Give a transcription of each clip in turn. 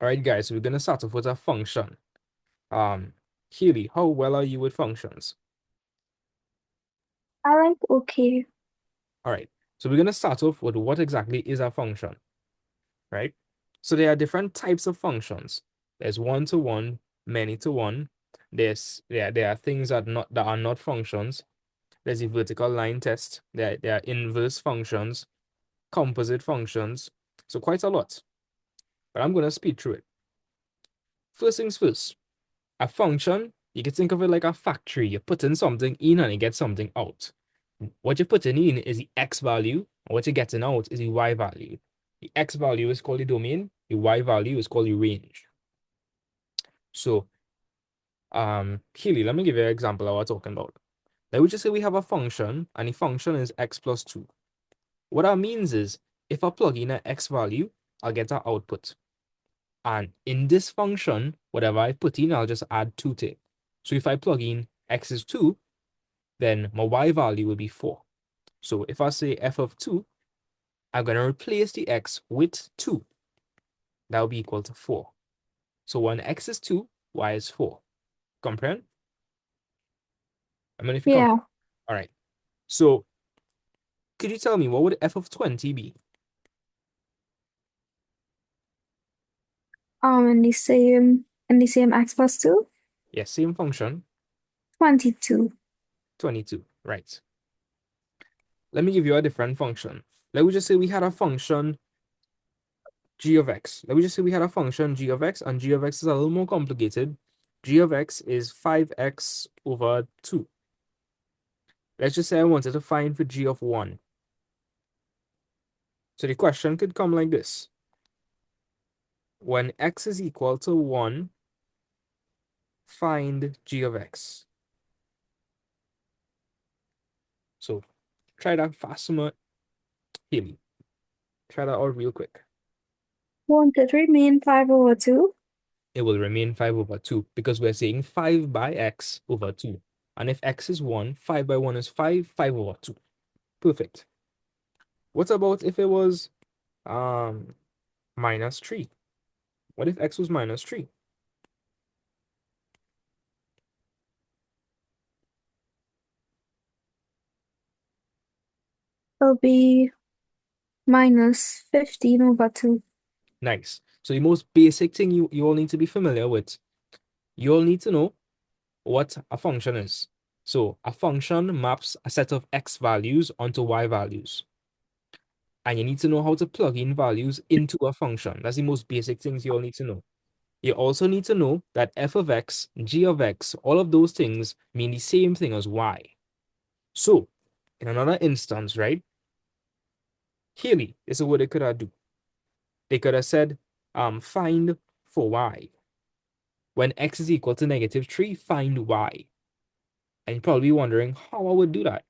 All right, guys, so we're going to start off with a function. Healy, how well are you with functions? I like okay. All right, so we're going to start off with what exactly is a function, right? So there are different types of functions. There's one-to-one, many-to-one. There are things that are not functions. There's a vertical line test. There are inverse functions, composite functions. So quite a lot. But I'm going to speed through it. First things first. A function, you can think of it like a factory. You put in something in and you get something out. What you're putting in is the x value, and what you're getting out is the y value. The x value is called the domain, the y value is called the range. So, Keely, let me give you an example of what we're talking about. Let me just say we have a function, and the function is x plus 2. What that means is, if I plug in an x value, I'll get an output. And in this function, whatever I put in, I'll just add 2 to it. So if I plug in x is 2, then my y value will be 4. So if I say f of 2, I'm going to replace the x with 2. That will be equal to 4. So when x is 2, y is 4. Comprehend? I mean, if you Yeah. comprehend. All right. So could you tell me what would f of 20 be? In the same x plus 2, Yes, same function, 22. 22. Right. Let me give you a different function. Let me just say we had a function g of x. Let me just say we had a function g of x, and g of x is a little more complicated. G of x is 5x over 2. Let's just say I wanted to find for g of 1. So the question could come like this. When x is equal to 1, find g of x. So try that fast, Haley. Try that out real quick. Won't it remain 5 over 2? It will remain 5 over 2 because we're saying 5 by x over 2. And if x is 1, 5 by 1 is 5, 5 over 2. Perfect. What about if it was minus 3? What if x was minus 3? It'll be minus 15 over 2. Nice. So the most basic thing you all need to be familiar with, you all need to know what a function is. So a function maps a set of x values onto y values. And you need to know how to plug in values into a function. That's the most basic things you all need to know. You also need to know that f of x, g of x, all of those things mean the same thing as y. So, in another instance, right? Haley is what they could have do. They could have said, find for y. When x is equal to negative 3, find y. And you're probably wondering how I would do that.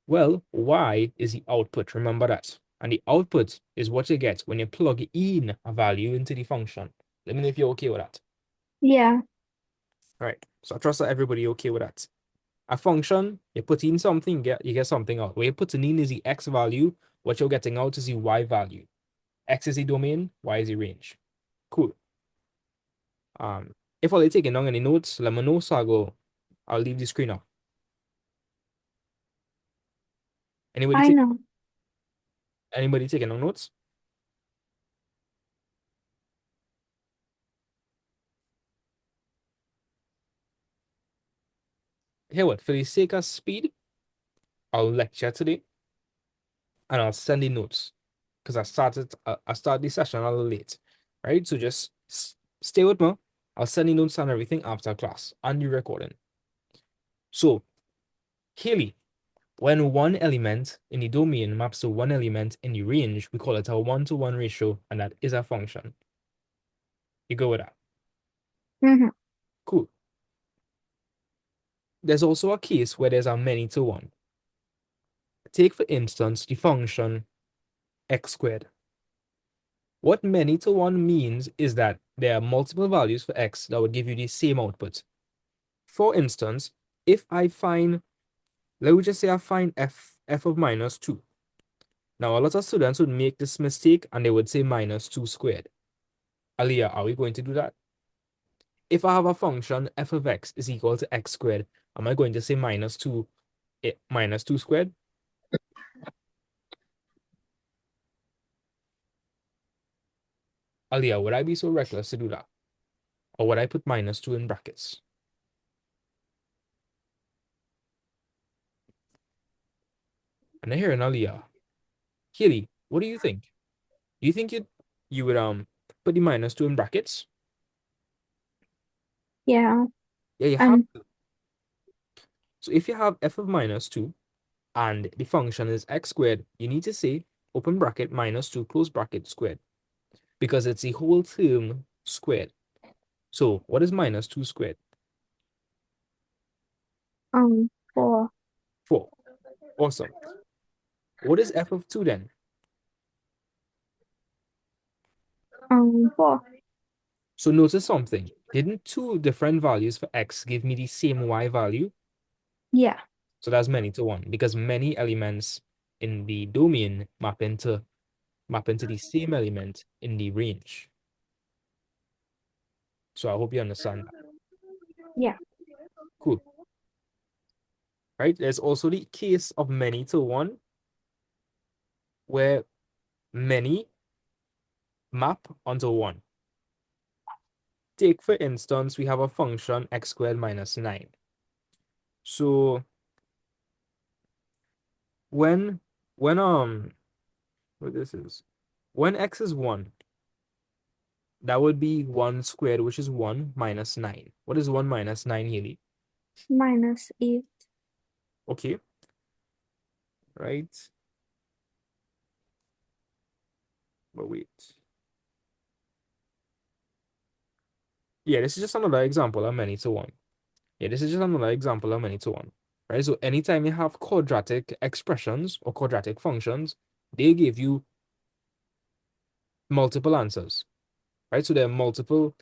Well, y is the output, remember that. And the output is what you get when you plug in a value into the function. Let me know if you're okay with that. Yeah. All right, so I trust that everybody okay with that. A function, you put in something, you get something out. What you're putting in is the x value, what you're getting out is the y value. X is the domain, y is the range. Cool. If all you're taking down any notes, let me know, so I'll leave the screen up. Anybody I take know. anybody taking down notes? Here what, for the sake of speed, I'll lecture today and I'll send the notes because I started the session a little late, right? So just stay with me. I'll send the notes and everything after class and the recording. So, Haley, when one element in the domain maps to one element in the range, we call it a one-to-one ratio, and that is a function. You go with that. Mm-hmm. Cool. There's also a case where there's a many-to-one. Take, for instance, the function x squared. What many-to-one means is that there are multiple values for x that would give you the same output. For instance, if I find, let me just say I find f of minus 2. Now, a lot of students would make this mistake and they would say minus 2 squared. Aliyah, are we going to do that? If I have a function f of x is equal to x squared, am I going to say minus 2, minus 2 squared? Aliyah, would I be so reckless to do that? Or would I put minus 2 in brackets? And I hear an Aliyah. Keely, what do you think? Do you think you would put the minus 2 in brackets? Yeah. Yeah, you have And to. So if you have f of minus 2 and the function is x squared, you need to say open bracket minus 2 close bracket squared because it's the whole term squared. So what is minus 2 squared? 4. 4. Awesome. What is f of 2 then? 4. So notice something. Didn't two different values for x give me the same y value? Yeah. So that's many to one because many elements in the domain map into the same element in the range. So I hope you understand that. Yeah. Cool. Right? There's also the case of many to one where many map onto one. Take, for instance, we have a function x squared minus 9. So when when what this is when x is 1, that would be 1 squared, which is 1 minus 9. What is 1 minus 9, Haley? -8. Okay, right? But wait. Yeah, this is just another example of many to one. Yeah, this is just another example of many to one. Right? So anytime you have quadratic expressions or quadratic functions, they give you multiple answers. Right? So there are multiple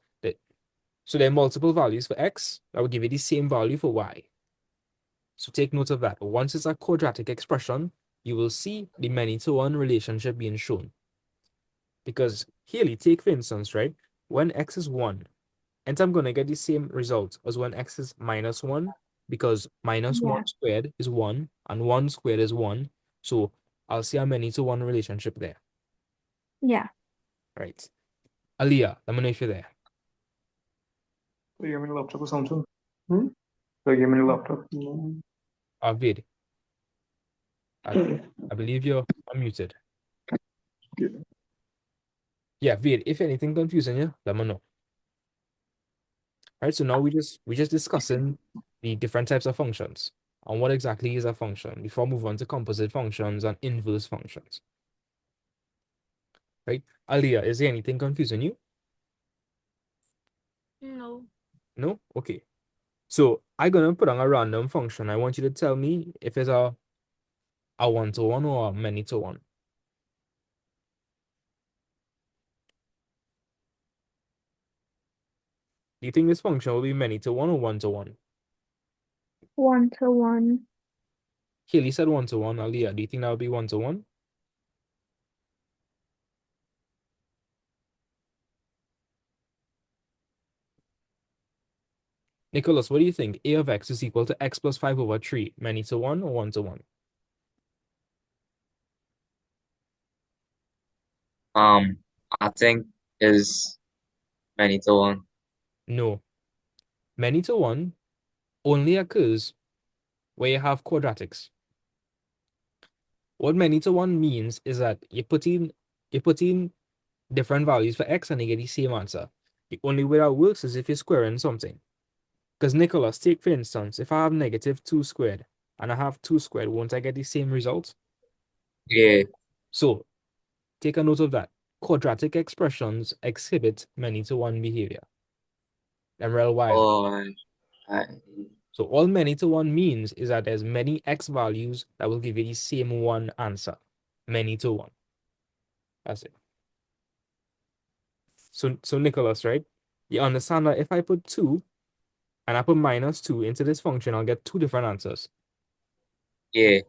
values for x that will give you the same value for y. So take note of that. Once it's a quadratic expression, you will see the many to one relationship being shown. Because here, take for instance, right? When x is 1, and I'm going to get the same result as when x is minus 1, because minus 1 Yeah. squared is 1, and 1 squared is 1. So I'll see a many to one relationship there. Yeah. Right. Aliyah, let me know if you're there. ये मेरा laptop का sound सुन तो ये मेरा laptop Arvid, I believe you're unmuted. Yeah, Vid, if anything confusing you, let me know. Right, so now we just discussing the different types of functions and what exactly is a function before we move on to composite functions and inverse functions. Right? Aliyah, is there anything confusing you? No. No? Okay. So I'm gonna put on a random function. I want you to tell me if it's a one-to-one or a many-to-one. Do you think this function will be many-to-one or one-to-one? 1-to-1. Haley said one-to-one. Aliyah, do you think that would be one-to-one? Nicholas, what do you think? A of x is equal to x plus 5 over 3. Many-to-one or one-to-one? I think is many to one. No. Many-to-one only occurs where you have quadratics. What many-to-one means is that you put in different values for x and you get the same answer. The only way that works is if you're squaring something. Because Nicholas, take for instance, if I have -2 squared and I have 2 squared, won't I get the same result? Yeah. So take a note of that. Quadratic expressions exhibit many-to-one behavior. And real wild. Or I, So all many-to-one means is that there's many x values that will give you the same one answer. Many-to-one. That's it. So Nicholas, right? You understand that if I put 2 and I put -2 into this function, I'll get two different answers. yeah.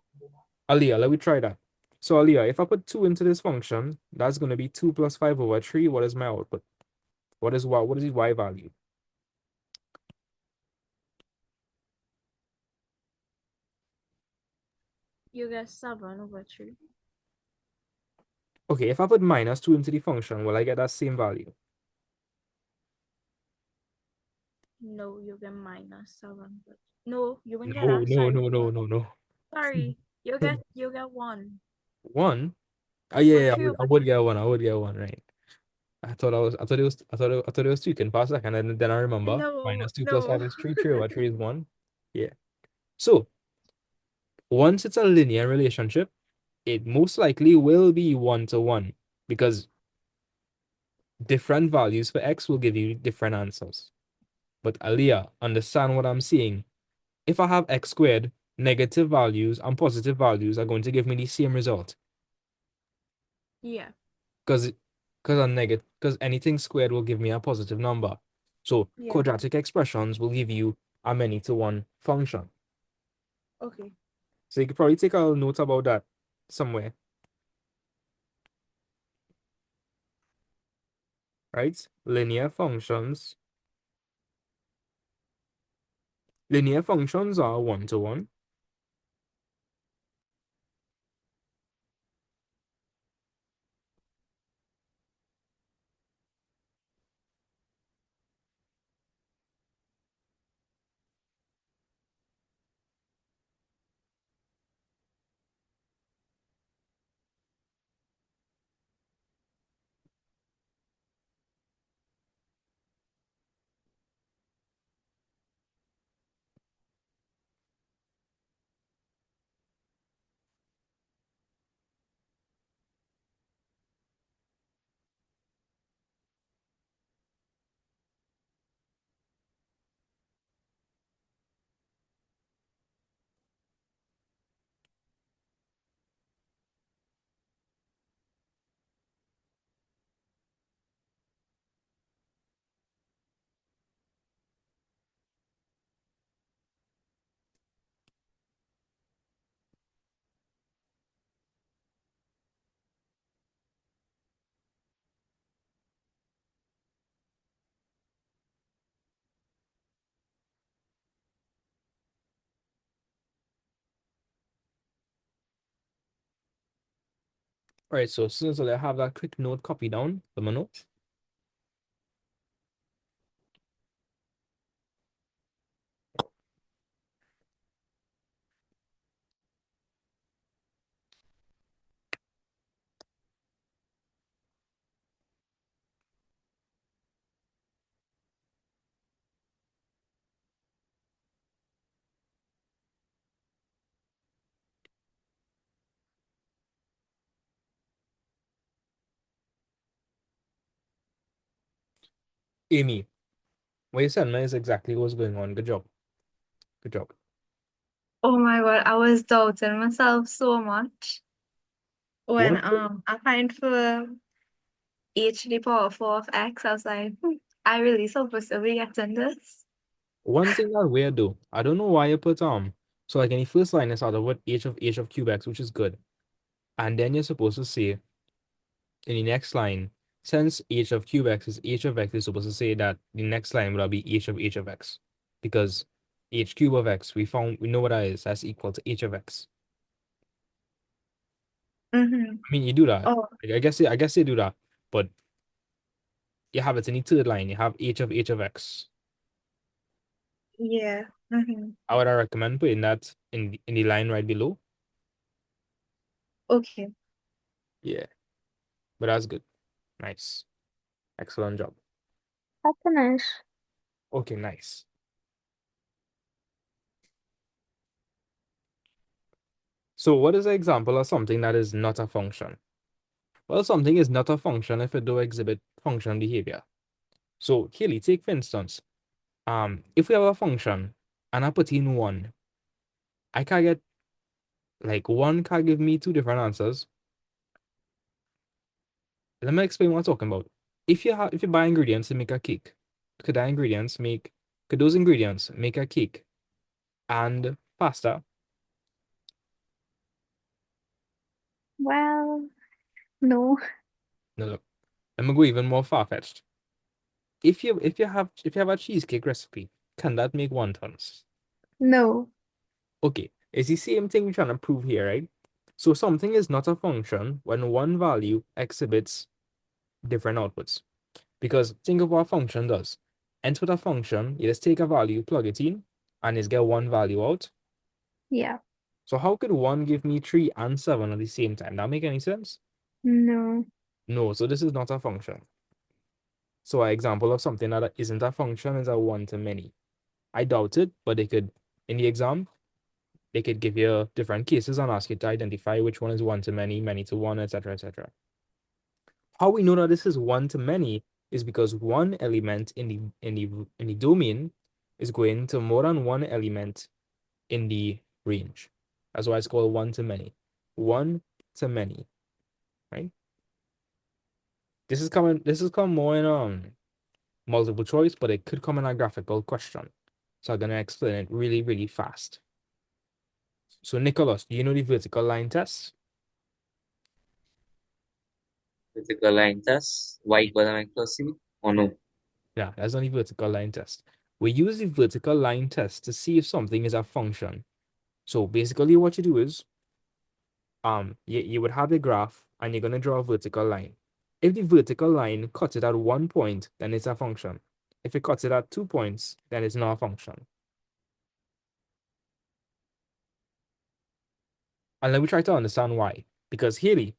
Aliyah, let me try that. So Aliyah, if I put 2 into this function, that's going to be 2 plus 5 over 3. What is my output? What is the y value? You get 7/3. Okay, if I put minus 2 into the function, will I get that same value? No, you get -7. No, you won't get No, that. no, Sorry. no, no, no, no. Sorry. You get 1. 1? Oh yeah, But yeah, 3 I over would get one. I would get one, right? I thought it was 2. Can pass that, and then I remember No, minus 2 plus no. 5 is 3. 3 over 3 is 1. Yeah. So once it's a linear relationship, it most likely will be 1-to-1 because different values for x will give you different answers. But Aliyah, understand what I'm saying. If I have x squared, negative values and positive values are going to give me the same result Yeah. because anything squared will give me a positive number. So Yeah. quadratic expressions will give you a many-to-one function. Okay. So you could probably take a note about that somewhere. Right? Linear functions are 1-to-1. All right, so as soon as I have that quick note copy down, let me know. Amy, what you said, man, is exactly what's going on. Good job. Good job. Oh my God, I was doubting myself so much when One, I find for h to the power 4 of x, I was like, I really supposed to be getting this. one thing that weird though, I don't know why you put so like in the first line, it's out of what h of cube x, which is good. And then you're supposed to say in the next line, since h of cube x is h of x, you're supposed to say that the next line will be h of x. Because h cube of x, we know what that is. That's equal to h of x. Mm-hmm. I mean, you do that. Oh, I guess you do that, but you have it in the third line. You have h of x. yeah. Mm-hmm. I would recommend putting that in the line right below. Okay. Yeah, but that's good. Nice, excellent job. That's nice. Okay, nice. So, what is an example of something that is not a function? Well, something is not a function if it do exhibit function behavior. So, Kelly, take for instance, if we have a function and I put in 1, I can get like 1 can give me 2 different answers. Let me explain what I'm talking about. If you buy ingredients to make a cake, could those ingredients make a cake and pasta? Well, no. No, look, let me go even more far-fetched. if you have a cheesecake recipe, can that make wontons? No. Okay, it's the same thing we're trying to prove here, right? So something is not a function when one value exhibits different outputs. Because think of what a function does. Enter a function, you just take a value, plug it in, and it's get one value out. Yeah. So how could 1 give me 3 and 7 at the same time? That make any sense? No. No, so this is not a function. So an example of something that isn't a function is a one-to-many. I doubt it, but they could, in the exam, they could give you different cases and ask you to identify which one is one-to-many, many-to-one, etc., etc. How we know that this is one-to-many is because one element in the domain is going to more than one element in the range. That's why it's called one-to-many. One-to-many, right? This is come more in multiple choice, but it could come in a graphical question. So I'm gonna explain it really, really fast. So Nicholas, do you know the vertical line test? Vertical line test. Y equals mx plus c. Or no? Yeah, that's not the vertical line test. We use the vertical line test to see if something is a function. So basically what you do is, you would have a graph and you're gonna draw a vertical line. If the vertical line cuts it at 1 point, then it's a function. If it cuts it at 2 points, then it's not a function. And let me try to understand why. Because Haley,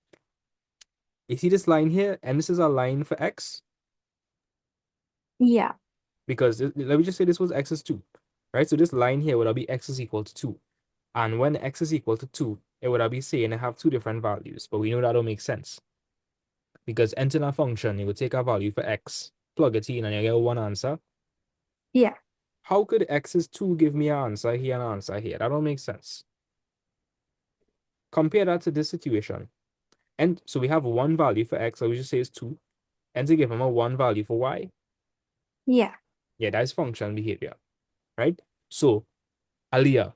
you see this line here, and this is a line for x? Yeah. Because let me just say this was x is 2, right? So this line here would be x is equal to 2. And when x is equal to 2, it would be saying I have two different values, but we know that don't make sense. Because entering a function, you would take a value for x, plug it in, and you get one answer. Yeah. How could x is 2 give me an answer here and an answer here? That don't make sense. Compare that to this situation. And so we have one value for x, so we just say is 2. And to give him a one value for y. Yeah. Yeah, that's function behavior, right? So, Aliyah,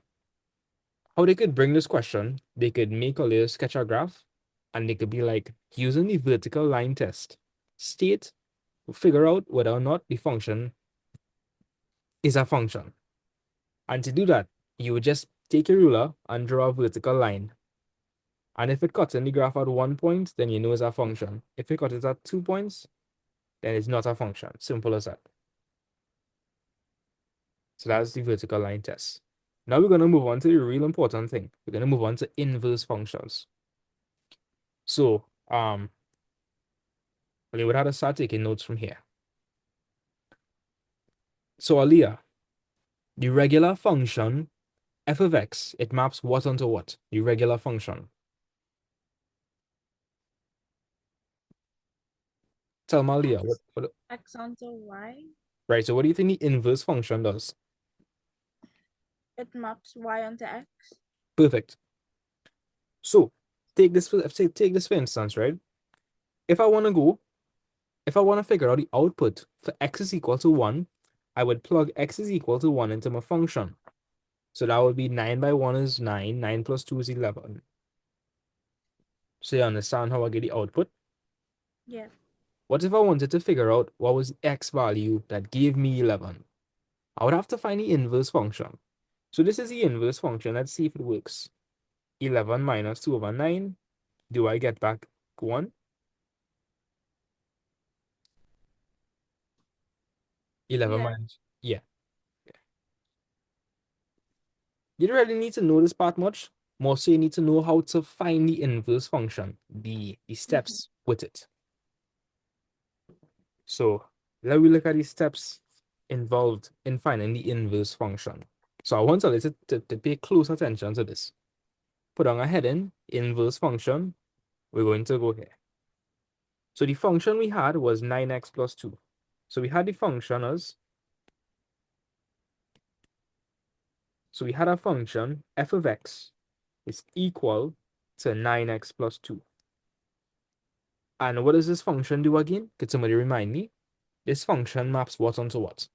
how they could bring this question, they could make a little sketch a graph, and they could be like, using the vertical line test, state, figure out whether or not the function is a function. And to do that, you would just take a ruler and draw a vertical line. And if it cuts in the graph at 1 point, then you know it's a function. If it cuts at 2 points, then it's not a function. Simple as that. So that's the vertical line test. Now we're going to move on to the real important thing. We're going to move on to inverse functions. So, well, you would have to start taking notes from here. So, Aliyah, the regular function f of x, it maps what onto what? The regular function. Tell me, Aliyah, what, X onto Y. right, so what do you think the inverse function does? It maps Y onto X. Perfect. So, take this for instance, right? If I want to figure out the output for x is equal to 1, I would plug x is equal to 1 into my function. So that would be 9 by 1 is 9, 9 plus 2 is 11. So you understand how I get the output? Yeah. What if I wanted to figure out what was the x value that gave me 11? I would have to find the inverse function. So this is the inverse function. Let's see if it works. 11 minus 2 over 9. Do I get back 1? 11 Yeah. minus, yeah. You don't really need to know this part much. More so you need to know how to find the inverse function, the steps with it. So let me look at the steps involved in finding the inverse function. So I want you to pay close attention to this. Put on a heading, inverse function. We're going to go here. So the function we had was 9x plus 2. So we had the function as, so we had a function f of x is equal to 9x plus 2. And what does this function do again? Could somebody remind me? This function maps what onto what?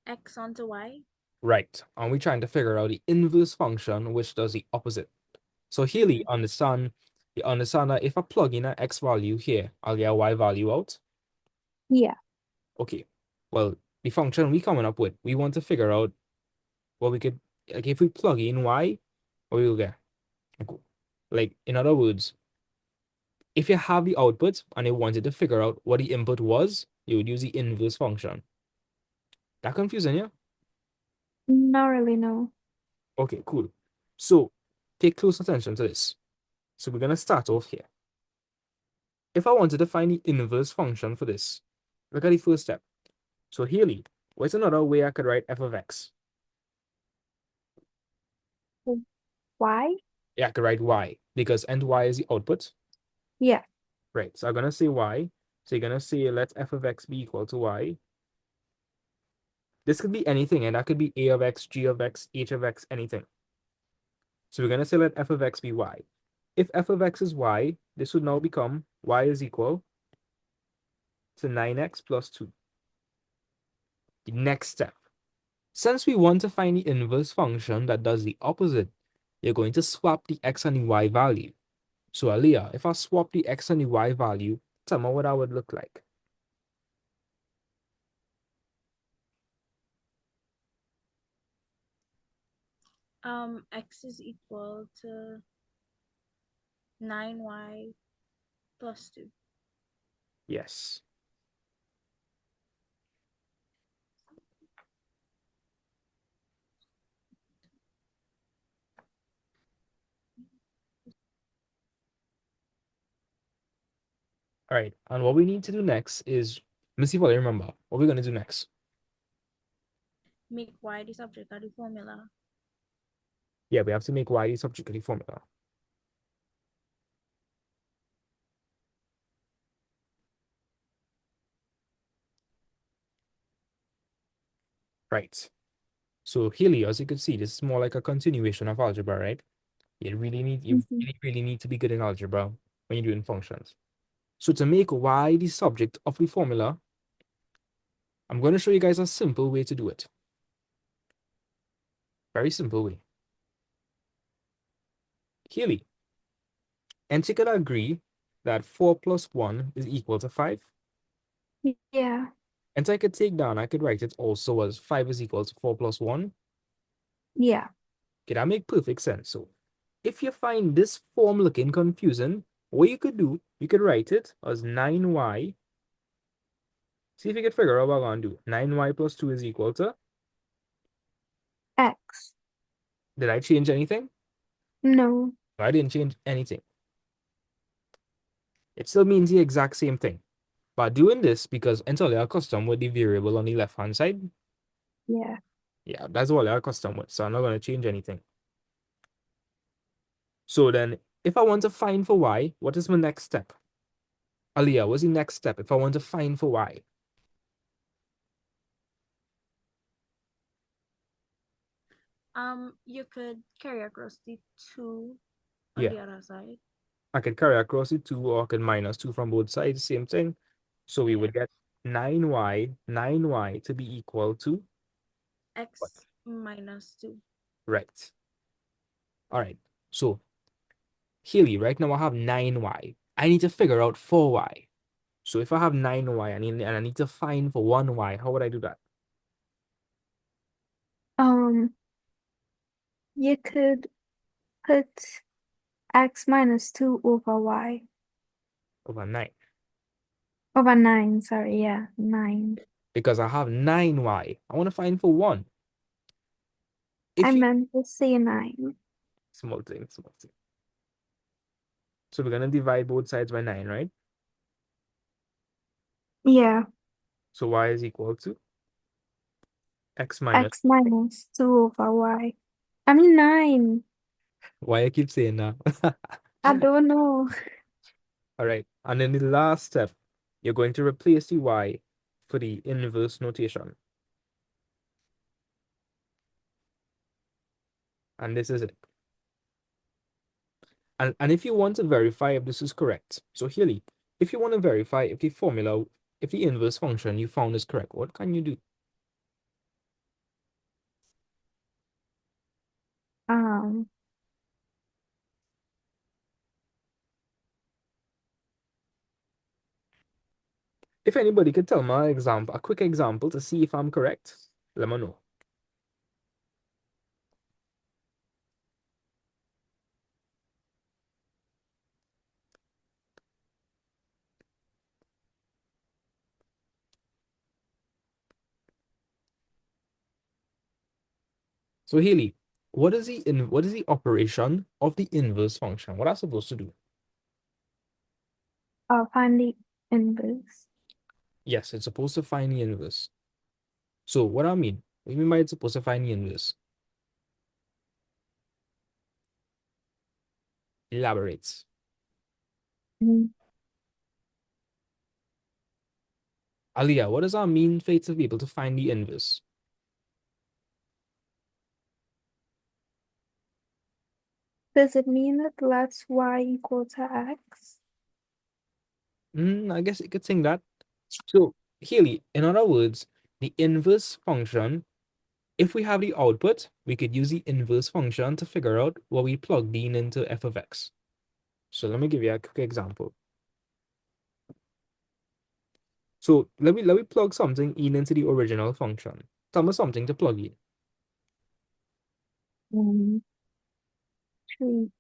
X onto Y. Right. And we're trying to figure out the inverse function, which does the opposite. So here you understand that if I plug in an x value here, I'll get a y value out. Yeah. Okay. Well, the function we coming up with, we want to figure out what we could, like if we plug in y, what we will get. Like, in other words, if you have the output and you wanted to figure out what the input was, you would use the inverse function. That confusing you? Not really, no. Okay, cool. So pay close attention to this. So we're gonna start off here. If I wanted to find the inverse function for this, look at the first step. So here, what's another way I could write f of x? Why? Yeah, I could write y because end y is the output. Yeah. Right. So I'm gonna say y. So you're gonna say let f of x be equal to y. This could be anything, and that could be a of x, g of x, h of x, anything. So we're gonna say let f of x be y. If f of x is y, this would now become y is equal to 9x plus 2. The next step. Since we want to find the inverse function that does the opposite, you're going to swap the x and the y value. So Aliyah, if I swap the x and the y value, tell me what that would look like. X is equal to 9y plus 2. Yes. All right. And what we need to do next is, let me see if I remember. What we're going to do next? Make y the subject of the formula. Yeah, we have to make y the subject of the formula. Right. So here, as you can see, this is more like a continuation of algebra, right? You Mhm. really need to be good in algebra when you're doing functions. So to make y the subject of the formula, I'm going to show you guys a simple way to do it. Very simple way. Here, and you could agree that 4 plus 1 is equal to 5. Yeah. And so I could take down, I could write it also as 5 is equal to 4 plus 1. Yeah. Okay, that make perfect sense. So if you find this form looking confusing, what you could do, you could write it as 9y. See if you can figure out what I'm going to do. 9y plus 2 is equal to, X. did I change anything? No. I didn't change anything. It still means the exact same thing. But doing this because entirely accustomed with the variable on the left-hand side, Yeah. yeah, that's all I'm accustomed with. So I'm not going to change anything. So then, if I want to find for y, what is my next step? Aliyah, what's the next step if I want to find for y? You could carry across the 2 on Yeah, the other side. I can carry across the 2 or I can minus 2 from both sides, same thing. So we would get 9y to be equal to what? X minus 2. Right. All right. So Healy, right now I have 9y. I need to figure out 4y. So if I have 9y and I need to find for 1y, how would I do that? Um, you could put X minus 2 over Y. Over 9. Over 9, sorry, yeah, 9. Because I have 9y. I want to find for 1. I If you meant to say 9. small thing, small thing. So we're gonna divide both sides by 9, right? Yeah, So y is equal to x minus. X minus 2 over Y. I mean 9. Why I keep saying that? I don't know. All right. And then the last step, you're going to replace the y for the inverse notation. And this is it. And if you want to verify if this is correct, so here, if you want to verify if the formula, if the inverse function you found is correct, what can you do? Um, If anybody could tell me an example, a quick example to see if I'm correct, let me know. So Haley, what is the operation of the inverse function? What are supposed to do? Find the inverse. Yes, it's supposed to find the inverse. So what do you mean by it's supposed to find the inverse? Elaborates. Mm. Aliyah, what does that mean for it to be able to find the inverse? Does it mean that lets y equal to x? I guess you could think that. So, Haley, in other words, the inverse function, if we have the output, we could use the inverse function to figure out what we plugged in into f of x. So let me give you a quick example. So let me plug something in into the original function. Tell me something to plug in. 3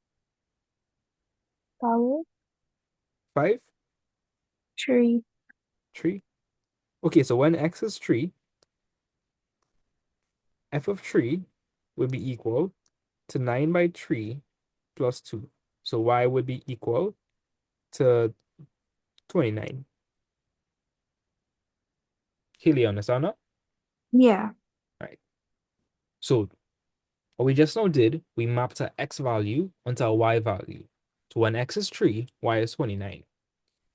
power 5, 3. 3. Okay, so when x is 3, f of 3 would be equal to 9 by 3 plus 2. So y would be equal to 29. Haley, understand that? Yeah. Right. So what we just now did, we mapped a x value onto a y value. So when x is 3, y is 29.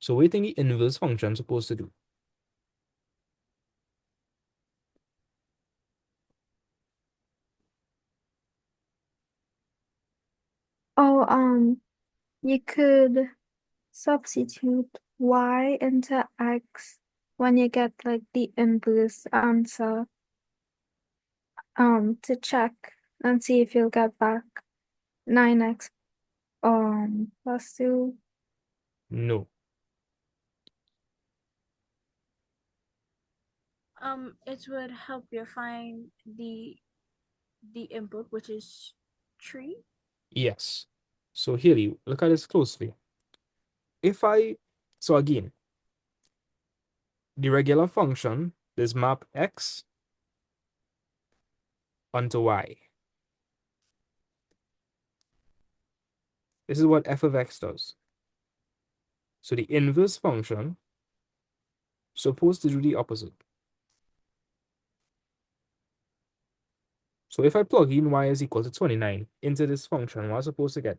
So what do you think the inverse function is supposed to do? Oh, you could substitute y into x when you get like the inverse answer, to check and see if you'll get back 9x plus 2. No. It would help you find the input, which is 3. Yes. So Haley, look at this closely. So again, the regular function is map x onto y. This is what f of x does. So the inverse function is supposed to do the opposite. So if I plug in y is equal to 29 into this function, what am I supposed to get?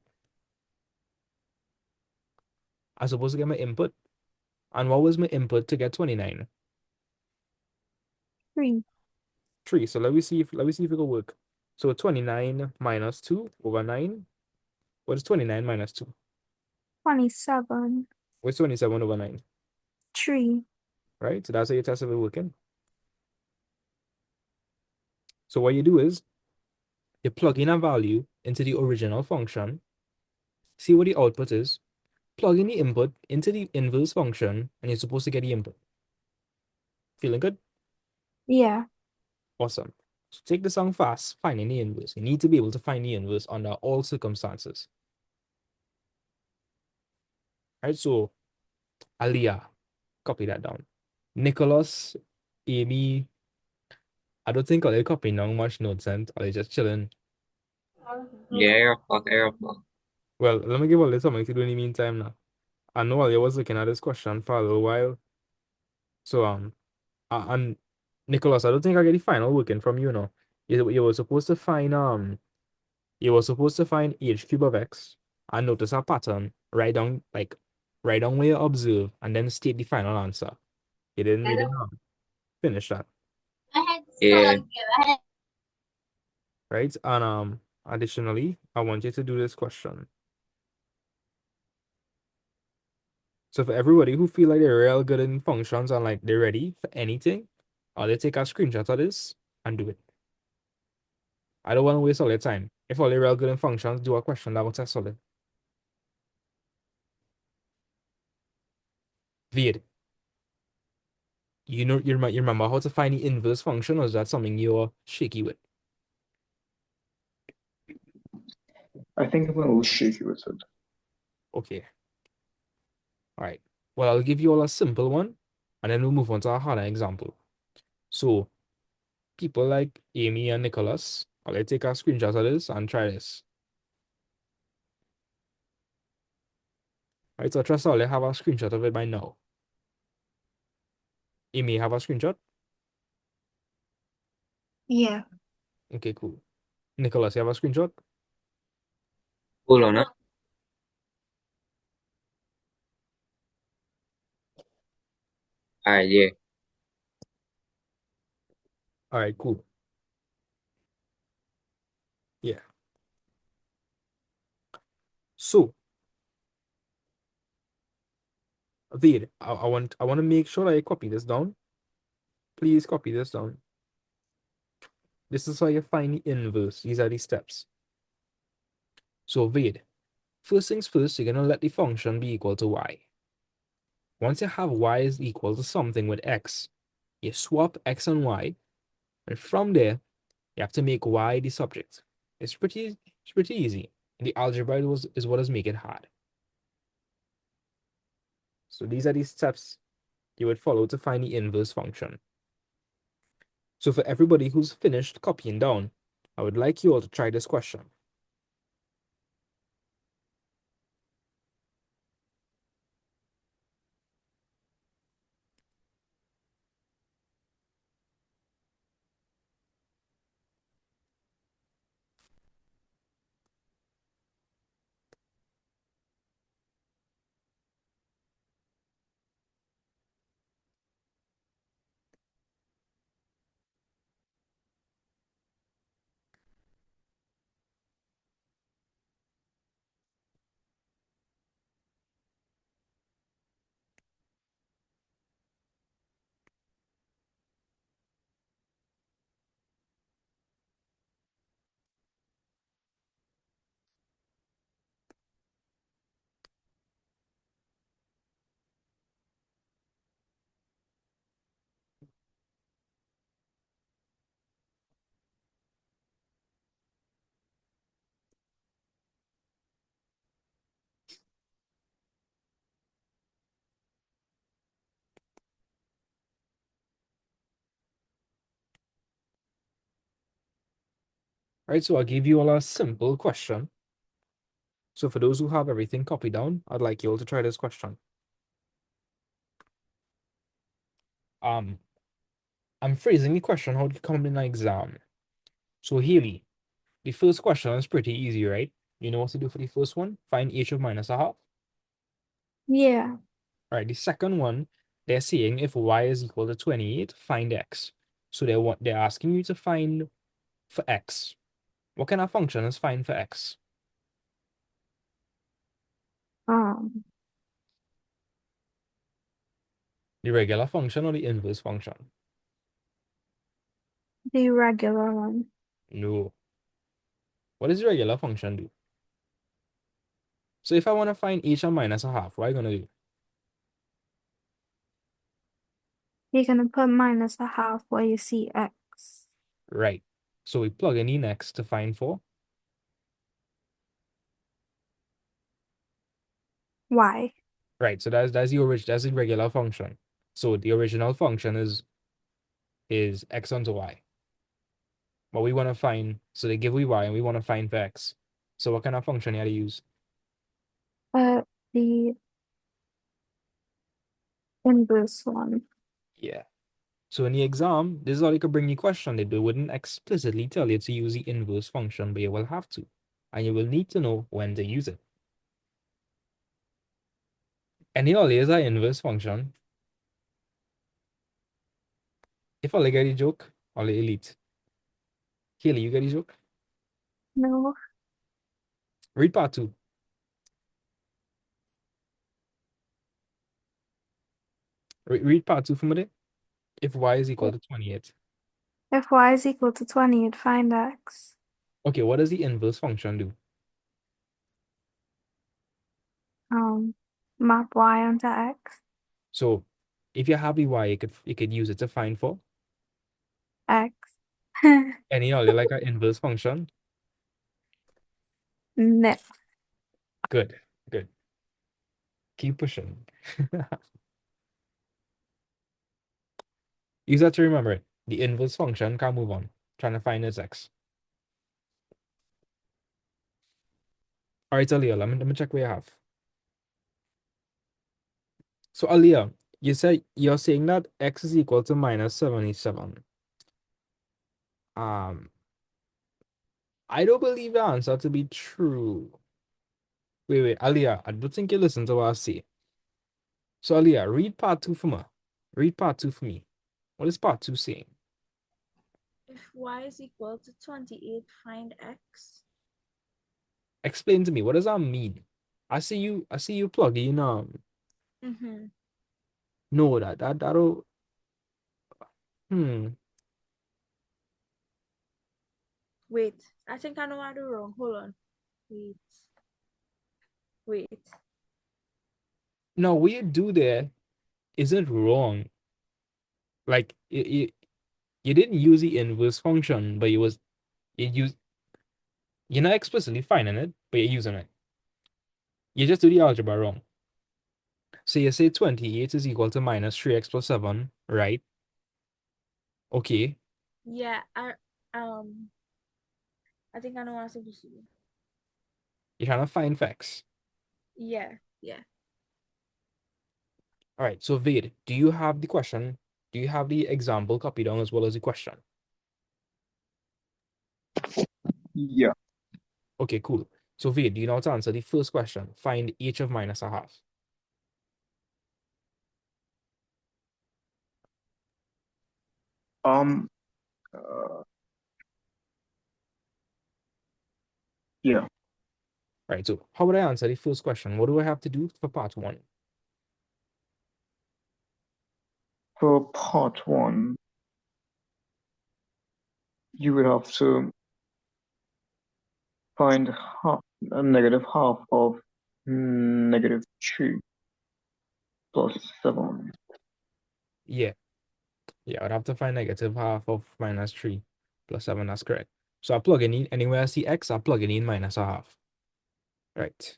I'm supposed to get my input. And what was my input to get 29? 3. 3. So let me see if it will work. So 29 minus 2 over 9. What is 29 minus 2? 27. What's 27 over 9? 3. Right? So that's how you test if it's working. So what you do is you plug in a value into the original function, see what the output is, plug in the input into the inverse function, and you're supposed to get the input. Feeling good? Yeah. Awesome. So take the song fast, finding the inverse. You need to be able to find the inverse under all circumstances. Right? So Aliyah, copy that down. Nicholas, Amy, I don't think I'll copy down much notes and are they just chilling? Yeah, aeroplane. Well, let me give all this something to do in the meantime now. I know I was looking at this question for a little while. So and Nicholas, I don't think I get the final working from you now. You were supposed to find h cube of x and notice a pattern, write down where you observe and then state the final answer. You didn't finish that. Yeah. Right? And additionally, I want you to do this question. So for everybody who feel like they're real good in functions and like they're ready for anything, they take a screenshot of this and do it. I don't want to waste all your time. If all they're real good in functions, do a question that will test all it. Vid. you remember how to find the inverse function, or is that something you're shaky with? I think I'm a little shaky with it. Okay. All right. Well, I'll give you all a simple one, and then we'll move on to a harder example. So, people like Amy and Nicholas, I'll take a screenshot of this and try this. All right, so I trust all they have a screenshot of it by now. Amy, have a screenshot? Yeah. Okay, cool. Nicholas, you have a screenshot? Hold on, huh? Alright, yeah. All right, cool. Yeah. So, Ved, I want to make sure I copy this down. Please copy this down. This is how you find the inverse. These are the steps. So, Ved, first things first, you're going to let the function be equal to y. Once you have y is equal to something with x, you swap x and y, and from there, you have to make y the subject. It's pretty easy. The algebra is what does make it hard. So these are the steps you would follow to find the inverse function. So for everybody who's finished copying down, I would like you all to try this question. All right, so I'll give you all a simple question. So for those who have everything copied down, I'd like you all to try this question. I'm phrasing the question how it come in an exam. So Haley, the first question is pretty easy, right? You know what to do for the first one? Find h of minus a half. Yeah. All right, the second one, they're saying if y is equal to 28, find x. So they're asking you to find for x. What kind of function is find for x? Um, The regular function or the inverse function? the regular one. No. What does the regular function do? So if I want to find h and minus a half, what are you gonna do? You're gonna put minus a half where you see x. Right. So we plug in x to find for. Y. Right. So that's the regular function. So the original function is x onto y. But we want to find, so they give we y and we want to find for x. So what kind of function you had to use? The inverse one. Yeah. So in the exam, this is how they could bring you question. They wouldn't explicitly tell you to use the inverse function, but you will have to. And you will need to know when to use it. And you know, there's an inverse function. If I get the joke, I'll elite. Haley, you get the joke? No. Read part 2. Read part 2 for me. If y is equal to 28. If y is equal to 28, find x. Okay, what does the inverse function do? Map y onto x. So If you have the y, you could use it to find for X. any other like an inverse function. No. Good, good. Keep pushing. Use that to remember it. The inverse function can move on. Trying to find its x. All right, Aliyah, let me check what you have. So Aliyah, you're saying that x is equal to minus 77. I don't believe the answer to be true. Wait, Aliyah, I don't think you listen to what I say. So Aliyah, read part 2 for me. Read part 2 for me. What is part 2 saying? If y is equal to 28, find x. Explain to me, what does that mean? I see you plug in Mm-hmm. no that'll hmm. Wait, I think I know what I do wrong. Hold on. Wait. No, what you do there isn't wrong. Like you didn't use the inverse function, but you use you're not explicitly finding it, but you're using it. You just do the algebra wrong. So you say 28 is equal to minus 3x plus 7, right? Okay. Yeah, I think I know what I'm supposed to do. You're trying to find facts. Yeah. All right. So Vade, do you have the question? Do you have the example copied down as well as the question? Yeah. Okay, cool. So Vade, do you know how to answer the first question? Find h of minus a half. Uh, yeah. Right. So how would I answer the first question? What do I have to do for part 1? For part 1, you would have to find a negative half of negative 2 plus 7. Yeah. Yeah, I'd have to find negative half of minus 3 plus 7. That's correct. So I plug in anywhere I see x, I plug in minus a half. Right.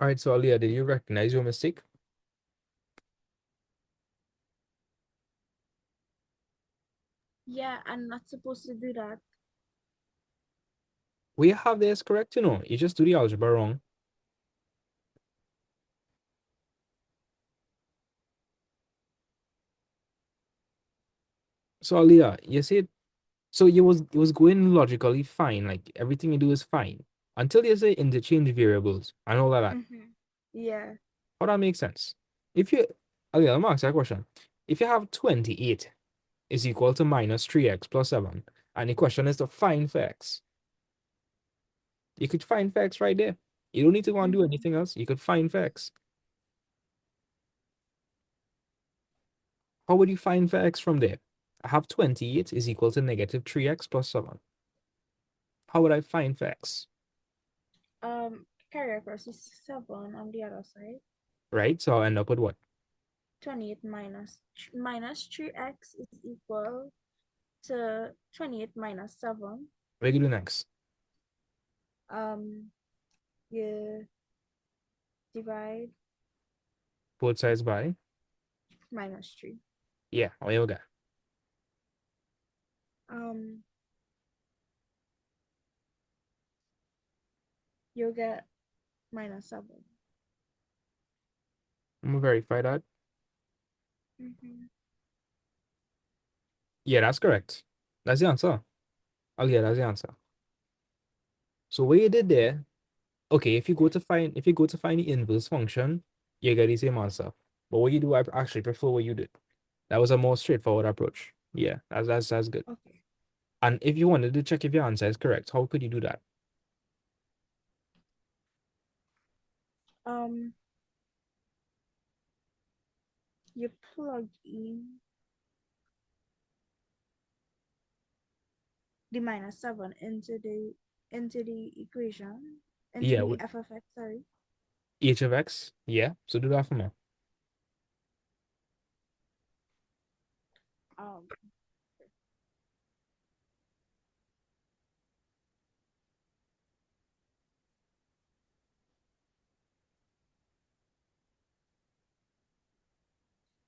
All right, so Aliyah, did you recognize your mistake? Yeah, I'm not supposed to do that. What you have there is correct, You just do the algebra wrong. So Aliyah, you said so it was going logically fine, like everything you do is fine. Until you say interchange variables and all of that. Mm-hmm. Yeah. How that makes sense? If you Aliyah, let me ask you a question. If you have 28 is equal to minus 3x plus 7, and the question is to find for x, you could find for x right there. You don't need to go and do Mm-hmm. anything else. You could find for x. How would you find for x from there? I have 28 is equal to negative 3x plus 7. How would I find for x? Carry across is 7 on the other side. Right? So I'll end up with what? 28 minus 3x is equal to 28 minus 7. What do you do next? You divide Both sides by? minus 3. Yeah, what you got? You'll get minus 7. I'm gonna verify that. Mm-hmm. Yeah, that's correct. That's the answer. Oh yeah, that's the answer. So what you did there, okay, if you go to find the inverse function, you get the same answer. But what you do, I actually prefer what you did. That was a more straightforward approach. Yeah, that's good. Okay. And if you wanted to check if your answer is correct, how could you do that? Um, you plug in the -7 into the equation, into Yeah, the with f of x, sorry. h of x. Yeah, so do that for me. Um,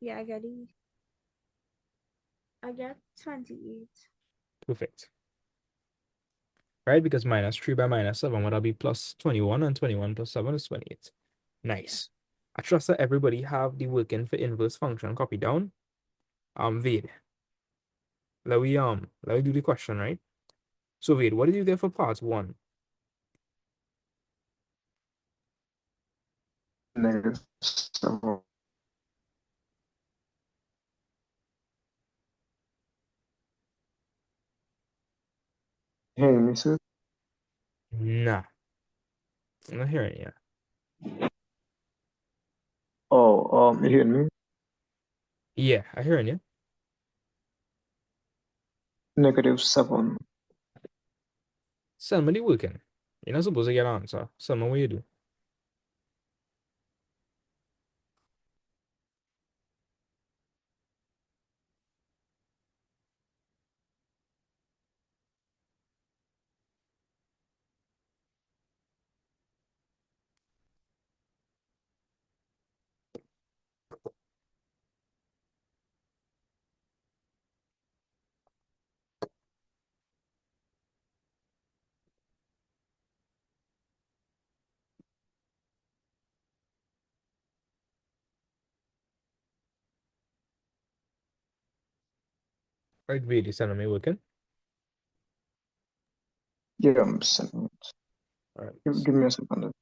yeah, I get 28. Perfect. Right? Because -3 by -7 would that be plus 21, and 21 plus 7 is 28. Nice. I trust that everybody have the working for inverse function copy down. Vade, let me do the question, right? So Vade, what did you get for part one? -7. Hey, Mrs. Nah, I'm not hearing you. Oh, you hear me? Yeah, I hearing you. -7. Somebody working. You're not supposed to get an answer. Someone what you do. Right, Vade, is somebody working? Yeah, I'm sending it. All right. Give me a second.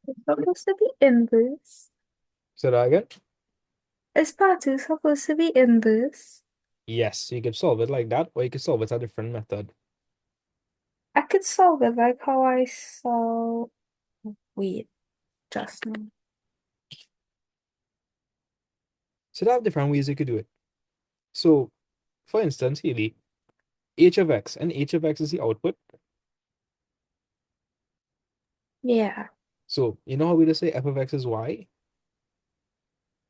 It's supposed to be inverse. So that again? Is part two supposed to be inverse? Yes, you could solve it like that, or you could solve it a different method. I could solve it like how I solved. Wait, just now. So there are different ways you could do it. So, for instance, Healy, h of x, and h of x is the output. Yeah, So, you know how we just say f of x is y?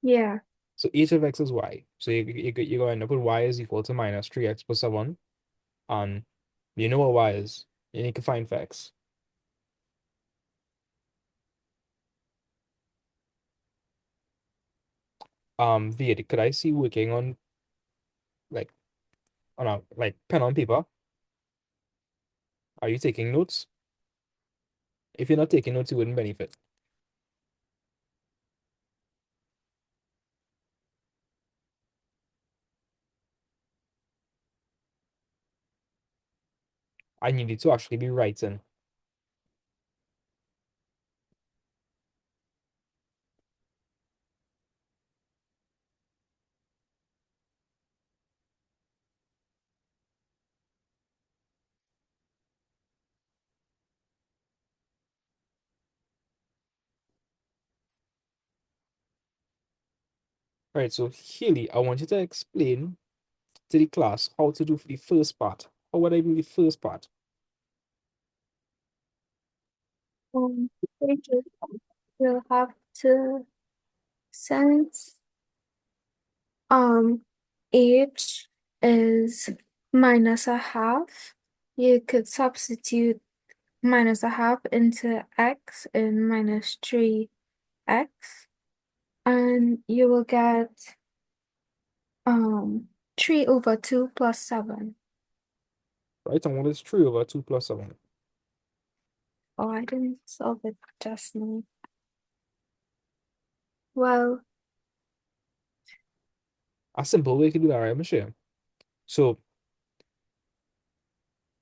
yeah. So h of x is y. So you're going to put y is equal to -3x plus 7. And you know what y is. You need to find for x. Viet, could I see working on like on a like pen on paper? Are you taking notes? If you're not taking notes, you wouldn't benefit. I need you to actually be writing. Right, so Haley, I want you to explain to the class how to do for the first part. How would I do the first part? Um, we just will have to send H is minus a half. You could substitute minus a half into x in minus 3x, and you will get 3 over 2 plus 7. Right? And what is 3 over 2 plus 7? Oh, I didn't solve it just now. Well, A simple way to do that, right, Michelle? So,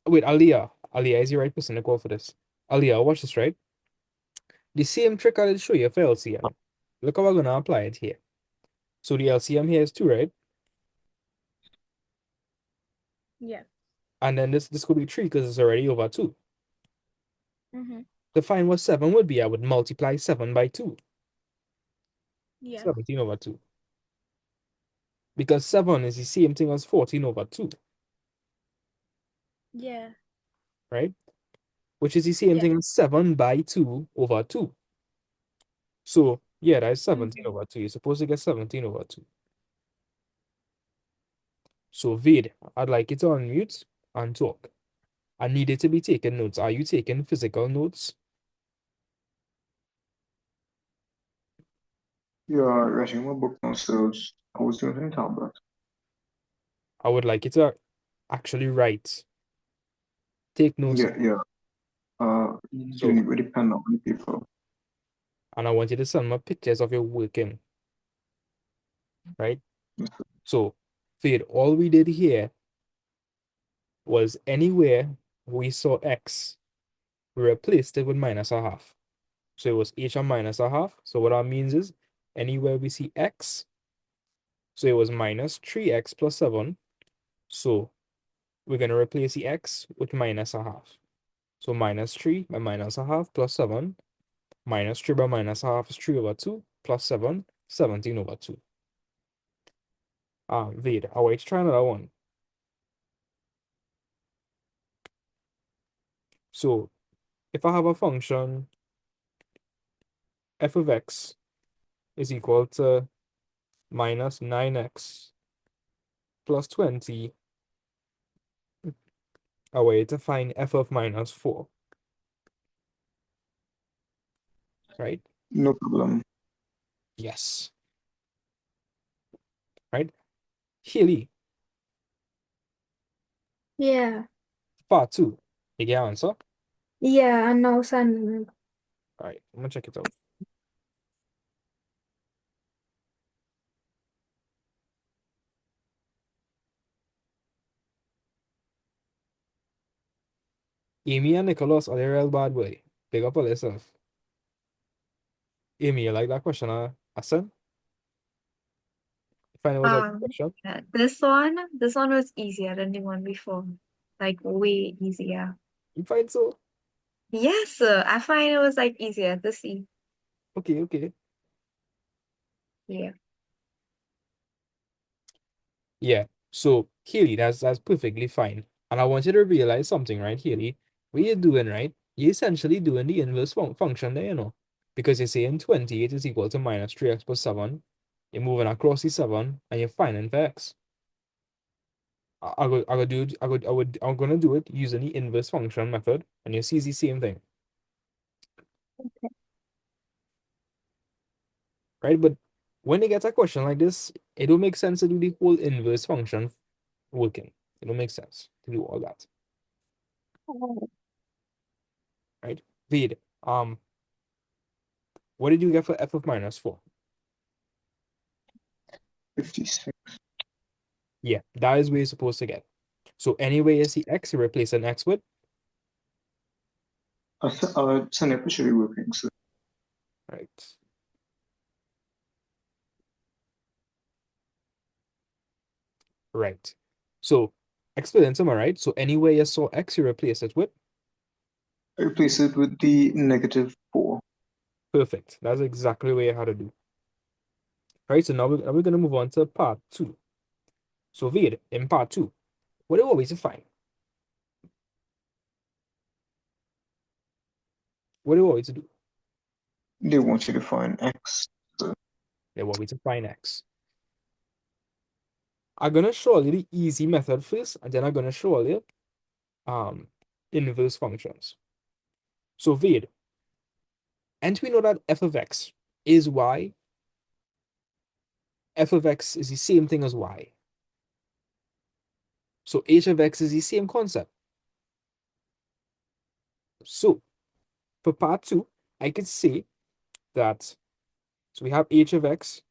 wait, Aliyah. Aliyah is the right person to call for this. Aliyah, watch this, right? The same trick I did show you for LCM. Look how we're going to apply it here. So the LCM here is 2, right? Yeah. And then this could be 3 because it's already over 2. Mm-hmm. To find what 7 would be, I would multiply 7 by 2. Yeah. 17 over 2. Because 7 is the same thing as 14 over 2, Yeah. right? Which is the same Yeah. thing as 7 by 2 over 2. So, yeah, that's 17 Mhm. over 2. You're supposed to get 17 over 2. So, Vid, I'd like you to unmute and talk. I need it to be taking notes. Are you taking physical notes? Yeah, writing my book now, so I was doing it in tablet. I would like you to actually write. Take notes. Yeah. So, You need with the pen on the paper. and I want you to send me pictures of your working, right? Yes, So, Vid, all we did here was anywhere we saw x, we replaced it with minus a half. So it was h and minus a half. So what that means is anywhere we see x, so it was minus 3x plus 7. So we're going to replace the x with minus a half. So minus 3 by minus a half plus 7. Minus 3 by minus a half is 3 over 2 plus 7, 17 over 2. Wait, I'll wait, try another one. So if I have a function f of x is equal to minus 9x plus 20, a way to find f of minus 4, right? no problem. Yes. Right? Haley, yeah. part 2. You get answer? Yeah, and now sending it. All right, I'm gonna check it out. Amy and Nicholas are the real bad boy. Big up on yourself. Amy, you like that question I said? If I know was a Um, question. yeah, this one was easier than the one before. Like way easier. You find so? Yes, sir. I find it was like easier to see. Okay. Yeah. Yeah. So Haley, that's perfectly fine. And I want you to realize something, right, Haley? What you're doing, right? You're essentially doing the inverse function there, because you're saying 28 is equal to minus 3x plus 7. You're moving across the 7 and you're finding for x. I'm gonna do it using the inverse function method, and you see the same thing, right? But when you get a question like this, it don't make sense to do the whole inverse function working. It don't make sense to do all that, right? Wait, what did you get for f of minus 4? 56. Yeah, that is where you're supposed to get. So anyway, you see x, you replace an x with, Sunny should be working, so right? Right. So explain to me, right? So anyway, you saw x, you replace it with. I replace it with the -4. Perfect. That's exactly what you had to do. Right, so now we're going to move on to part 2. So Vid, in part 2, what do you want me to find? What do you want me to do? They want you to find x. So They want me to find x. I'm gonna show you the easy method first, and then I'm gonna show you inverse functions. So Vade, and we know that f of x is y. F of x is the same thing as y. So h of x is the same concept. So for part 2, I could say that, so we have h of x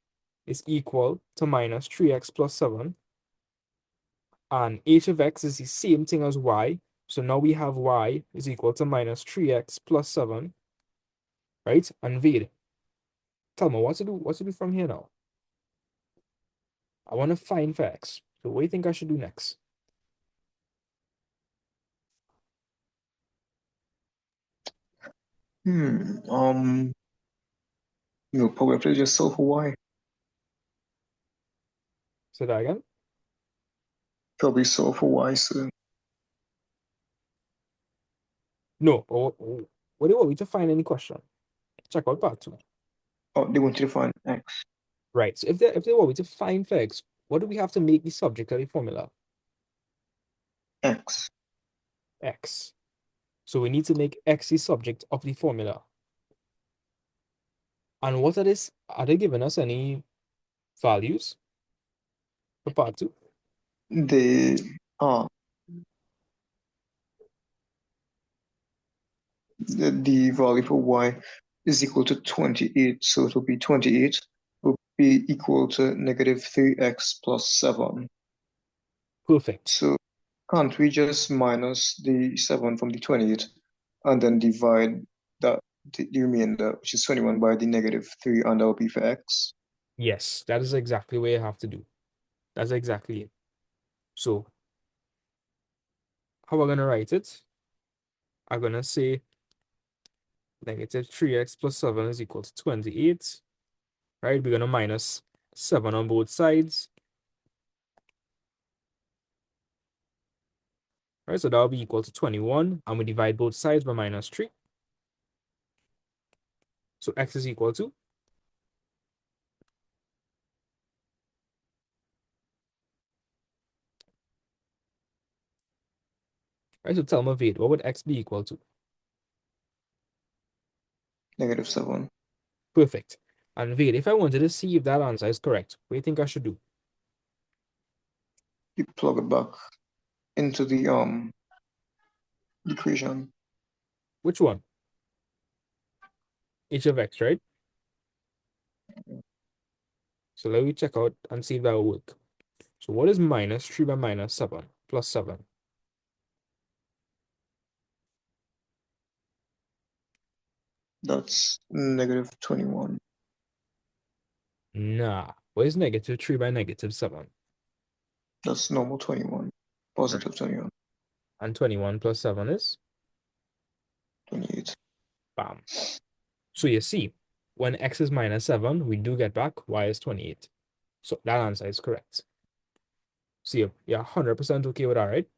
is equal to minus 3x plus 7. And h of x is the same thing as y. So now we have y is equal to minus 3x plus 7, right? And Vade, tell me what to do from here now. I want to find for x. So what do you think I should do next? You probably have to just solve for y. Say that again? Probably solve for y, so No, what do you want me to find any question? Check out part 2. they want you to find x. Right. So if they want me to find for x, what do we have to make the subject of the formula? X. X. So we need to make x the subject of the formula. And what are this? Are they giving us any values for part 2? They are the value for y is equal to 28, so it will be 28 will be equal to negative 3x plus 7. Perfect. So can't we just minus the 7 from the 28 and then divide that the remainder, which is 21, by the negative 3, and that will be for x? Yes, that is exactly what you have to do. That's exactly it. So how we're gonna write it? I'm gonna say negative 3x plus 7 is equal to 28. Right? We're gonna minus 7 on both sides. Right, so that will be equal to 21, and we divide both sides by minus 3. So x is equal to, right, so tell me, Vade, what would x be equal to? Negative 7. Perfect. And Vade, if I wanted to see if that answer is correct, what do you think I should do? You plug it back into the equation. Which one? H of x, right? So let me check out and see if that will work. So what is minus 3 by minus 7 plus 7? That's negative 21. Nah. What is negative 3 by negative 7? That's normal 21. Positive 21. And 21 plus 7 is? 28. Bam. So you see, when x is minus 7, we do get back y is 28. So that answer is correct. See, you're 100% okay with that, right?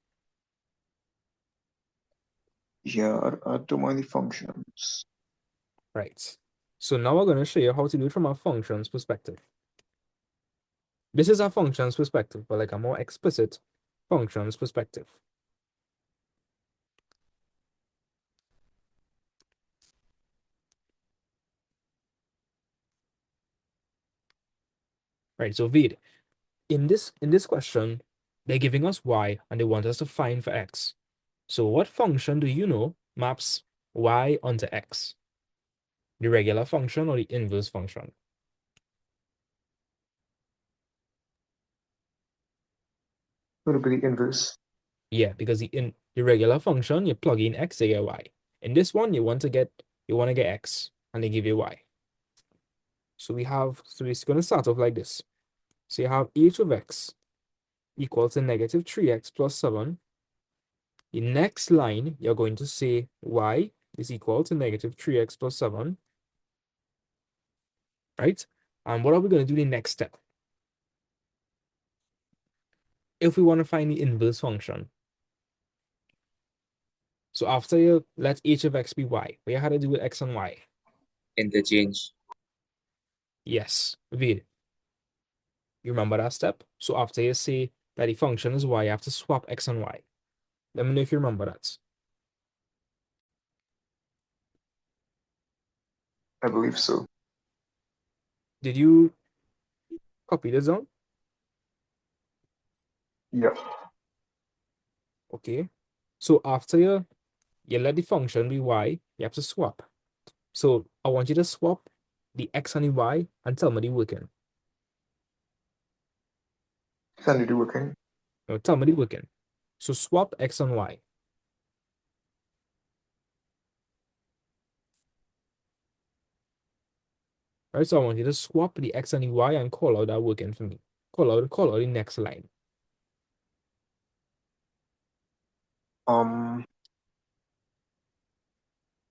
Yeah, I don't mind the functions. Right. So now we're going to show you how to do it from a functions perspective. This is a functions perspective, but like a more explicit functions perspective. Right, so Vade, in this question, they're giving us y and they want us to find for x. So what function do you know maps y onto x? The regular function or the inverse function? It'll be the inverse. Yeah, because the regular function, you plug in x, they get y. In this one, you want to get x, and they give you y. So it's going to start off like this. So you have h of x equals to negative 3x plus 7. The next line, you're going to say y is equal to negative 3x plus 7. Right? And what are we going to do the next step? If we want to find the inverse function. So after you let h of x be y, what you had to do with x and y? Interchange. Yes, Vade. You remember that step? So after you say that the function is y, you have to swap x and y. Let me know if you remember that. I believe so. Did you copy this down? Yeah. Okay. So after you let the function be y, you have to swap. So I want you to swap the x and the y and tell me the working. Can you do working? No, tell me the working. So swap x and y. Right, so I want you to swap the x and the y and call out that working for me. Call out the next line.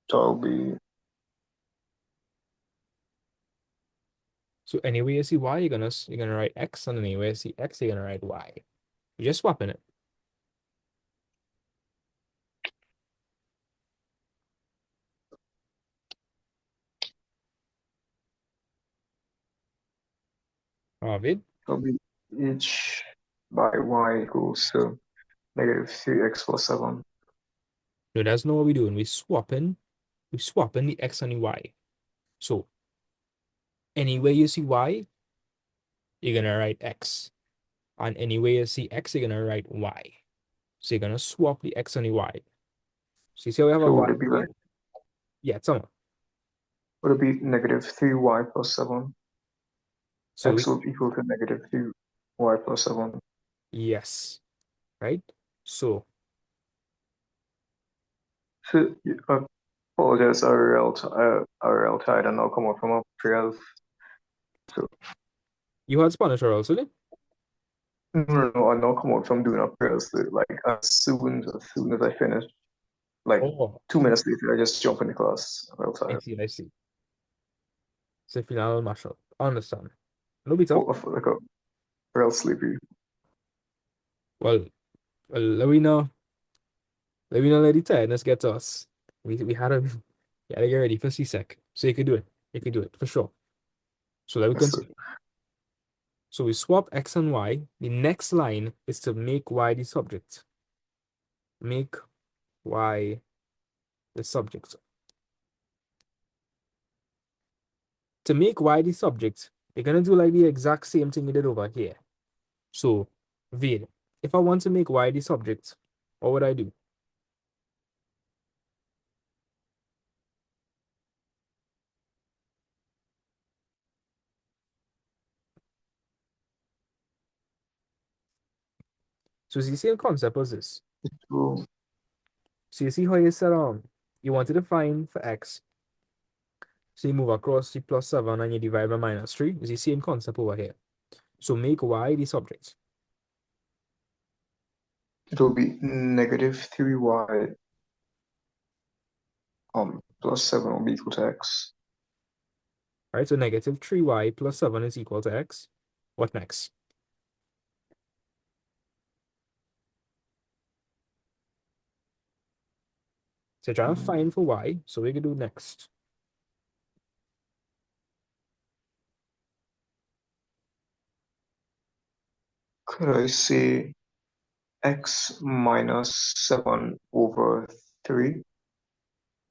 That'll be So anywhere you see y, you're gonna write x, and anywhere you see x, you're gonna write y. You're just swapping it. David? that'll be h by y equals to negative 3x plus 7. No, that's not what we're doing. We're swapping the x and the y. So anywhere you see y, you're gonna write x. And anywhere you see x, you're gonna write y. So you're gonna swap the x and the y. So you see how we have a So y would it be here? like, Yeah, tell me. would it be negative 3y plus 7? So X would equal to negative 3y plus 7. yes, right? So So, I apologize, RL tied and I'll come out from a pre-health. So, you had Spanish or else, didn't no, I now come out from doing a pre-health. Like, as soon as I finish, like, you? Oh, 2 minutes later, I just jump in the class. RL I tied. see, I see. So final mashup. Understand. No bit up. Like a real sleepy. Well, let me know. Let me know let the tiredness get to us. We had to get ready for C-Sec. So you could do it. You could do it for sure. So let me Yes, sir. continue. So we swap x and y. The next line is to make y the subject. Make y the subject. To make y the subject, you're gonna do like the exact same thing you did over here. So, Vade, if I want to make y the subject, what would I do? So it's the same concept as this. So, So you see how you said you wanted to find for x. So you move across the plus 7 and you divide by minus 3. It's the same concept over here. So make y the subject. it will be negative 3y plus 7 will be equal to x. Right? So negative 3y plus 7 is equal to x. What next? So trying to find for y. So we can do next. Could I say x minus 7 over 3?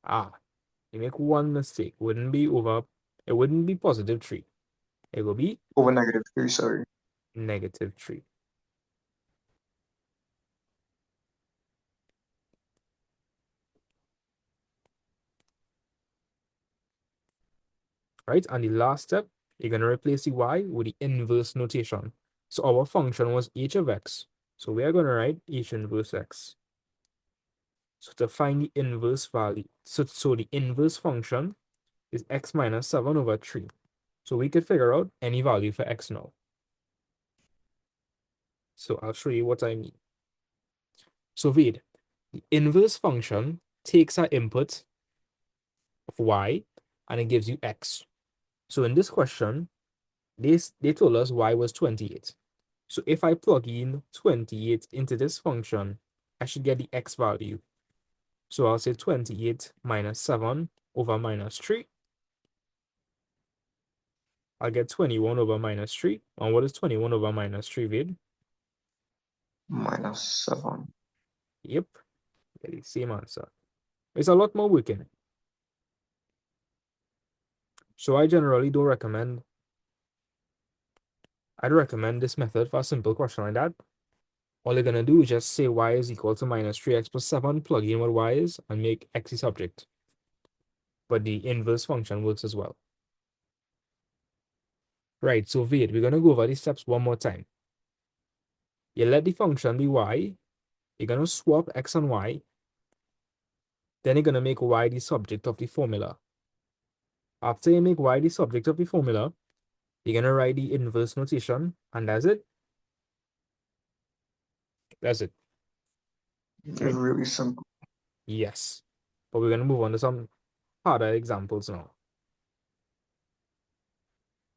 Ah, you make one mistake. It wouldn't be positive 3. It will be Over negative 3, sorry. negative 3. Right? And the last step, you're going to replace the y with the inverse notation. So our function was h of x. So we are going to write h inverse x. So to find the inverse value, so the inverse function is x minus 7 over 3. So we could figure out any value for x now. So I'll show you what I mean. So Vade, the inverse function takes our input of y and it gives you x. So in this question, they told us y was 28. So if I plug in 28 into this function, I should get the x value. So I'll say 28 minus 7 over minus 3. I'll get 21 over minus 3. And what is 21 over minus 3, Vade? -7. Yep, get the same answer. It's a lot more working. So I generally don't recommend. I'd recommend this method for a simple question like that. All you're gonna do is just say y is equal to minus 3x plus 7, plug in what y is, and make x the subject. But the inverse function works as well. Right, so Vade, we're gonna go over these steps one more time. You let the function be y, you're gonna swap x and y, then you're gonna make y the subject of the formula. After you make y the subject of the formula, you're gonna write the inverse notation, and that's it. That's it. It's really simple. Yes. But we're gonna move on to some harder examples now.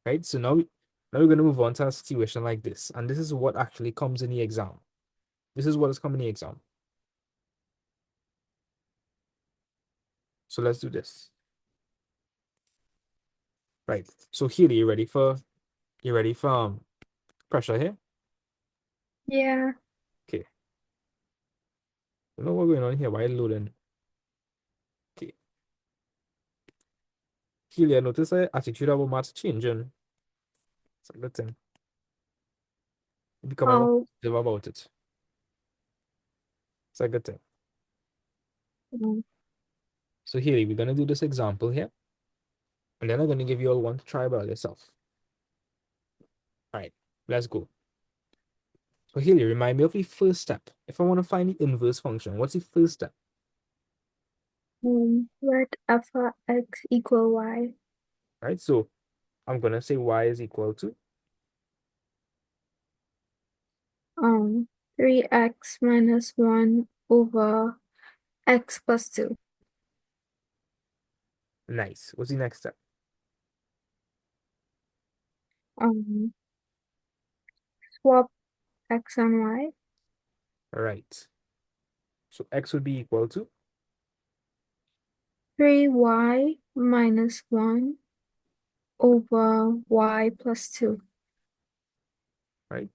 Right? So now we're gonna move on to a situation like this. And this is what actually comes in the exam. This is what is coming in the exam. So let's do this. Right. So here, you ready for pressure here? Yeah. Okay. I don't know what's going on here. Why loading? Okay. Here, notice the attitude of maths changing. It's a good thing. You become more Oh. positive about it. It's a good thing. mm, So here, we're gonna do this example here. And then I'm gonna give you all one to try by yourself. All right, let's go. So Haley, remind me of the first step. If I want to find the inverse function, what's the first step? Let f of x equal y. Right, so I'm gonna say y is equal to 3x minus 1 over x plus 2. nice. What's the next step? Swap x and y. All right. So x would be equal to 3y minus 1 over y plus 2. right.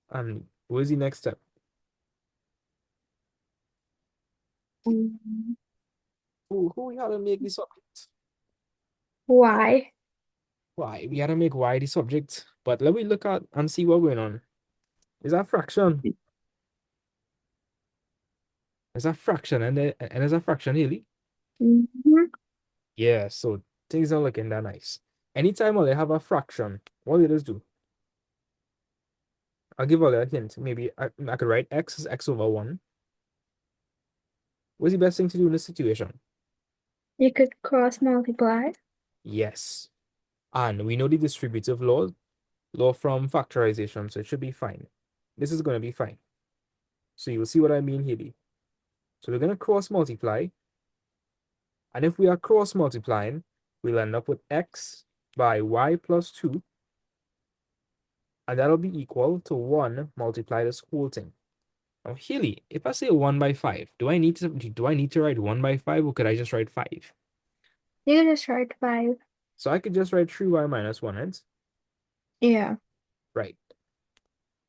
And what's the next step? Um, Who we had to make the subject? y. Why? We had to make y the subject. But let me look at and see what's going on. Is that fraction? Is that fraction and is a fraction, Haley? Mhm. Yeah, so things are looking that nice. Anytime they have a fraction, what do they do? I'll give a hint. Maybe I could write x as x over 1. What's the best thing to do in this situation? You could cross multiply. Yes. And we know the distributive law from factorization, so it should be fine. This is going to be fine. So you will see what I mean, Haley. So we're going to cross multiply. And if we are cross multiplying, we'll end up with x by y plus 2. And that'll be equal to 1 multiply this whole thing. Now, Haley, if I say 1 by 5, do I need to write 1 by 5 or could I just write 5? You can just write 5. So I could just write 3y minus 1, right? Yeah. Right.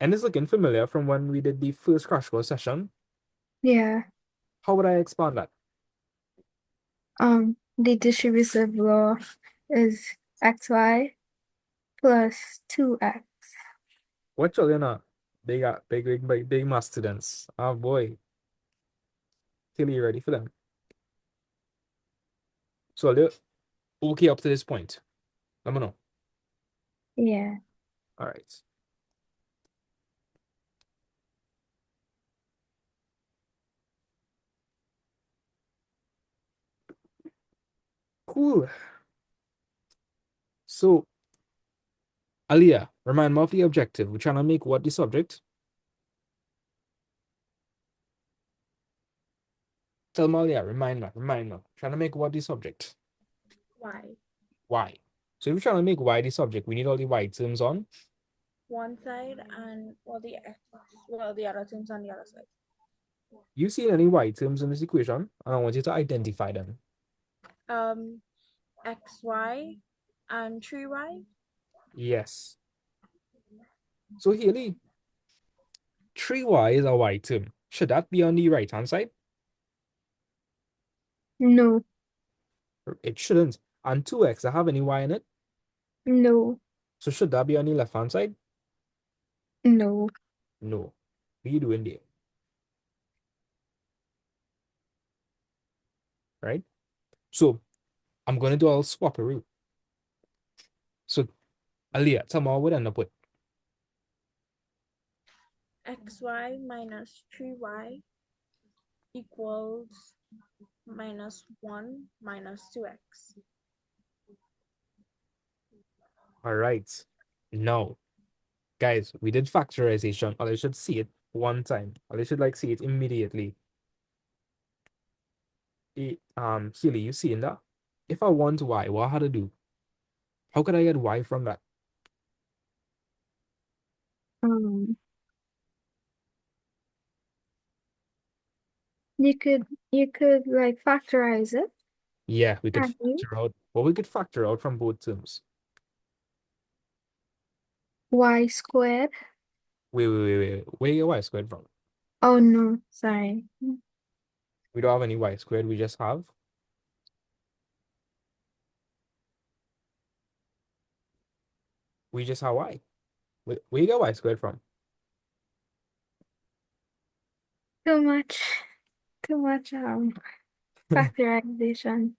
And it's looking familiar from when we did the first crash course session. Yeah. How would I expand that? The distributive law is xy plus 2x. What children are? They got big math students. Oh boy. Till you ready for them. So they're okay up to this point. Let me know. Yeah. All right. Cool. So, Aliyah, remind me of the objective. We're trying to make what the subject? Tell me, Aliyah, remind me. Trying to make what the subject? Y. Y. So if we're trying to make y the subject, we need all the y terms on One side and all the x, well, the other things on the other side. You see any y terms in this equation? And I want you to identify them. xy and 3y. Yes. So Haley, 3y is a y term. Should that be on the right-hand side? No, It shouldn't. And 2x, I have any y in it? no, So should that be on the left-hand side? no. No. What are you doing there? Right? So I'm going to do a little swapperoo. So Aliyah, tell me what would end up with. Xy minus 3y equals minus 1 minus 2x. All right. Now, guys, we did factorization, or I should see it one time. Or I should like see it immediately. Healy, you seeing that? If I want y, what I had to do? How could I get y from that? Um, you could like factorize it, Yeah, we could can't you? factor out. Well, we could factor out from both terms. Y squared. Wait. Where your y squared from? Oh no, sorry. We don't have any y squared. We just have. We just have y. Where you get y squared from? Too much, too much factorization.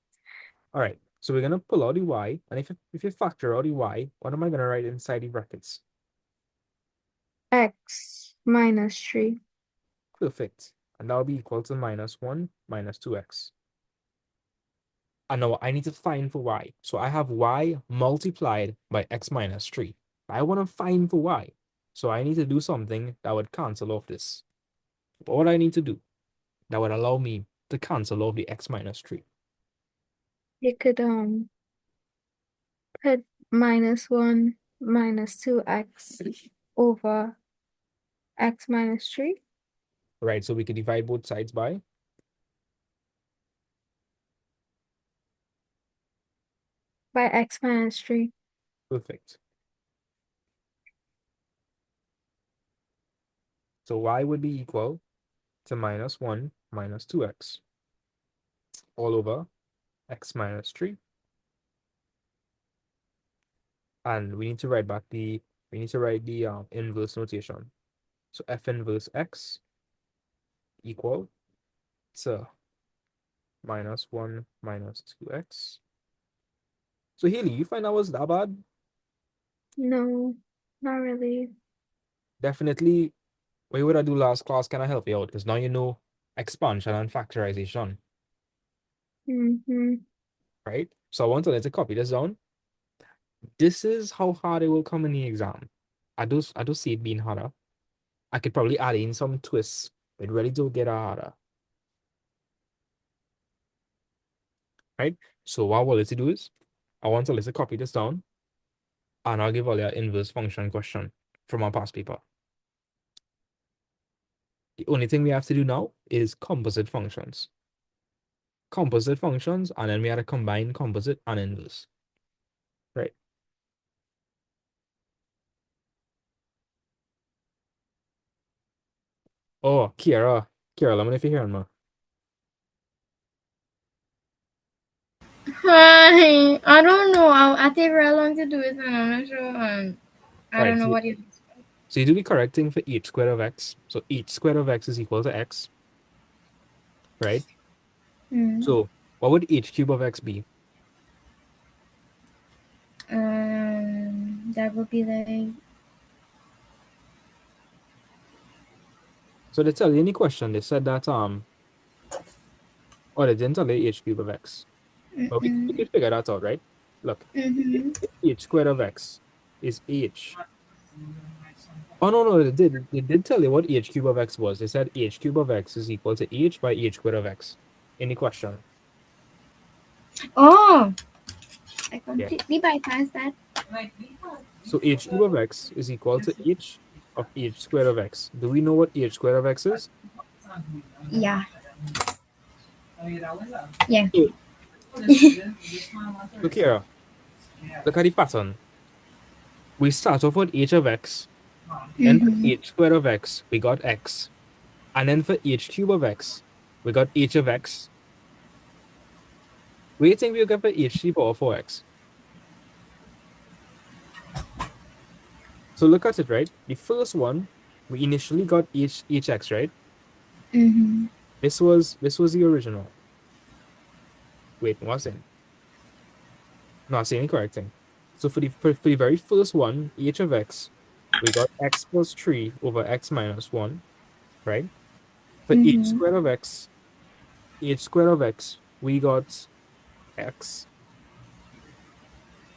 All right. So we're gonna pull out the y, and if you factor out the y, what am I gonna write inside the brackets? X minus 3. Perfect. And that will be equal to minus 1 minus 2x. And now I need to find for y. So I have y multiplied by x minus 3. I want to find for y. So I need to do something that would cancel off this. What I need to do that would allow me to cancel off the x minus 3. You could put minus 1 minus 2x over x minus 3. Right, so we could divide both sides by. By x minus 3. Perfect. So y would be equal to minus 1 minus 2x all over x minus 3. And we need to write the inverse notation. So f inverse x equal to minus 1 minus 2x. So Haley, you find that was that bad? No, not really. Definitely. What would I do last class? Can I help you out? Because now you know expansion and factorization, Mm-hmm. right? So I want to let's copy this down. This is how hard it will come in the exam. I do see it being harder. I could probably add in some twists, but really do get harder. Right? So what I want to do is I want to let's copy this down, and I'll give all your inverse function question from our past paper. The only thing we have to do now is composite functions. Composite functions, and then we have to combine composite and inverse. Right? Oh, Kiara, let me know if you're hearing me. Hi, I don't know. I take very long to do it, and I'm not sure. I don't Right, know what you. so you do the correct thing for h squared of x. So h squared of x is equal to x, right? So what would h cube of x be? That would be like. So they tell you any question, they said that or they didn't tell you h cube of x. But we could figure that out, right? Look, if h squared of x is h. Oh no, they did tell you what h cube of x was. They said h cube of x is equal to h by h squared of x. Any question? Oh, I completely bypassed that. So h cube of x is equal to h of h squared of x. Do we know what h squared of x is? Yeah. Yeah. Look here. Look at the pattern. We start off with h of x, then for Mm-hmm. h squared of x, we got x. And then for h cube of x, we got h of x. What do you think we'll get for h to the power 4x? So look at it, right? The first one, we initially got hx, right? Mm-hmm. This was the original. Wait, what's it? No, I'm saying the correct thing. So for the very first one, h of x, we got x plus 3 over x minus 1, right? For Mm-hmm. h squared of x, we got x.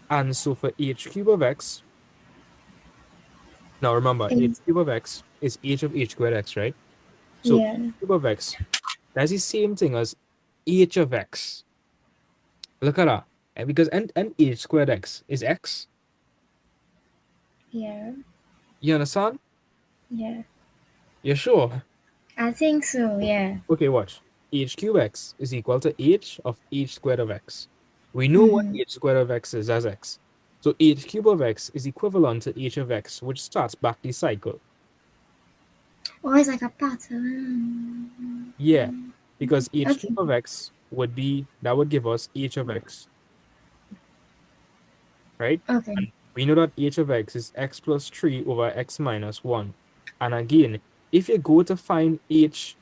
And so for h cube of x, now remember, h Is cube of x is h of h squared x, right? So yeah. cube of x, that's the same thing as h of x. Look at that. And because and h squared x is x. Yeah. You understand? Yeah. You're sure? I think so, yeah. Okay, watch. H cube x is equal to h of h squared of x. We know what Mm-hmm. h squared of x is as x. So h cube of x is equivalent to h of x, which starts back the cycle. Oh, it's like a pattern. Yeah, because h Okay. cube of x would be, that would give us h of x, right? Okay. And we know that h of x is x plus 3 over x minus 1. And again, if you go to find h,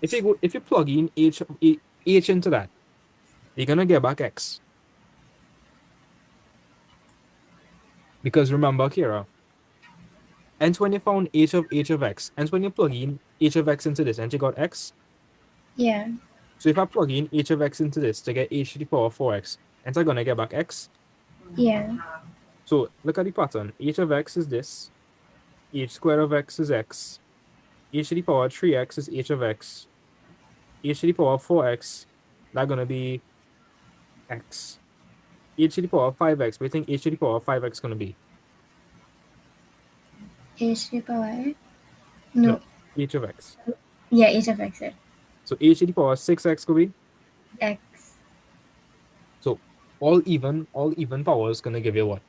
if you plug in h into that, you're gonna get back x. Because remember, Kira, and when you found h of x, and when you plug in h of x into this, and you got x. Yeah. So if I plug in h of x into this to get h to the power 4x, and I'm gonna get back x. Yeah. So look at the pattern. H of x is this. H squared of x is x. H to the power 3x is h of x. H to the power 4x, that's gonna be x. H to the power 5x, what do you think h to the power 5x gonna be? H to the power. No, No. h of x. Yeah, H of X. So h to the power 6x could be. X. So all even powers gonna give you what?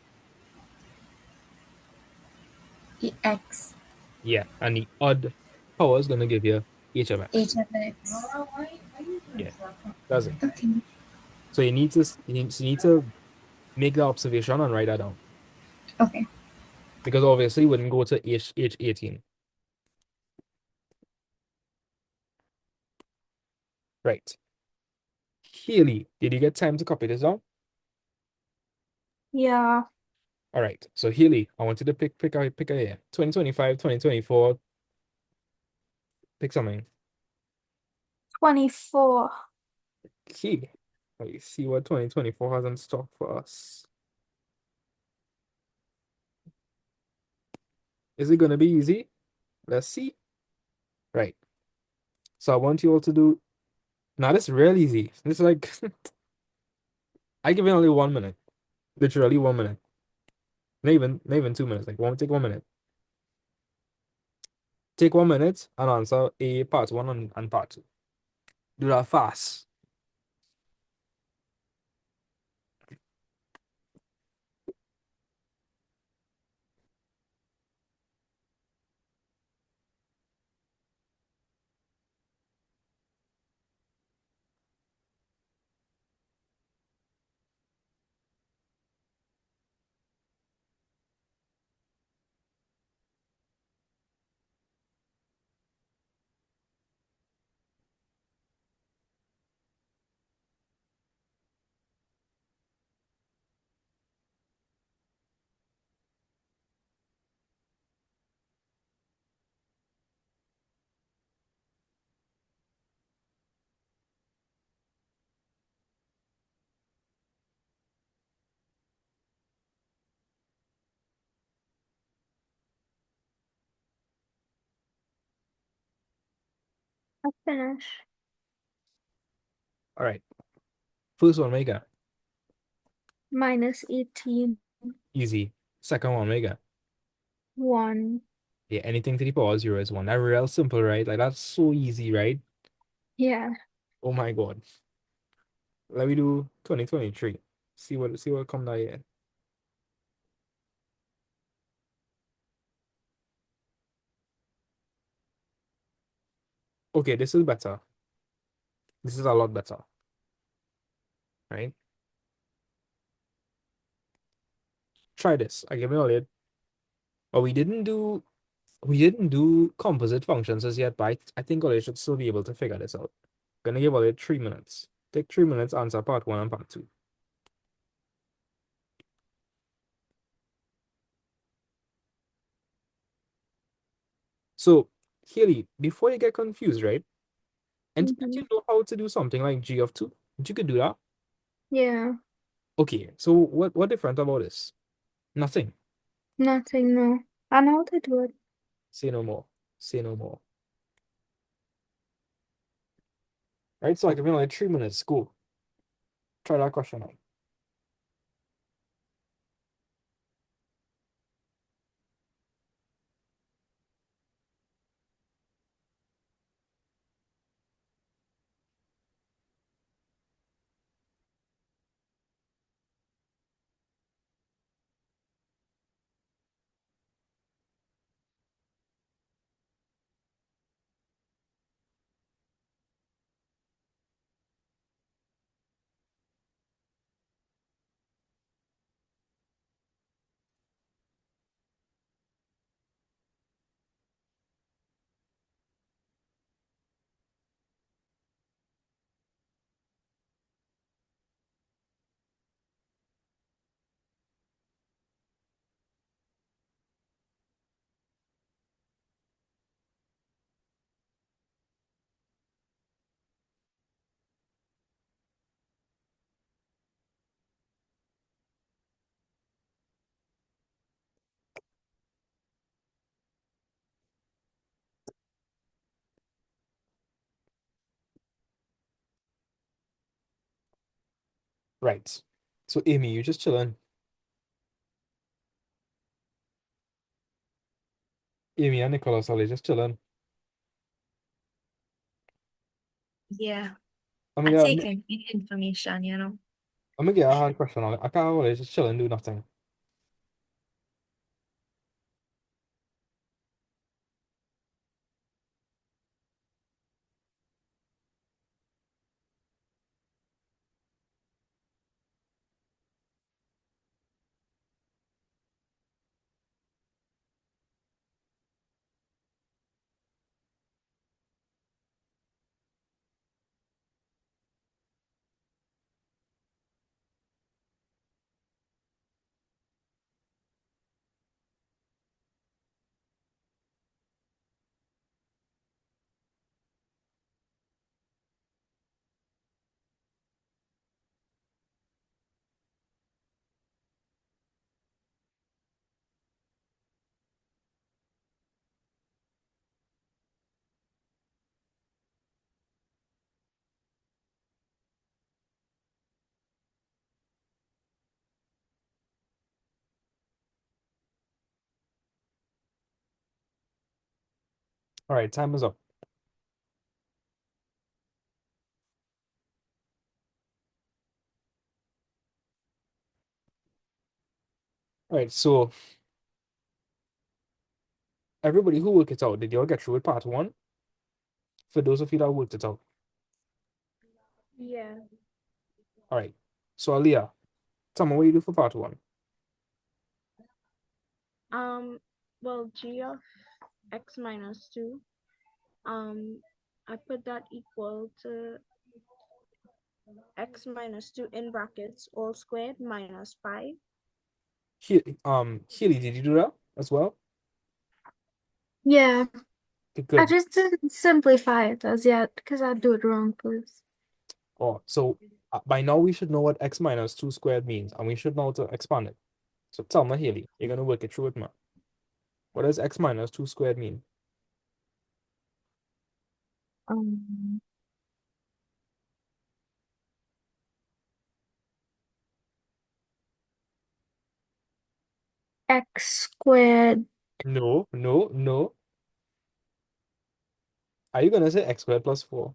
X. Yeah, and the odd power is gonna give you h of x. H of X. Yeah, that's it. Okay. So you need to make the observation and write that down. Okay. Because obviously you wouldn't go to H18. Right. Haley, did you get time to copy this down? Yeah. All right. So Haley, I want you to pick a year. 2025, 2024. Pick something. 24. Key. Let's see what 2024 has in stock for us. Is it gonna be easy? Let's see. Right. So I want you all to do. Now this is real easy. It's like I give you only 1 minute. Literally 1 minute. Not even 2 minutes. Like take 1 minute. Take 1 minute and answer a part one and part two. Do that fast. I finish. All right. First one, Mega. Minus 18. Easy. Second one, Mega. 1. Yeah, anything to the power of 0 is 1. That's real simple, right? Like that's so easy, right? Yeah. Oh my God. Let me do 2023. See what come that year. Okay, this is better. This is a lot better, right? Try this. I give it a lid. But we didn't do composite functions as yet, but I think Ollie should still be able to figure this out. Gonna give Ollie 3 minutes. Take 3 minutes, answer part one and part two. So, Haley, before you get confused, right? And did you know how to do something like g of 2? You could do that. Yeah, Okay, so what different about this? Nothing. nothing, no. I know how to do it. Say no more. Say no more. Right, so I give you like 3 minutes. Go. Try that question out. Right. So Amy, you just chilling. Amy and Nicholas are just chilling. Yeah, I'm I gonna take get, in information, you know. I'm gonna get a hard question on it. I can't really just chill and do nothing. All right, time is up. All right, so everybody who worked it out, did you all get through with part one? For those of you that worked it out. Yeah. All right. So Aliyah, tell me what you do for part one. Well, g of x minus 2, I put that equal to x minus 2 in brackets all squared minus 5. Healy, did you do that as well? Yeah, Okay, I good. just didn't simplify it as yet because I do it wrong first. Oh, so by now we should know what x minus 2 squared means, and we should know how to expand it. So tell me, Haley, you're gonna work it through with me. What does x minus 2 squared mean? Um, X squared. No, no, no. Are you gonna say x squared plus 4?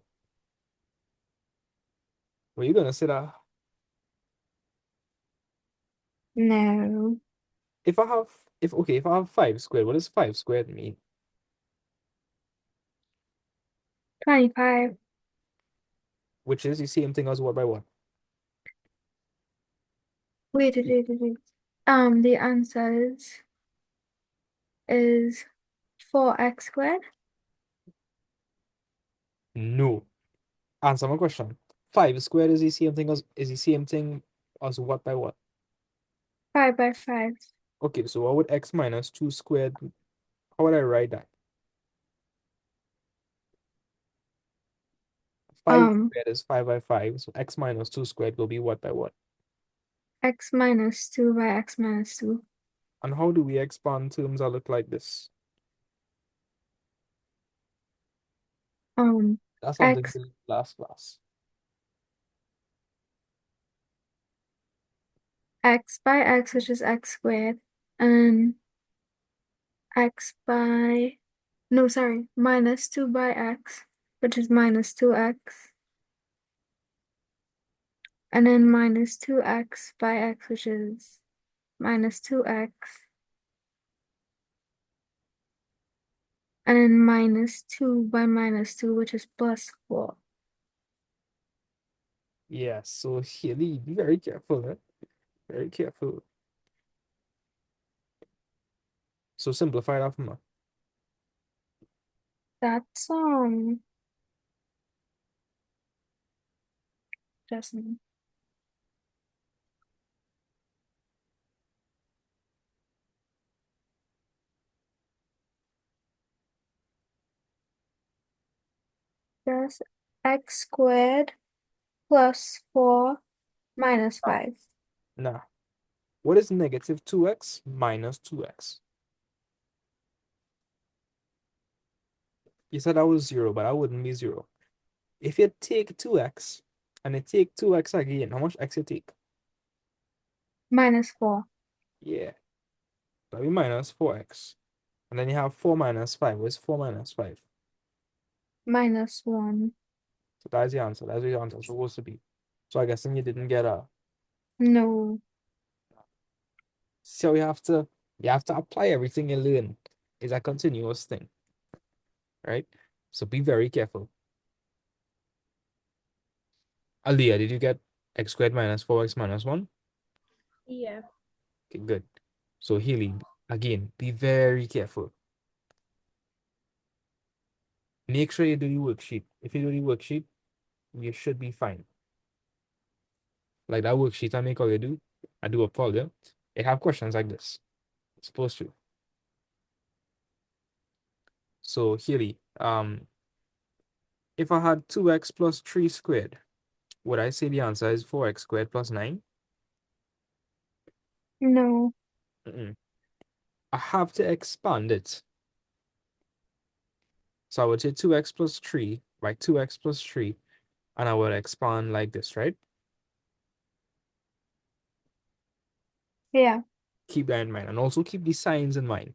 Were you gonna say that? No. If I have, if I have 5 squared, what does 5 squared mean? 25. Which is the same thing as what by what? Wait. The answer is 4x squared. No. Answer my question. 5 squared is the same thing as what by what? 5 by 5. Okay, so what would x minus 2 squared, how would I write that? 5 squared is 5 by 5, so x minus 2 squared will be what by what? X minus 2 by x minus 2. And how do we expand terms that look like this? That's something X we did last class. x by x, which is x squared, and x by, no, sorry, minus 2 by x, which is minus 2x, and then minus 2x by x, which is minus 2x, and then minus 2 by minus 2, which is plus 4. Yeah, so Haley, be very careful, eh? Very careful. So simplify that for me. That's, just That's x squared plus 4 minus 5. Nah. What is negative 2x minus 2x? You said that was 0, but that wouldn't be 0. If you take 2x and you take 2x again, how much x you take? Minus 4. Yeah, that'll be minus 4x. And then you have 4 minus 5. What's 4 minus 5? Minus 1. So that's the answer. That's what the answer is supposed to be. So I guess then you didn't get a. No. So you have to apply everything you learn. It's a continuous thing. Right? So be very careful. Aliyah, did you get x squared minus 4x minus 1? Yeah. Okay, good. So Healy, again, be very careful. Make sure you do the worksheet. If you do the worksheet, you should be fine. Like that worksheet I make all you do, I do a folder. It have questions like this. It's supposed to. So Healy, if I had 2x plus 3 squared, would I say the answer is 4x squared plus 9? No. I have to expand it. So I would say 2x plus 3 by 2x plus 3, and I would expand like this, right? Yeah. Keep that in mind. And also keep the signs in mind.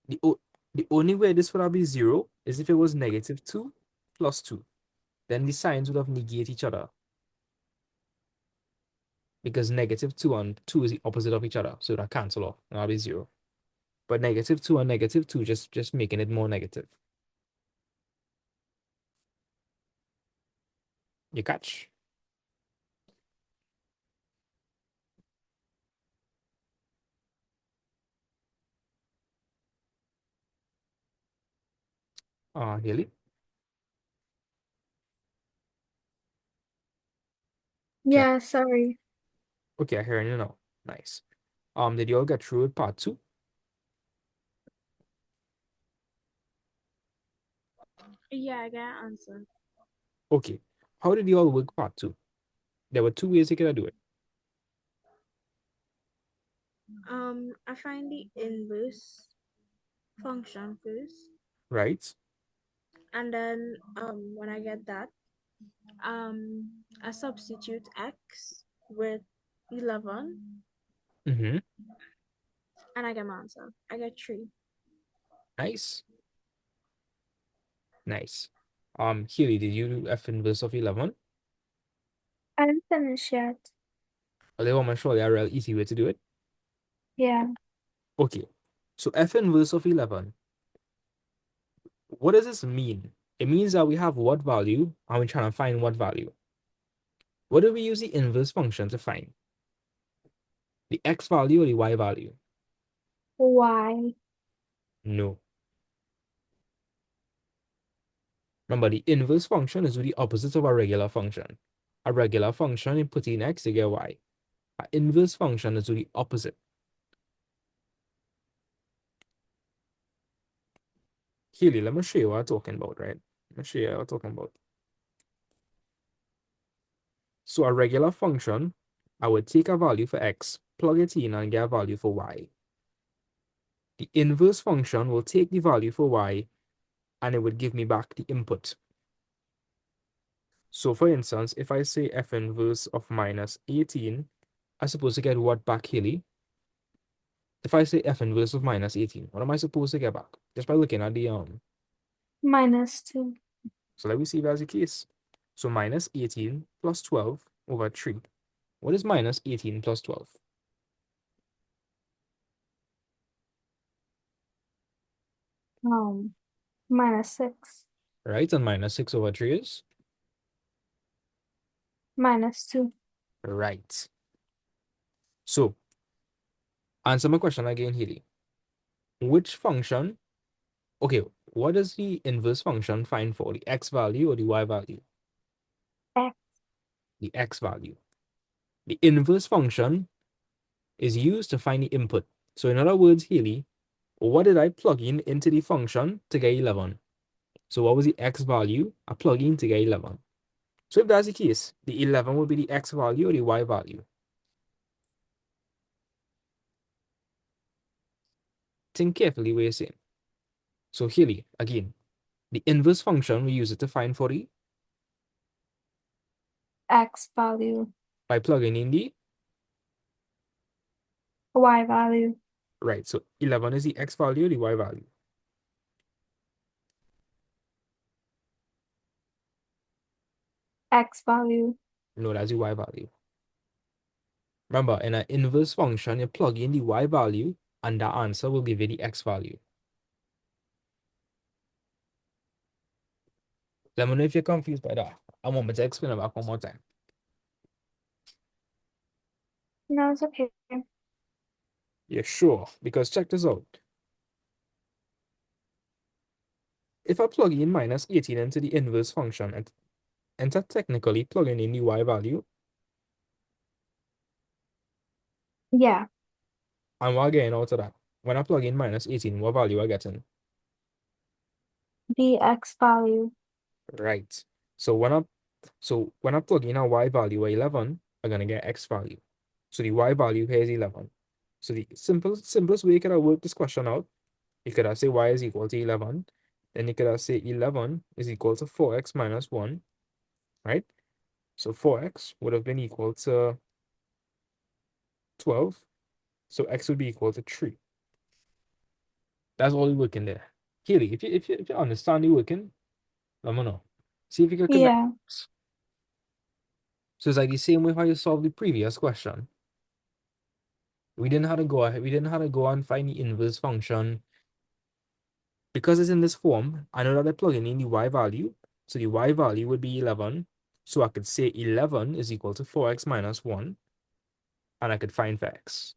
The only way this would have been 0 is if it was negative 2 plus 2. Then the signs would have negate each other. Because negative 2 and 2 is the opposite of each other. So that cancel off. And that'll be 0. But negative 2 and negative 2 just making it more negative. You catch? Haley? Yeah, sorry. Okay, I hear you now. Nice. Did you all get through with part 2? Yeah, I got an answer. Okay. How did you all work part 2? There were 2 ways you could do it. I find the inverse function first, Right? and then when I get that, I substitute x with 11, Mm-hmm. and I get my answer. I get 3. Nice. Nice. Haley, did you do f inverse of 11? I didn't finish yet. Or they want to show you a real easy way to do it. Yeah. Okay. So f inverse of 11. What does this mean? It means that we have what value and we're trying to find what value. What do we use the inverse function to find? The x value or the y value? Y. No. Remember, the inverse function is the opposite of a regular function. A regular function, you put in x, you get y. An inverse function is the opposite. Here, let me show you what I'm talking about, right? Let me show you what I'm talking about. So a regular function, I would take a value for x, plug it in, and get a value for y. The inverse function will take the value for y, and it would give me back the input. So for instance, if I say f inverse of minus 18, I'm supposed to get what back, Haley? If I say f inverse of minus 18, what am I supposed to get back? Just by looking at the -2. So let me see if that's the case. So minus 18 plus 12 over 3. What is minus 18 plus 12? -6. Right? And minus 6 over 3 is? -2. Right. So, answer my question again, Haley. Which function, okay, what does the inverse function find for? The x value or the y value? X. The x value. The inverse function is used to find the input. So in other words, Haley, what did I plug in into the function to get 11? So what was the x value I plug in to get 11? So if that's the case, the 11 will be the x value or the y value. Think carefully what you're saying. So Haley, again, the inverse function, we use it to find for the, X value. by plugging in the, Y value. right, so 11 is the x value or the y value. X value. No, that's the y value. Remember, in an inverse function, you plug in the y value, and that answer will give you the x value. Let me know if you're confused by that. I'm going to explain it back one more time. No, it's okay. Yeah, sure. Because check this out. If I plug in minus 18 into the inverse function, and enter technically plugging in the y value, Yeah. and what I getting out of that? When I plug in minus 18, what value I getting? The X value. Right. So when I plug in a y value of 11, I'm gonna get x value. So the y value here is 11. So the simplest way you could have worked this question out, you could have say y is equal to 11. Then you could have say 11 is equal to 4x minus 1, right? So 4x would have been equal to 12. So x would be equal to 3. That's all you're working there. Keely, if you understand the working, let me know. See if you can connect. Yeah. So it's like the same way how you solved the previous question. We didn't have to go ahead, we didn't have to go and find the inverse function. Because it's in this form, I know that I'm plugging in the y value. So the y value would be 11. So I could say 11 is equal to 4x minus 1. And I could find for x.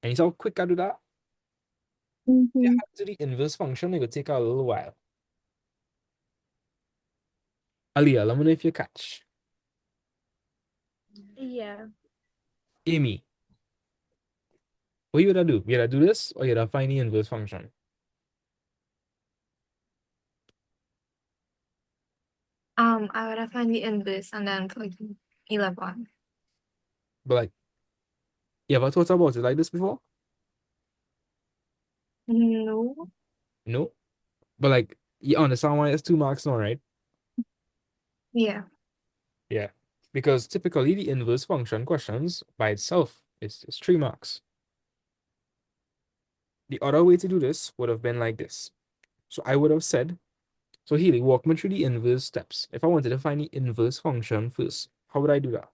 And you see how quick I do that? If you Mm-hmm. have to do the inverse function, it would take a little while. Aliyah, let me know if you catch. Yeah. Amy, what you gonna do? You gonna do this or you gonna find the inverse function? I would have find the inverse and then plug in 11. But like, you ever thought about it like this before? No. No. But like, you understand why it's 2 marks now, right? Yeah. Yeah. Because typically the inverse function questions by itself is 3 marks. The other way to do this would have been like this. So I would have said, so Healy, walk me through the inverse steps. If I wanted to find the inverse function first, How would I do that?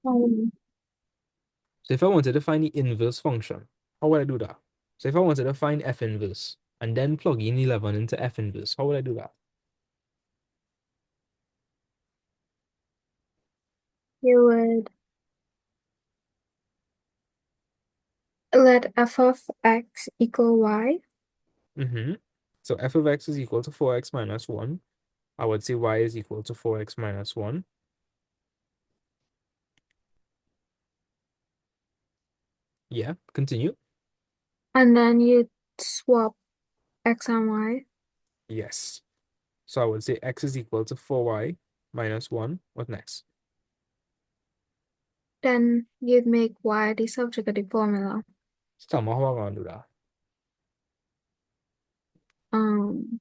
Um, So if I wanted to find the inverse function, how would I do that? So if I wanted to find f inverse and then plug in 11 into f inverse, how would I do that? you would let f of x equal y. So f of x is equal to 4x minus 1. I would say y is equal to 4x minus 1. Yeah, continue. And then you swap x and y. Yes. So I would say x is equal to 4y minus 1. What next? Then you'd make y the subject of the formula. So tell me how I'm going to do that. Um,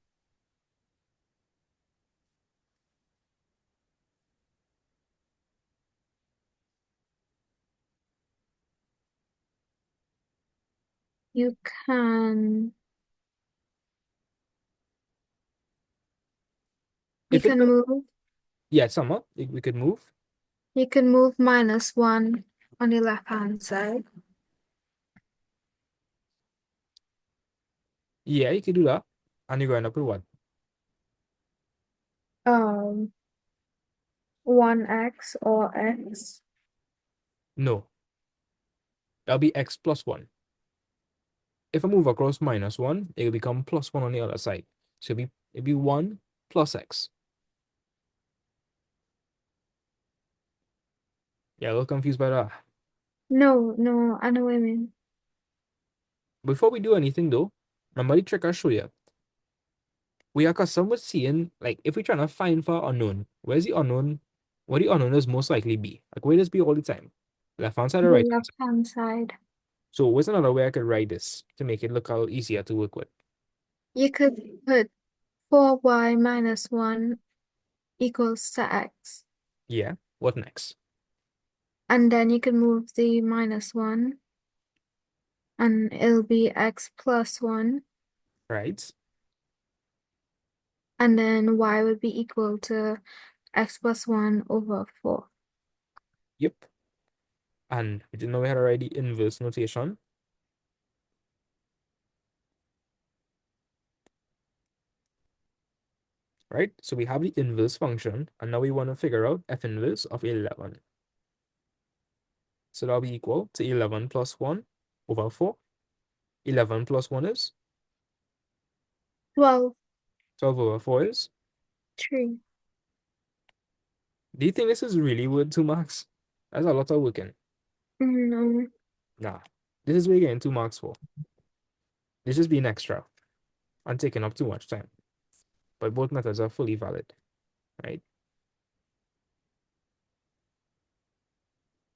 you can you If it can does, move yeah, Summer, we could move. you can move -1 on the left hand side. Yeah, you could do that. And you're going up with what? 1x or x. No, that'll be x plus 1. If I move across -1, it'll become plus 1 on the other side. So it'll be 1 plus x. Yeah, a little confused by that. No, I know what I mean. Before we do anything though, remember the trick I show you. We are accustomed with seeing, like, if we're trying to find for unknown, where's the unknown? What the unknown is most likely be? Like, where does be all the time? Left hand side or The right hand left side? hand side. So what's another way I could write this to make it look a little easier to work with? You could put 4y minus 1 equals to x. Yeah. What next? And then you can move the -1 and it'll be x plus 1. Right? And then y would be equal to x plus 1 over 4. Yep. And we didn't know we had already inverse notation. Right? So we have the inverse function, and now we want to figure out f inverse of 11. So that'll be equal to 11 plus 1 over 4. 11 plus 1 is 12, 12 over 4 is. 3. Do you think this is really worth 2 marks? That's a lot of working. No. Nah. This is what you're getting 2 marks for. This is being extra and taking up too much time. But both methods are fully valid, right?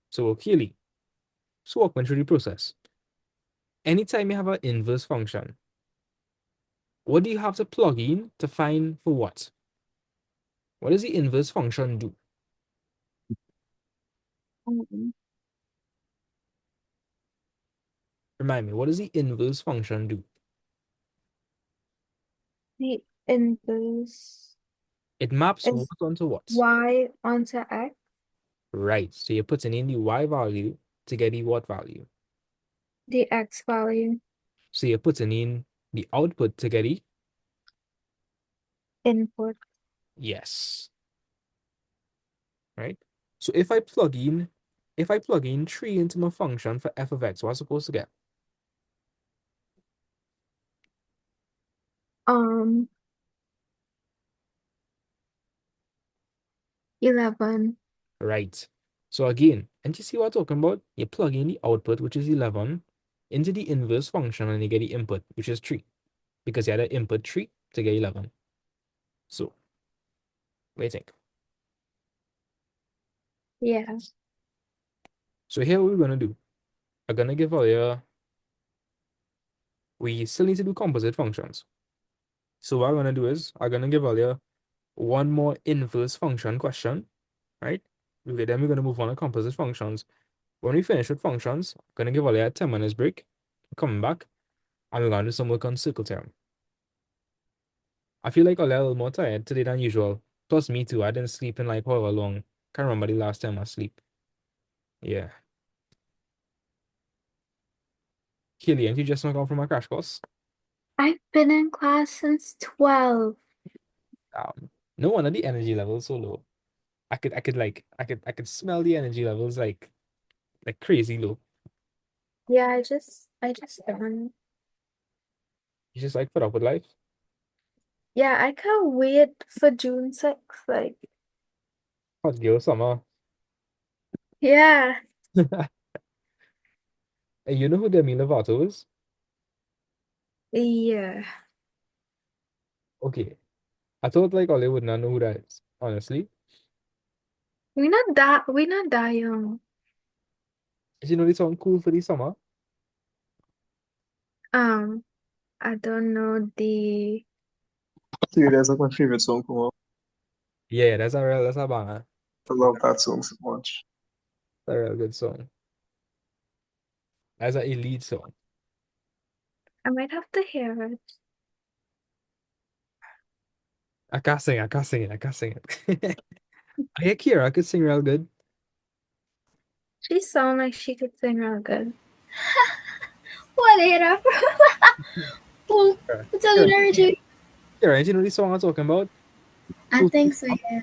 So clearly, so walk me through the process. Anytime you have an inverse function, what do you have to plug in to find for what? What does the inverse function do? Um, Remind me, what does the inverse function do? The inverse It maps what is onto what? y onto x. Right. So you're putting in the y value to get the what value. The x value So you're putting in the output to get the input. yes. Right? So if I plug in 3 into my function for f of x, what am I supposed to get? 11. Right. So again, and you see what I'm talking about? You plug in the output, which is 11, into the inverse function and you get the input, which is 3. Because you had to input 3 to get 11. So, what do you think? Yeah. So here what we're going to do. I'm going to give all you, we still need to do composite functions. So what I'm going to do is, I'm going to give all you one more inverse function question, right? Okay, then we're going to move on to composite functions. When we finish with functions, I'm going to give all you a 10 minutes break, coming back, and we're going to do some work on circle theorem. I feel like I'm a little more tired today than usual. Plus me too. I didn't sleep in like however long. Can't remember the last time I sleep. Yeah. Killian, you just not come from a crash course? I've been in class since 12. No wonder the energy levels so low. I could smell the energy levels like crazy low. Yeah, I just done. You just like fed up with life. Yeah, I can't wait for June 6th. Like, Hot girl summer. yeah. Hey, you know who Demi Lovato is? Yeah. Okay. I thought like Ollie would not know who that is, honestly. We're not that young. Did you know this song Cool for the Summer? I don't know the Dude, that's like my favorite song from all. Yeah, that's a banger. I love that song so much. That's a real good song. That's a elite song. I might have to hear it. I can't sing it. I hear Kira could sing real good. She sound like she could sing real good. What era? Well, it's a good energy. Kira, you know the song I'm talking about? I Cool, think so, yeah.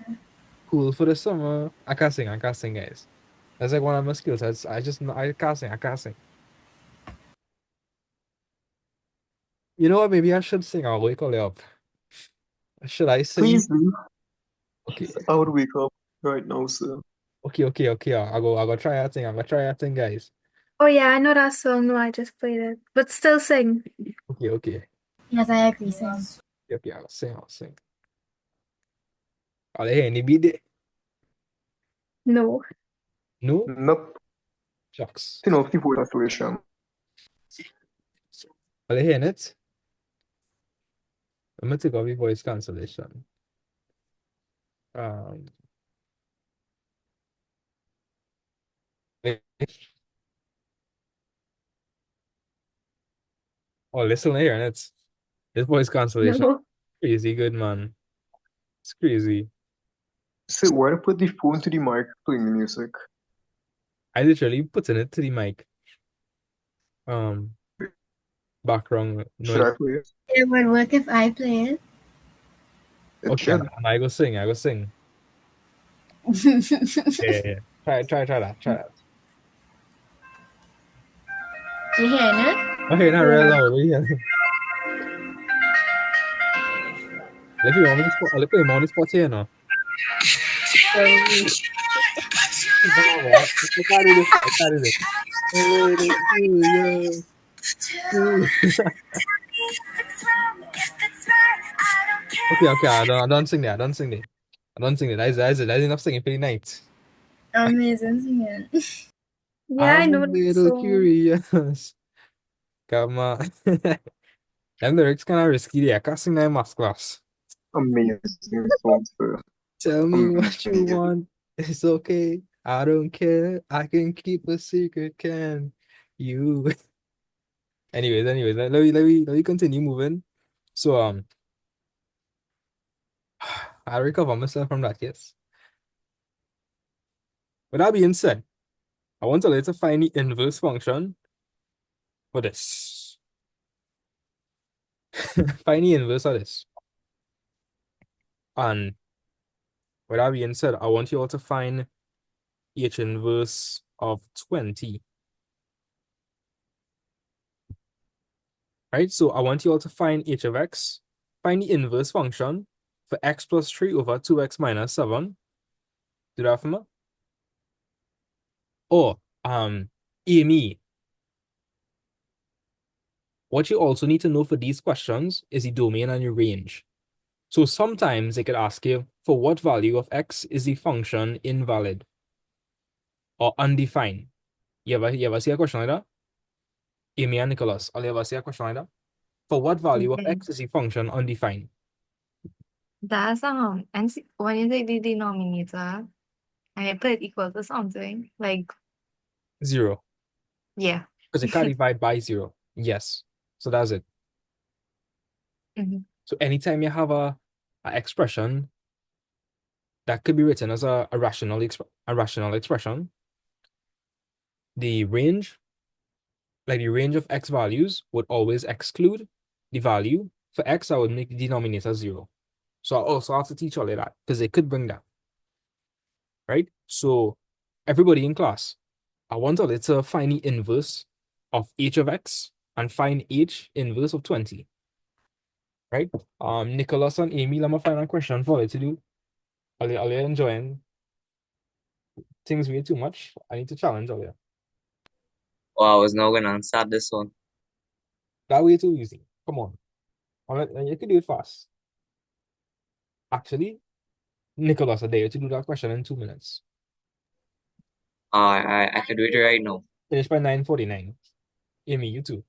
Cool for the Summer. I can't sing, guys. That's like one of my skills. I can't sing. You know what? Maybe I should sing. I'll wake Ollie up. Should I sing? Please do. Okay. I would wake up right now, sir. Okay. I'll go try that thing, guys. Oh yeah, I know that song. No, I just played it. But still sing. Okay. Yes, I agree, same. Okay, I'll sing. Are there any beat there? No. No? Nope. Shucks. You know, people with affiliation. Are they hearing it? I'm gonna take off the voice cancellation. Um, oh, listen here, and it's this voice cancellation. No. Crazy good, man. It's crazy. So why to put the phone to the mic playing the music? I literally putting it to the mic. Background Should noise. I play it? It would work if I play it. It Okay, should. and I go sing. Yeah. Try that. You hearing it? Okay, not real loud. Yeah. Let me on the spot here now. I can't do this. Okay, I don't sing that. That's enough singing for the night. Amazing singing. Yeah, I I'm a know that little song. curious. Come on. Them lyrics kind of risky there. I can't sing that in math class. Amazing song, sir. Tell me what you Amazing. want. It's okay. I don't care. I can keep a secret. Can you? Anyways, let me continue moving. So I recover myself from that, yes. With that being said, I want to later find the inverse function for this. Find the inverse of this. And with that being said, I want you all to find H inverse of 20. Right? So I want you all to find H of x, find the inverse function for x plus 3 over 2x minus 7. Do that for me? Or Amy, what you also need to know for these questions is the domain and your range. So sometimes they could ask you, for what value of x is the function invalid or undefined? You ever see a question like that? Amy and Nicholas, will you ever see a question like that? For what value of Okay. x is the function undefined? That's when you take the denominator and you put it equal to something, like 0. yeah. Because it can't divide by 0. Yes. So that's it. Mhm. So anytime you have a expression that could be written as a rational expression. The range, like the range of x values, would always exclude the value. For x, I would make the denominator 0. So I also have to teach all of that because they could bring that, right? So everybody in class, I want all to find the inverse of h of x and find h inverse of 20, right? Nicholas and Amy, let me find a question for you to do. Are you enjoying things way too much? I need to challenge all you. Oh, I was now gonna start this one. That way too easy. Come on. And you can do it fast. Actually, Nicholas, I dare you to do that question in 2 minutes. I could do it right now. Finish by 9:49. Amy, you too.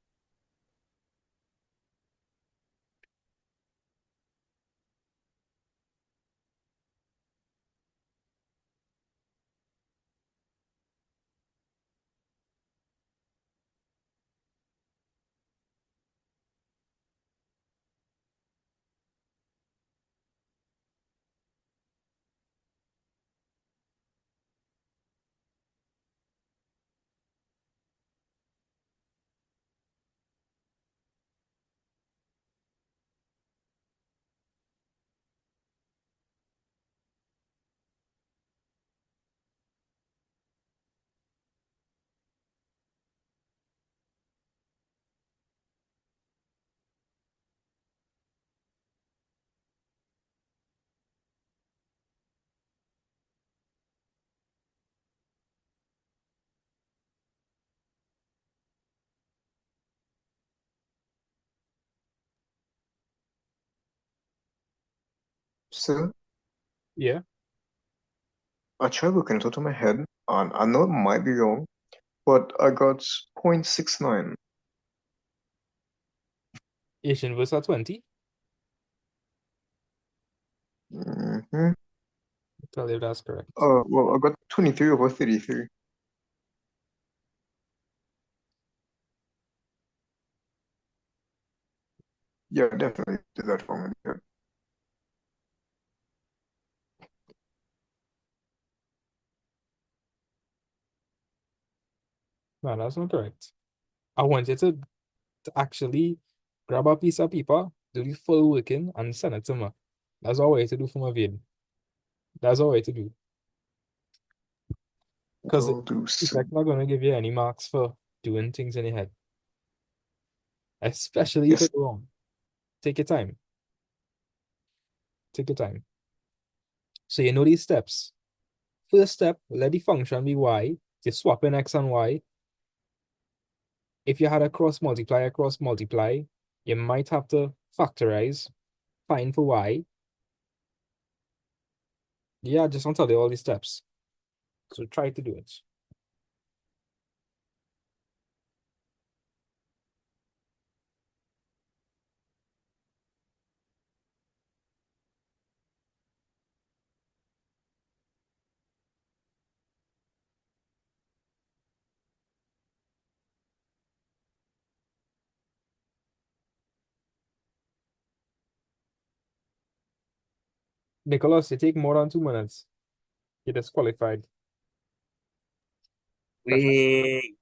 So Yeah. I tried working it out of my head, and I know it might be wrong, but I got 0.69. H inverse of 20. Mm-hmm. Tell you if that's correct. Well, I got 23 over 33. Yeah, definitely did that for me. Yeah. No, that's not correct. I want you to actually grab a piece of paper, do the full working, and send it to me. That's all I want you to do for my vid. That's all I want you to do. Because Will do it's so. like not going to give you any marks for doing things in your head, especially if Yes. it's wrong. Take your time. Take your time. So you know these steps. First step, let the function be y. You're swapping x and y. If you had a cross multiply, you might have to factorize, find for y. Yeah, just want to tell you all these steps. So try to do it. Nicholas, it take more than 2 minutes. You're disqualified. Pressure. Wait,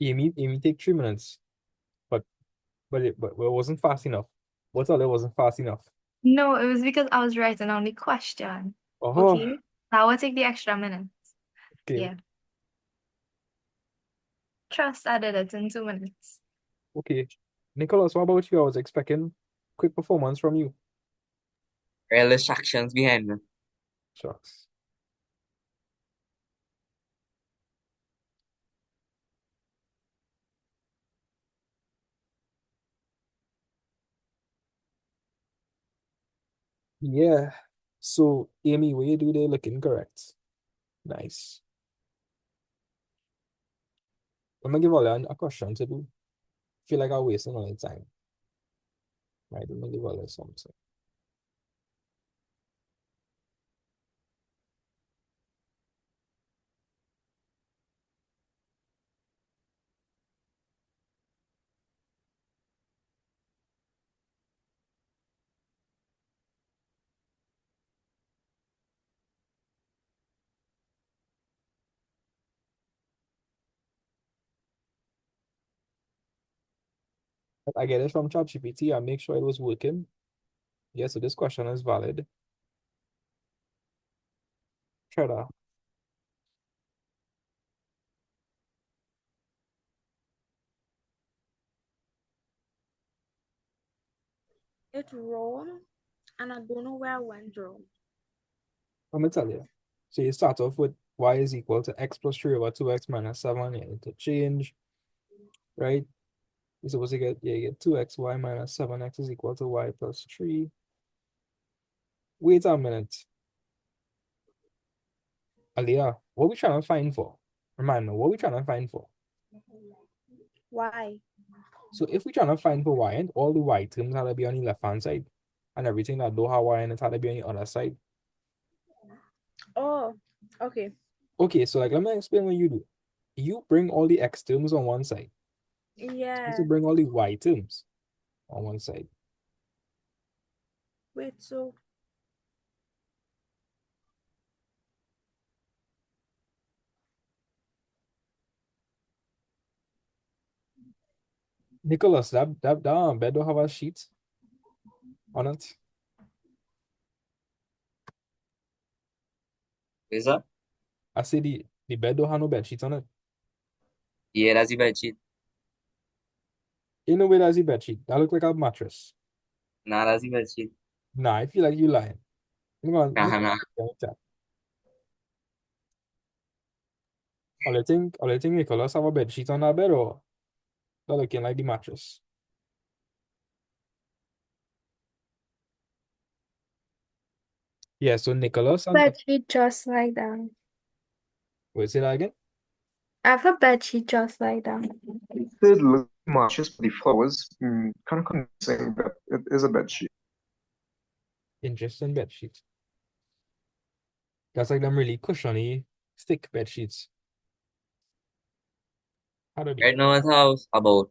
Amy take 3 minutes, but it wasn't fast enough. What's all it wasn't fast enough? No, it was because I was writing on the question. Oh, Okay. That will take the extra minutes. okay, Yeah. Trust I did it in 2 minutes. okay. Nicholas, what about you? I was expecting quick performance from you. real instructions behind me. Shucks. Yeah. So, Amy, what you do there looking correct. Nice. I'm gonna give Alan a question to do. Feel like I'm wasting all the time. Right, I'm gonna give Alan something. I get it from ChatGPT. I make sure it was working. Yeah, so this question is valid. Try that. It's wrong, and I don't know where I went wrong. Let me tell you. So you start off with y is equal to x plus 3 over 2x minus 7. You interchange, right? You're supposed to get, yeah, you get 2xy minus 7x is equal to y plus 3. Wait a minute. Aliyah, what we trying to find for? Remind me, what we trying to find for? Why? So if we trying to find for y, and all the y terms had to be on the left-hand side, and everything that don't have y in it had to be on the other side. Oh, okay. Okay, so like let me explain what you do. You bring all the x terms on one side. You're supposed Yeah. to bring all the y terms on one side. Wait, so Nicholas, that bed don't have a sheet on it. Is that? I say the bed don't have no bed sheet on it. Yeah, that's the bed sheet. Ain't no way that's the bed sheet. That look like a mattress. Nah, that's the bed sheet. Nah, I feel like you lying. Come on, Nah, nah. All you think Nicholas have a bed sheet on that bed or that looking like the mattress? Yeah, so Nicholas and Bed sheet just like that. wait, say that again? I have a bed sheet just like that. It did look matches for the flowers. Kind of convincing that it is a bed sheet. Interesting bed sheet. That's like them really cushiony, thick bed sheets. How do they? Right now, it has about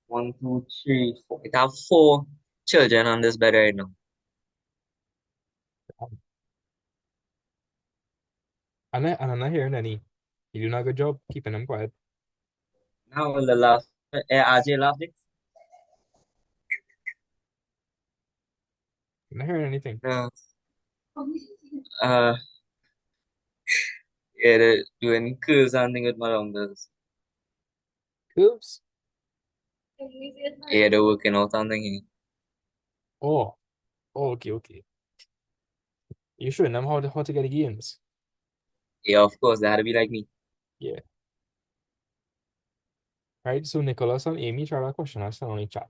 1, 2, 3, 4. It have 4 children on this bed right now. And I'm not hearing any. You doing a good job keeping them quiet. Now, will the laugh? RJ laughing? I'm not hearing anything. No. Uh, yeah, they're doing curves and thing with my rounders. Curves? Yeah, they're working out on thing here. Oh, okay. You showing them how to get the games. Yeah, of course, they had to be like me. Yeah. Right, so Nicholas and Amy tried a question. I still only chat.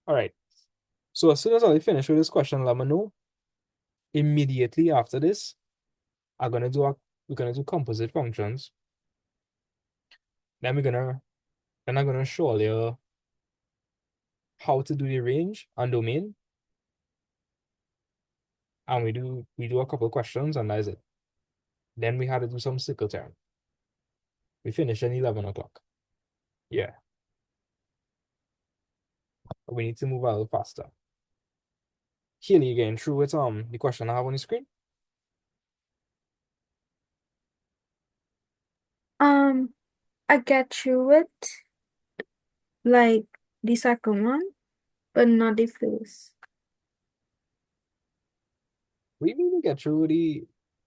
All right. So as soon as I finish with this question, let me know. Immediately after this, we're gonna do composite functions. Then I'm gonna show you how to do the range and domain. And we do a couple questions and that's it. Then we had to do some circle term. We finished at 11 o'clock. Yeah. We need to move a little faster. Here you getting through with the question I have on the screen. I get through it like the second one, but not the first. We need to get through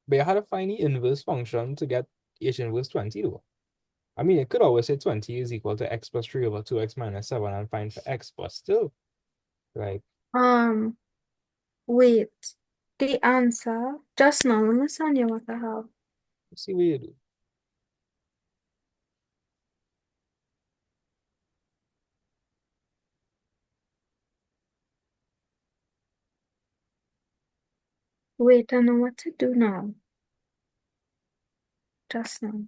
but you had to find the inverse function to get h inverse 20 though. I mean, it could always say 20 is equal to x plus 3 over 2x minus 7 and find for x, but still, like, Wait. The answer just now, let me send you what I have. let's see what you do. Wait, I know what to do now. Just now.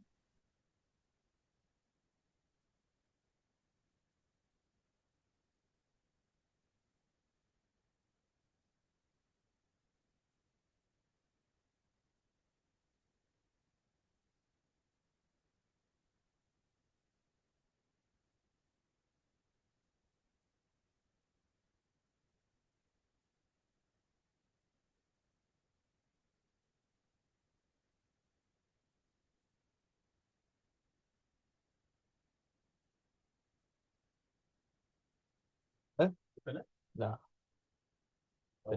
Nah. All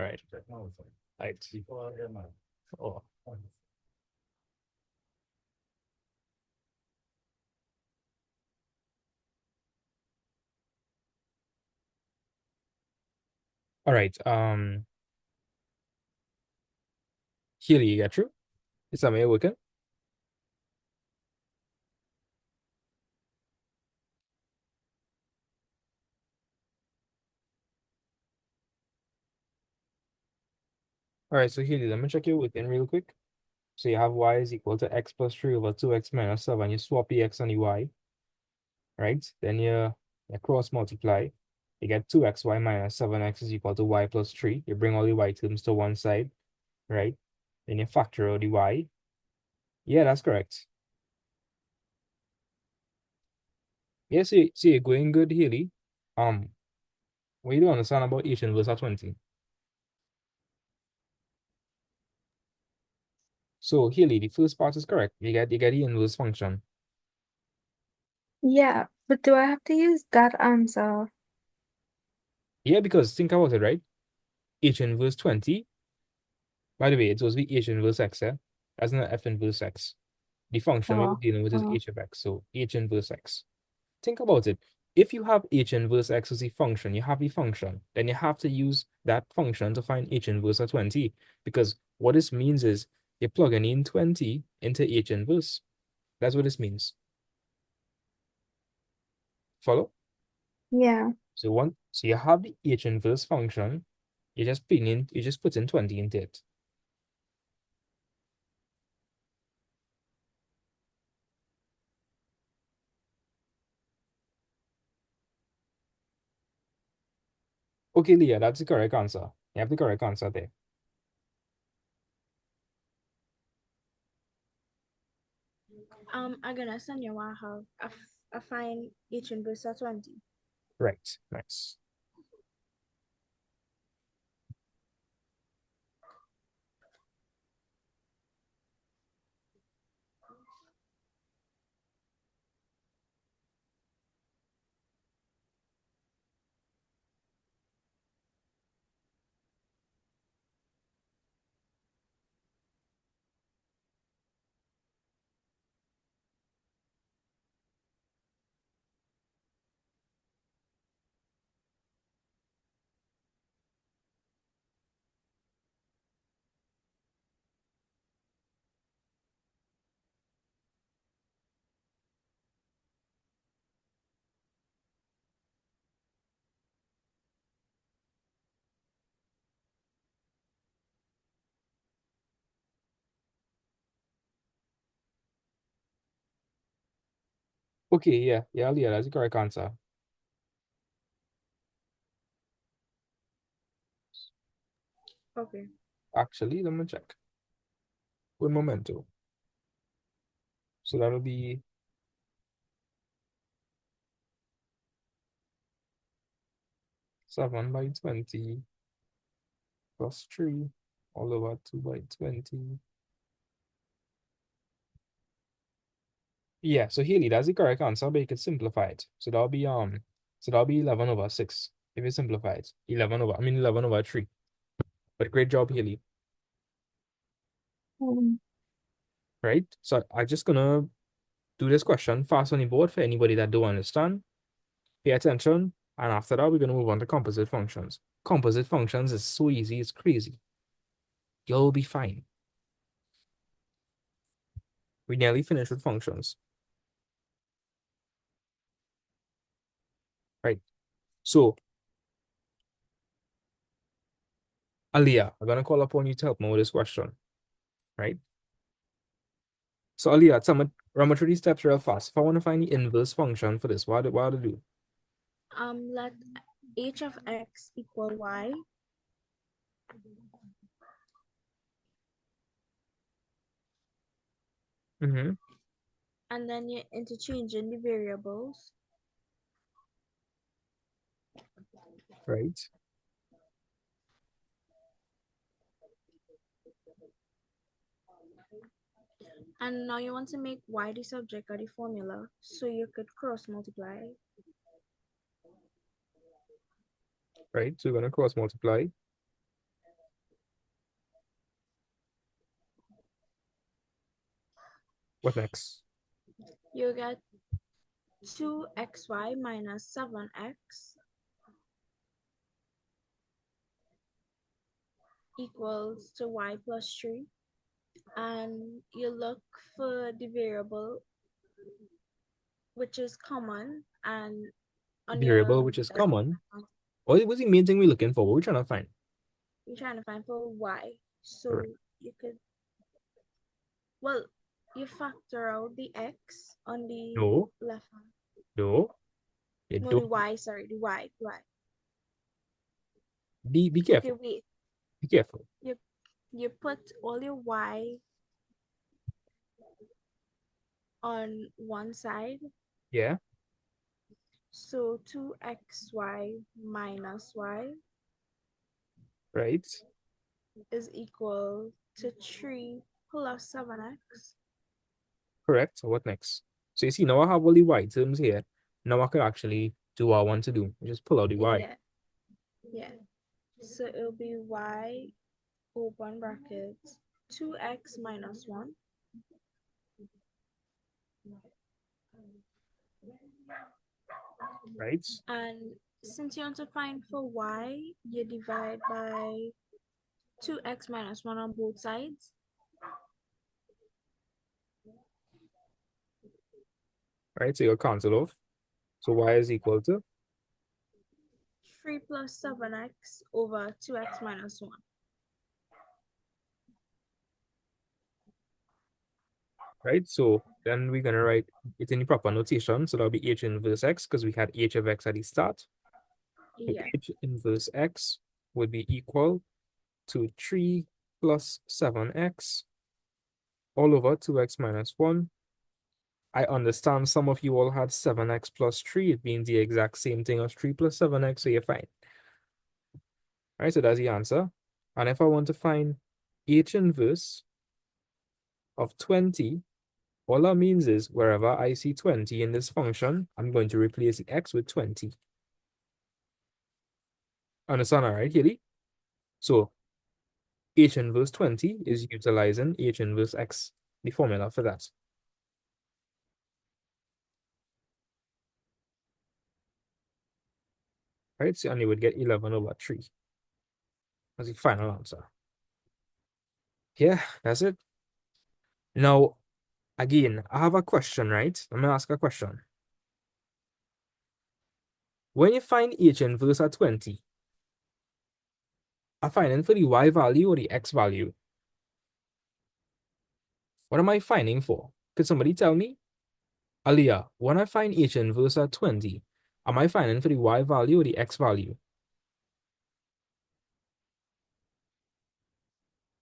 right. Right. Oh. All right. Here you get through. Is somebody working? All right, so here, let me check your working real quick. So you have y is equal to x plus 3 over 2x minus 7. You swap the x and the y, right? Then you cross multiply. You get 2xy minus 7x is equal to y plus 3. You bring all the y terms to one side, right? Then you factor out the y. Yeah, that's correct. Yeah, see, you're going good, Haley. What you don't understand about h inverse of 20? So Haley, the first part is correct. You get the inverse function. Yeah, but do I have to use that answer? Yeah, because think about it, right? H inverse 20. By the way, it's supposed to be h inverse x, yeah? That's not f inverse x. The function we're Oh, dealing with is oh. h of x, so h inverse x. Think about it. If you have h inverse x as a function, you have a function, then you have to use that function to find h inverse of 20, because what this means is you're plugging in 20 into h inverse. That's what this means. Follow? Yeah. So you have the h inverse function, you just put in 20 into it. Okay, Leah, that's the correct answer. You have the correct answer there. I'm gonna send you one have a find H inverse of 20. Right, nice. Okay, yeah, Leah, that's the correct answer. Okay. Actually, let me check. Un momento. So that'll be 7 by 20 plus 3 all over 2 by 20. Yeah, so Haley, that's the correct answer, but you could simplify it. So that'll be 11 over 6 if you simplify it. 11 over 3. But great job, Haley. Right? So I'm just gonna do this question fast on the board for anybody that don't understand. Pay attention, and after that, we're gonna move on to composite functions. Composite functions is so easy, it's crazy. You'll be fine. We nearly finished with functions. Right. So, Aliyah, I'm gonna call upon you to help me with this question. Right? So Aliyah, run me through these steps real fast. If I want to find the inverse function for this, what do I do? Let h of x equal y. Mm-hmm. And then you're interchanging the variables. Right. And now you want to make y the subject of the formula, so you could cross multiply. right? So we're gonna cross multiply. What next? You get 2xy minus 7x equals to y plus 3. And you look for the variable which is common, and on Variable your which is common. What was the main thing we're looking for? What we're trying to find? you're trying to find for y. So Correct. you could, well, you factor out the x on the No, left hand. no. You No, the don't y, sorry, the y. be Okay, careful. wait. Be careful. You put all your y on one side. Yeah, So 2xy minus y right. is equal to 3 plus 7x. Correct. So what next? So you see, now I have all the y terms here. Now I can actually do what I want to do. Just pull out the y. Yeah. So it'll be y open brackets 2x minus 1 Right. and since you want to find for y, you divide by 2x minus 1 on both sides. Right. So you'll cancel off. So y is equal to 3 plus 7x over 2x minus 1. right. So then we're gonna write it in the proper notation. So that'll be h inverse x because we had h of x at the start. So Yeah. h inverse x would be equal to 3 plus 7x all over 2x minus 1. I understand some of you all had 7x plus 3. It means the exact same thing as 3 plus 7x, so you're fine. All right, so that's the answer. And if I want to find h inverse of 20, all that means is wherever I see 20 in this function, I'm going to replace the x with 20. Understand, all right, Haley? So h inverse 20 is utilizing h inverse x, the formula for that. Right, so and you would get 11 over 3 as the final answer. Yeah, that's it. Now, again, I have a question, right? Let me ask a question. When you find h inverse at 20, I'm finding for the y value or the x value? What am I finding for? Could somebody tell me? Aliyah, when I find h inverse at 20, am I finding for the y value or the x value?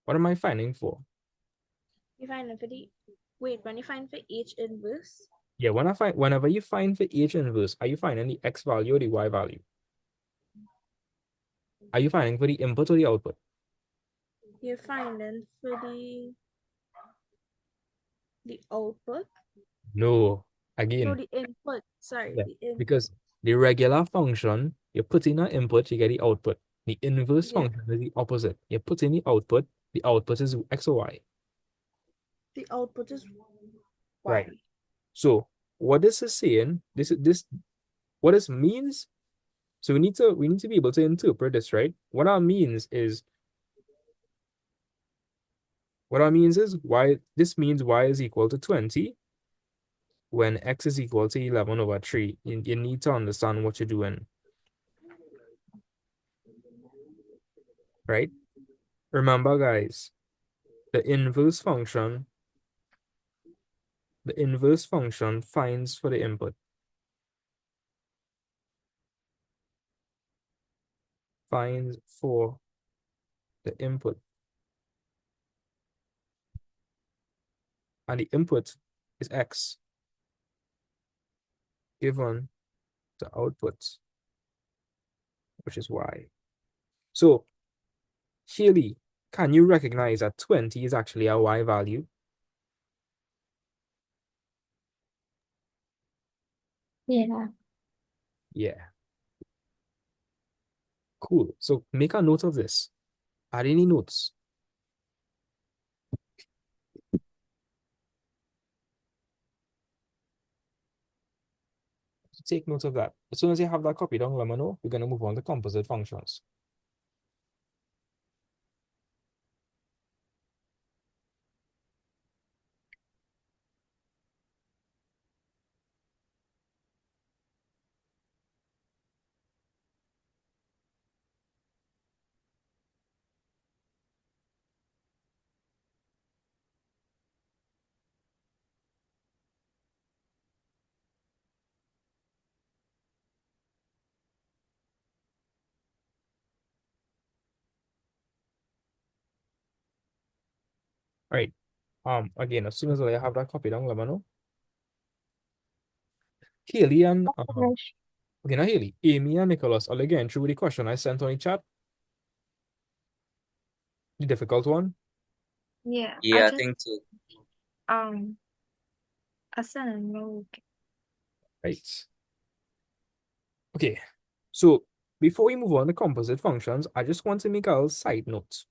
What am I finding for? You find it for the, wait, when you find for h inverse, Yeah, whenever you find for h inverse, are you finding the x value or the y value? Are you finding for the input or the output? you're finding for the output. No, No, again, the input. Sorry, yeah, the input. because the regular function, you put in an input, you get the output. The inverse Yeah. function is the opposite. You put in the output is x or y. The output is Right. y. So what this is saying, what this means, so we need to be able to interpret this, right? What that means is this means y is equal to 20 when x is equal to 11 over 3. You need to understand what you're doing. Right? Remember, guys, the inverse function finds for the input. Finds for the input. And the input is x, given the output, which is y. So, Haley, can you recognize that 20 is actually a y value? Yeah. Yeah. Cool. So make a note of this. Add any notes. Take note of that. As soon as you have that copy down, let me know. We're going to move on to composite functions. All right. Again, as soon as I have that copy down, let me know. Haley and okay, not Haley, Amy and Nicholas, are they getting through the question I sent on the chat? The difficult one? Yeah, Yeah, I just think so. I sent a note. Right. Okay. So before we move on to composite functions, I just want to make a side note.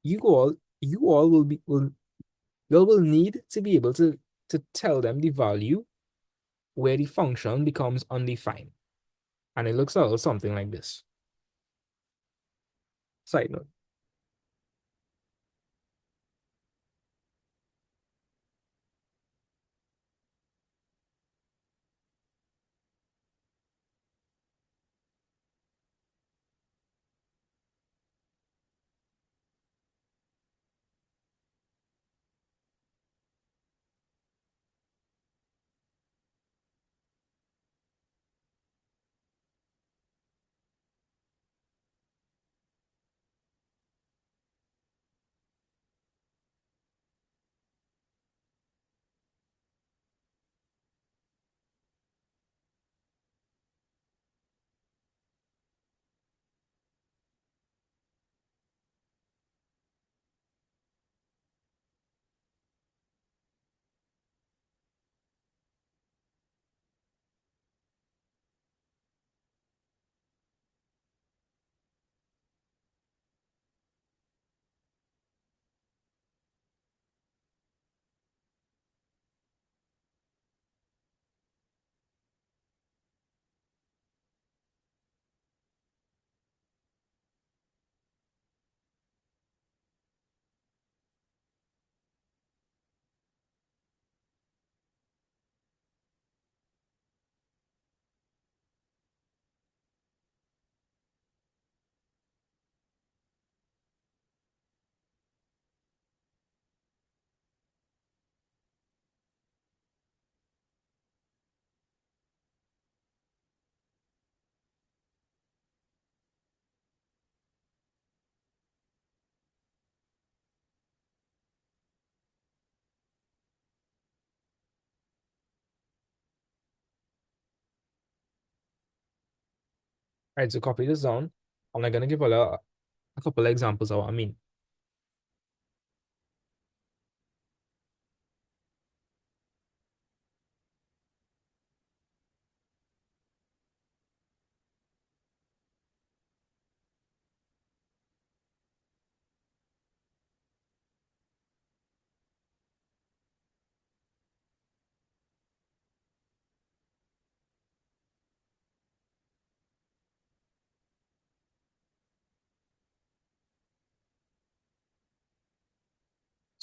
You all will need to be able to tell them the value where the function becomes undefined. And it looks a little something like this. Side note. All right, so copy this down. I'm gonna give a couple of examples of what I mean.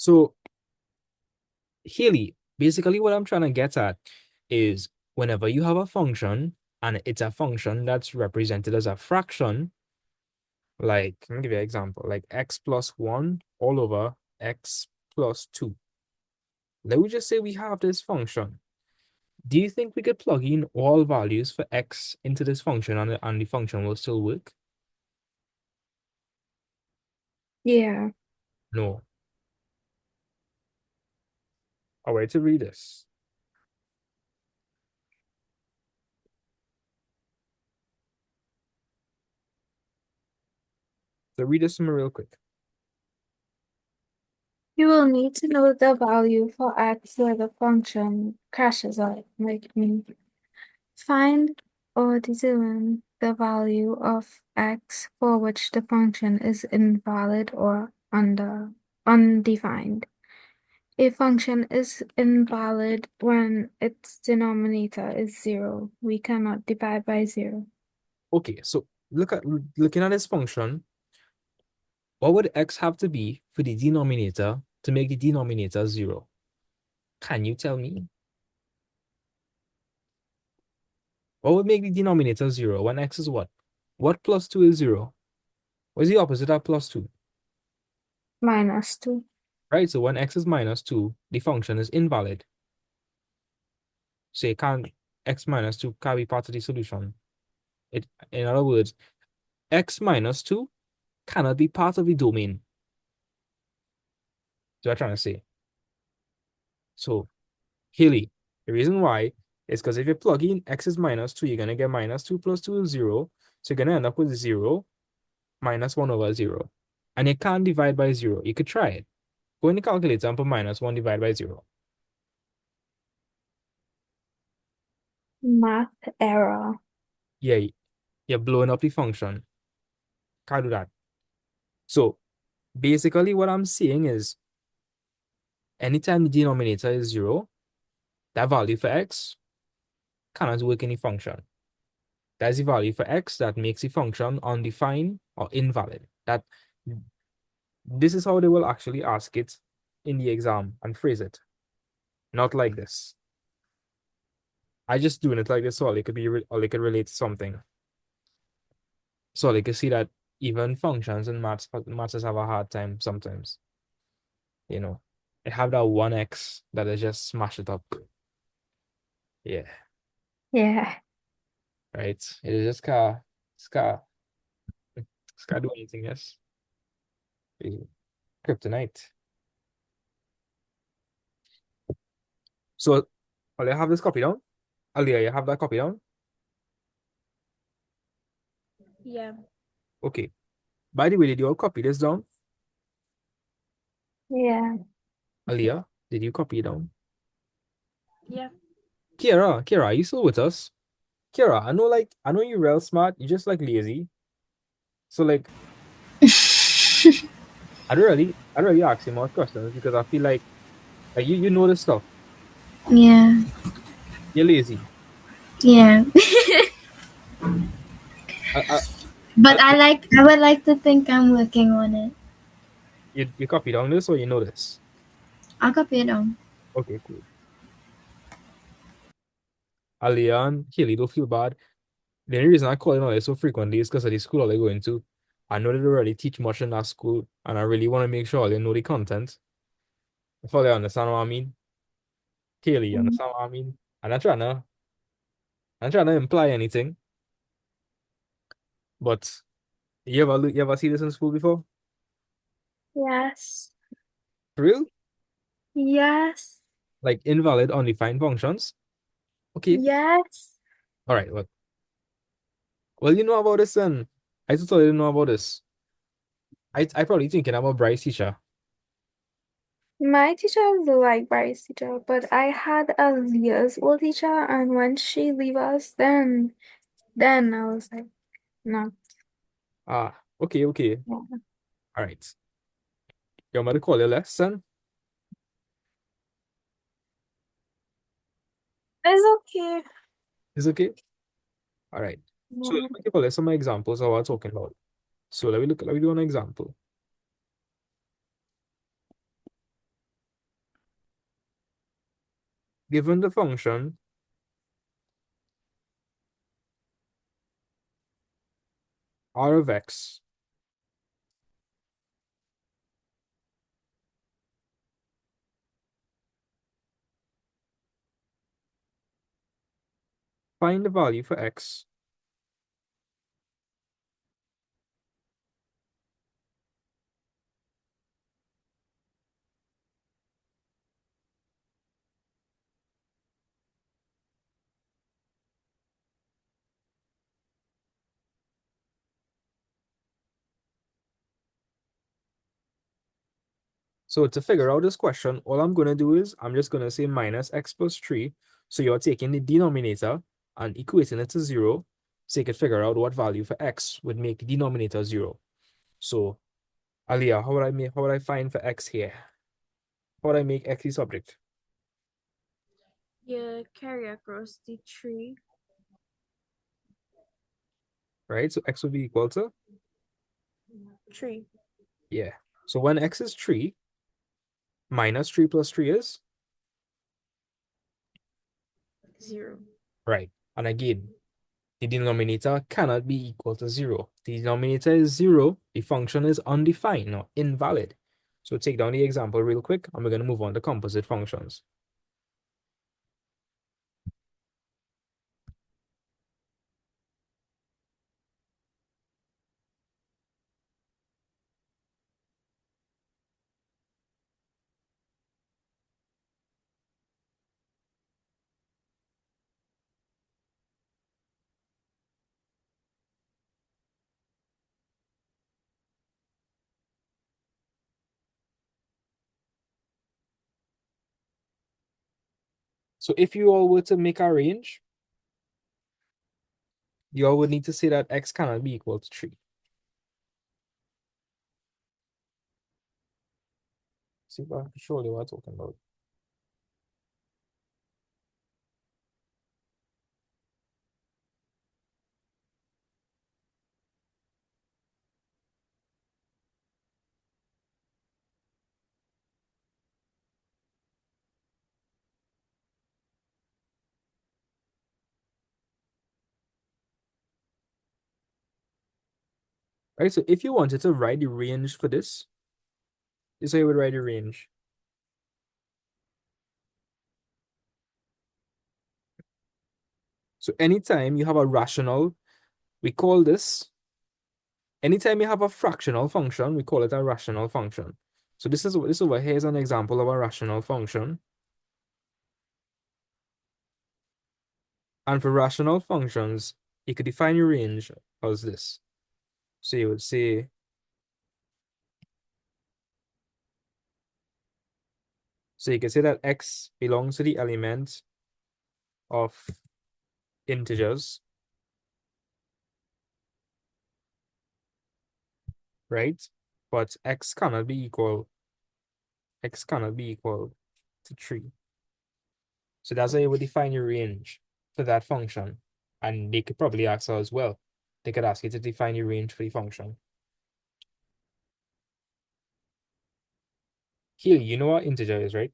So Haley, basically what I'm trying to get at is whenever you have a function and it's a function that's represented as a fraction, like, let me give you an example, like x plus 1 all over x plus 2. Let me just say we have this function. Do you think we could plug in all values for x into this function and the function will still work? Yeah. No. All right, to read this. So read this to me real quick. You will need to know the value for x where the function crashes out. Like me. Find or determine the value of x for which the function is invalid or undefined. A function is invalid when its denominator is 0. We cannot divide by 0. Okay, so looking at this function, what would x have to be for the denominator to make the denominator 0? Can you tell me? What would make the denominator 0 when x is what? What plus 2 is 0? What is the opposite of plus 2? -2. Right, so when x is minus 2, the function is invalid. So you can't, x minus 2 can't be part of the solution. In other words, x minus 2 cannot be part of the domain. So I'm trying to say. So, Haley, the reason why is because if you plug in x is minus 2, you're going to get minus 2 plus 2 is 0. So you're going to end up with 0 minus 1 over 0. And you can't divide by 0. You could try it. Go in the calculator and put minus 1 divided by 0. Math error. Yeah, you're blowing up the function. Can't do that. So basically what I'm saying is anytime the denominator is 0, that value for x cannot work in the function. That's the value for x that makes the function undefined or invalid. This is how they will actually ask it in the exam and phrase it. Not like this. I just doing it like this so they could or they could relate to something. So they could see that even functions in maths have a hard time sometimes. You know, they have that 1x that they just smash it up. Yeah, Yeah. right. It is just can't do anything else. Kryptonite. So I'll have this copy down. Alia, you have that copy down? Yeah. Okay. By the way, did you all copy this down? Yeah. Alia, did you copy it down? Yeah. Kira, are you still with us? Kira, I know you're real smart, you're just like lazy. So like I don't really ask you more questions because I feel like you know this stuff. Yeah. You're lazy. Yeah. I, I, But I would like to think I'm working on it. you copy down this or you know this? I'll copy it down. Okay, cool. Alia and Haley, don't feel bad. The only reason I call it out so frequently is because of the school I go into. I know they don't really teach much in that school, and I really want to make sure they know the content. If they understand what I mean. Haley, you understand what I mean? I'm not trying to imply anything, but you ever see this in school before? Yes. For real? Yes. Like invalid undefined functions? Okay. Yes. All right. Well, you know about this then. I totally didn't know about this. I probably thinking about Bryce teacher. My teacher was like Barry's teacher, but I had a years old teacher, and when she leave us, then I was like, no. Ah, okay. Yeah. All right. Your mother call your lesson? It's okay. Is okay? All right. So Yeah. let me give a some examples of what I'm talking about. So let me do an example. Given the function r of x find the value for x So to figure out this question, all I'm going to do is I'm just going to say minus x plus 3. So you're taking the denominator and equating it to 0 so you can figure out what value for x would make the denominator 0. So, Aliyah, how would I find for x here? How would I make x the subject? You carry across the 3. Right? So x would be equal to, 3. yeah. So when x is 3, minus 3 plus 3 is? 0. Right. And again, the denominator cannot be equal to 0. The denominator is 0. The function is undefined or invalid. So take down the example real quick, and we're going to move on to composite functions. So if you all were to make a range, you all would need to say that x cannot be equal to 3. See if I can show you what I'm talking about. Right, so if you wanted to write the range for this is how you would write the range. So anytime you have a rational, we call this, anytime you have a fractional function, we call it a rational function. So this over here is an example of a rational function. And for rational functions, you could define your range as this. So you would say, so you can say that x belongs to the element of integers, right? But x cannot be equal to 3. So that's how you would define your range for that function. And they could probably ask as well. They could ask you to define your range for the function. Here, you know what integer is, right?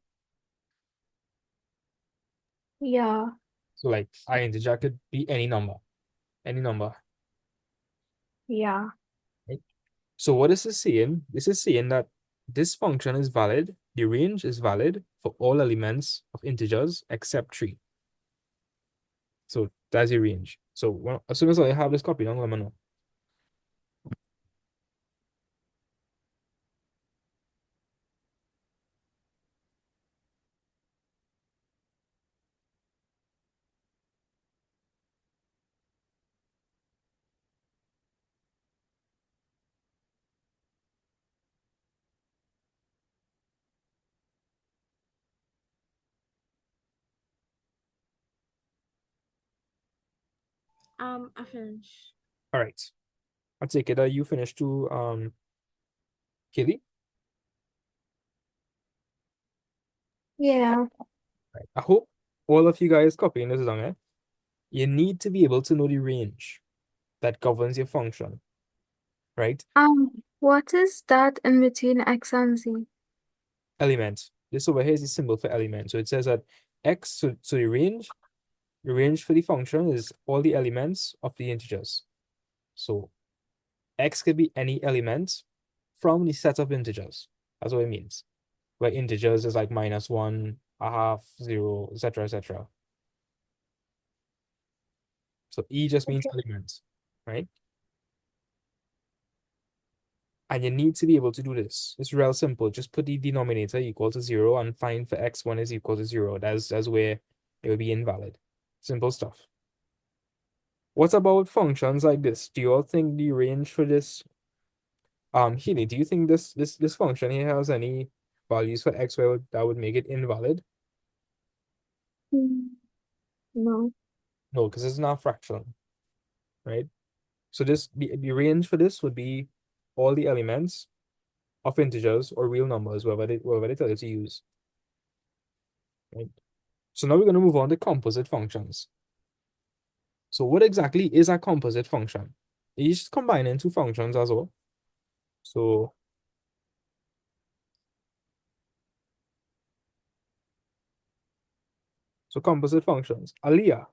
Yeah. So like our integer could be any number. Any number. Yeah. Right? So what this is saying? This is saying that this function is valid. The range is valid for all elements of integers except 3. So that's your range. So as soon as I have this copy, I'm gonna know. I finished. All right. I take it that you finished too, Kelly. Yeah. Right. I hope all of you guys copying this down, eh? You need to be able to know the range that governs your function, right? What is that in between X and Z? Element. This over here is the symbol for element. So it says that x, so the range for the function is all the elements of the integers. So x could be any element from the set of integers. That's what it means. Where integers is like -1, a half, 0, etc., etc. So E just means Okay. element, right? And you need to be able to do this. It's real simple. Just put the denominator equal to 0 and find for x1 is equal to 0. That's where it will be invalid. Simple stuff. What about functions like this? Do you all think the range for this, Healy, do you think this function here has any values for x where that would make it invalid? No. No, because it's not a fraction, right? So the range for this would be all the elements of integers or real numbers, whatever they tell you to use. Right? So now we're going to move on to composite functions. So what exactly is a composite function? It's just combining two functions as well. So composite functions. Aliyah,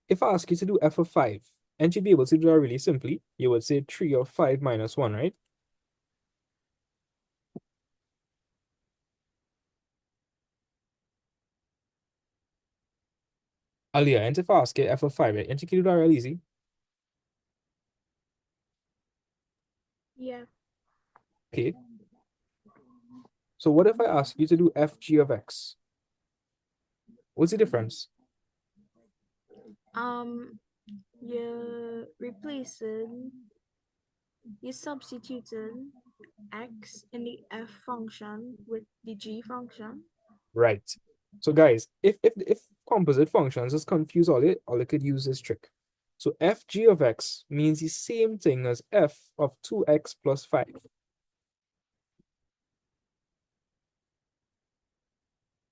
if I ask you to do f of 5, and you'd be able to do that really simply, you would say 3 of 5 minus 1, right? Aliyah, and if I ask you f of 5, right? And you can do that real easy. Yeah. Okay. So what if I ask you to do fg of x? What's the difference? You're replacing, you're substituting x in the f function with the g function. Right. So guys, if composite functions is confused, all you could use this trick. So fg of x means the same thing as f of 2x plus 5.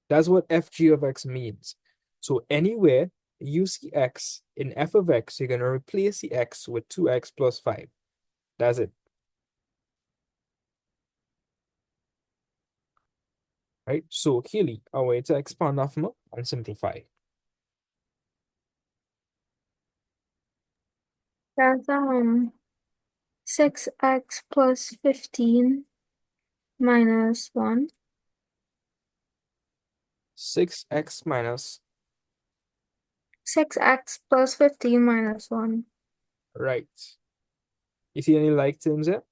That's what fg of x means. So anywhere you see x in f of x, you're going to replace the x with 2x plus 5. That's it. Right? So Keely, I want you to expand that more and simplify. That's 6x plus 15 minus 1. 6x minus, 6x plus 15 minus 1. right. You see any like terms there?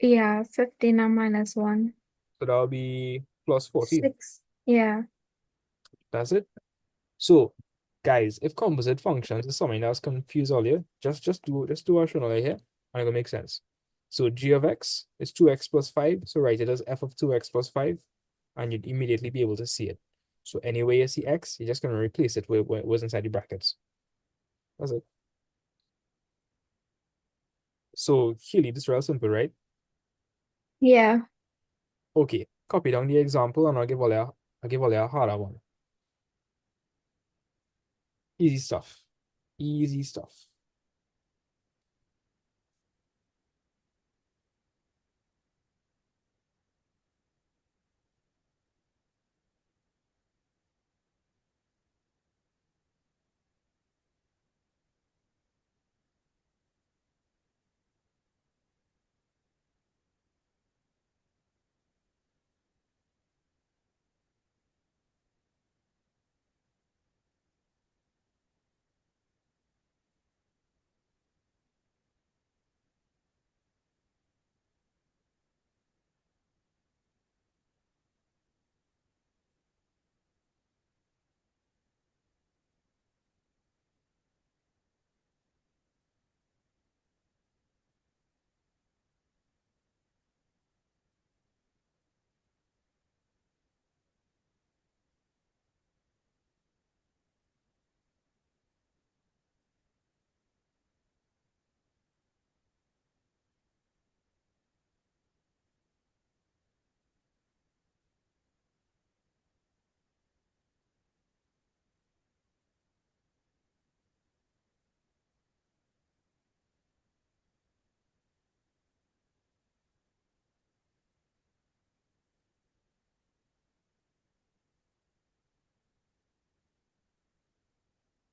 Yeah, 15 and minus 1. So that'll be plus 14. 6. Yeah. That's it. So, guys, if composite functions is something that's confused earlier, just do our shown here, and it'll make sense. So g of x is 2x plus 5. So write it as f of 2x plus 5, and you'd immediately be able to see it. So anyway you see x, you're just going to replace it with what was inside the brackets. That's it. So Keely, this is real simple, right? Yeah. Okay, copy down the example, and I'll give all you a harder one. Easy stuff. Easy stuff.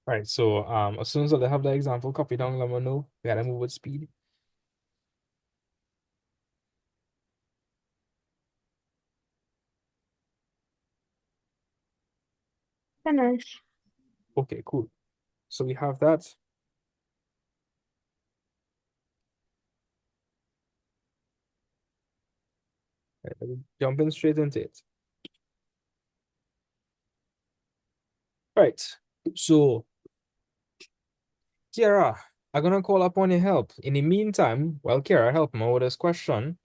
Right, so as soon as they have the example copy down, let me know. We gotta move with speed. Finish. Okay, cool. So we have that. Right, jumping straight into it. Right, so Kiara, I'm gonna call upon your help. In the meantime, while Kiara help me with this question,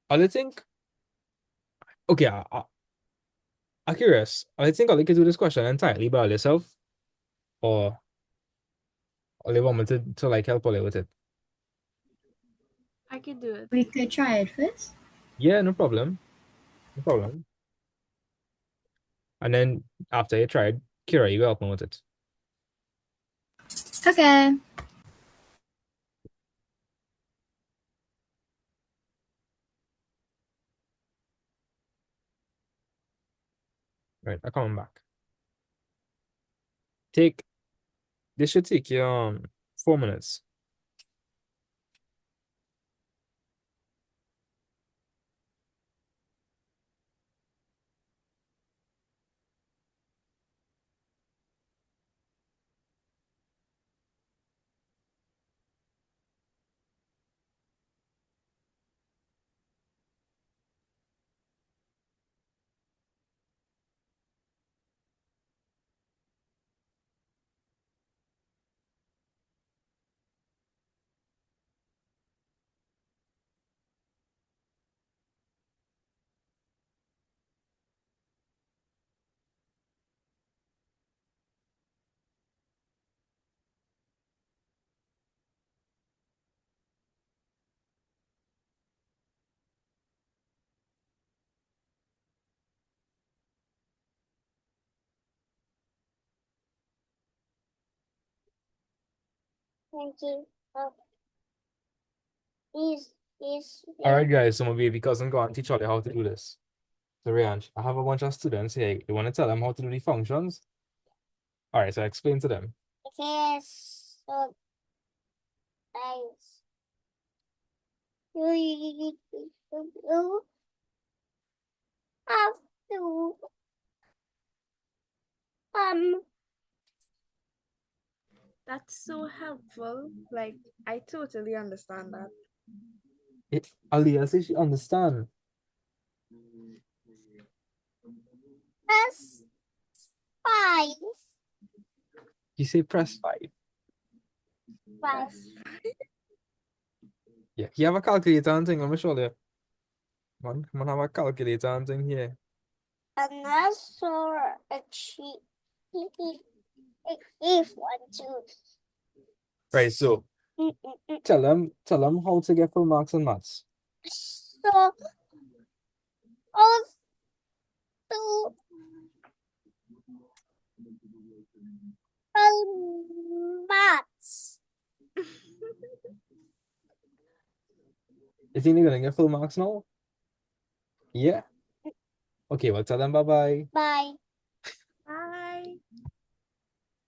I think Okay, I'm curious. I think I could do this question entirely by yourself, or you want me to like help Ollie with it. I could do it. We could try it first. Yeah, no problem. No problem. And then after you tried, Kira, you help me with it. Okay. Right, I'm coming back. Take this should take you 4 minutes. Thank you. He's All right, guys, so my baby cousin go and teach Ollie how to do this. So Rianj, I have a bunch of students here. You want to tell them how to do the functions? All right, so I explain to them. Yes, so nice. You have to um That's so helpful. Like, I totally understand that. Aliyah says she understand. press 5. You say press 5. Yes. Yeah, you have a calculator and thing. Let me show you. Man, have a calculator and thing here. And also achieve if want to. Right, so tell them how to get full marks in maths. So also maths. You think they're gonna get full marks now? Yeah. Okay, well tell them bye bye. Bye. Bye.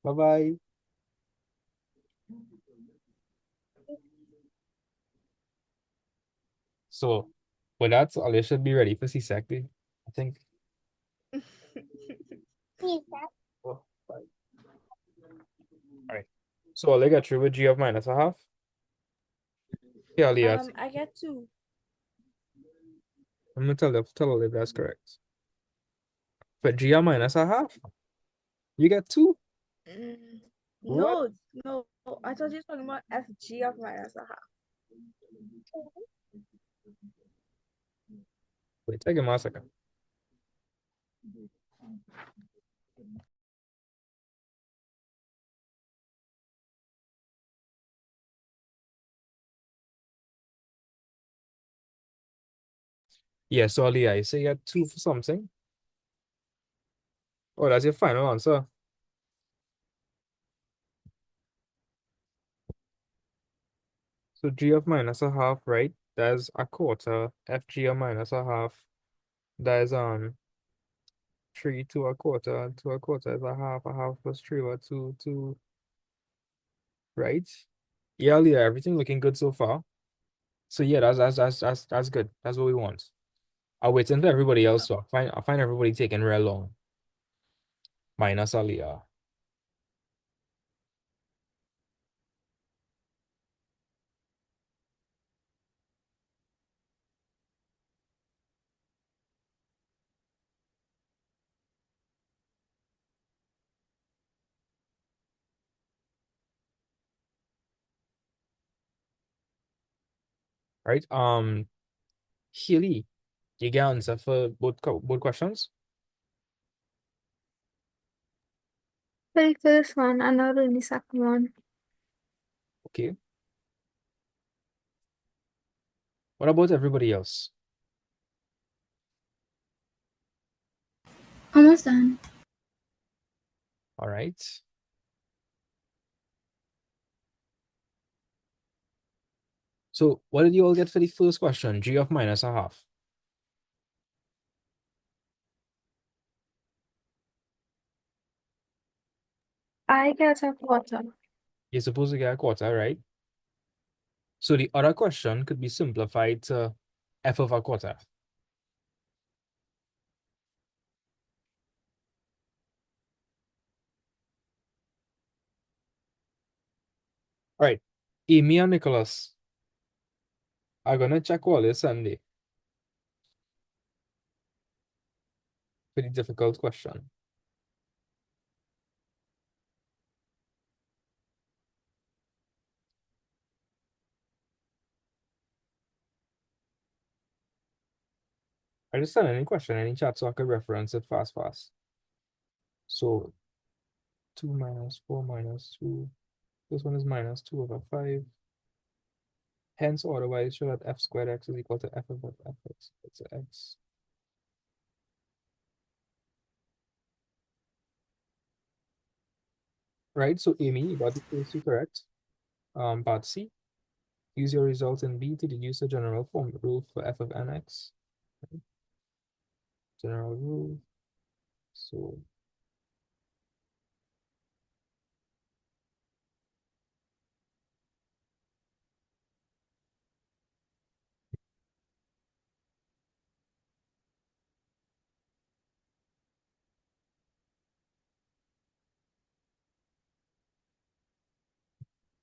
Bye bye. So with that, Aliyah should be ready for C-Sec, I think. Oh, bye. All right. So I'll get through with G of minus a half. Yeah, Aliyah, I get 2. I'm gonna tell her if that's correct. For G of minus a half, you get 2. Mm, What? no. I thought you were talking about FG of minus a half. Wait, take a second. Yeah, so Aliyah, you say you got 2 for something. Oh, that's your final answer. So G of minus a half, right? That's a quarter. FG of minus a half. That is 3 to a quarter. 2 a quarter is a half plus 3 or 2, 2, right? Yeah, Aliyah, everything looking good so far. So yeah, that's good. That's what we want. I'll wait until everybody else. So I find everybody taking real long. Minus Aliyah. Right? Healy, You get answer for both questions? For the first one, and not only second one. Okay. What about everybody else? Almost done. All right. So what did you all get for the first question? G of minus a half. I get a quarter. You're supposed to get a quarter, right? So the other question could be simplified to f of a quarter. All right. Amy and Nicholas are gonna check all this Sunday for the difficult question. I just send any question, any chat, so I could reference it fast. So 2 minus 4 minus 2. This one is minus 2 over 5. Hence, or otherwise, show that f squared x is equal to f of fx. It's x. Right, so Amy, you got the first two correct. Part C, use your result in B to deduce a general form rule for f of nx. General rule. So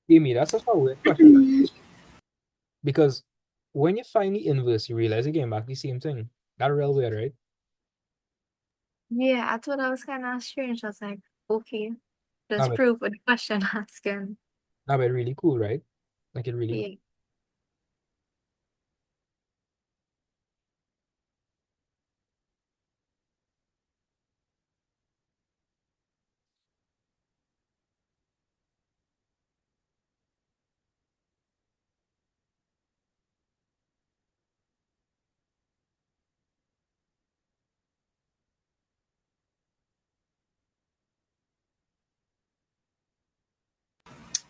Amy, that's such a weird question, right? Because when you find the inverse, you realize you're getting back the same thing. That's real weird, right? Yeah, I thought that was kind of strange. I was like, okay, Nah, just but, prove what the question asking. nah, but really cool, right? Like it really. Yeah.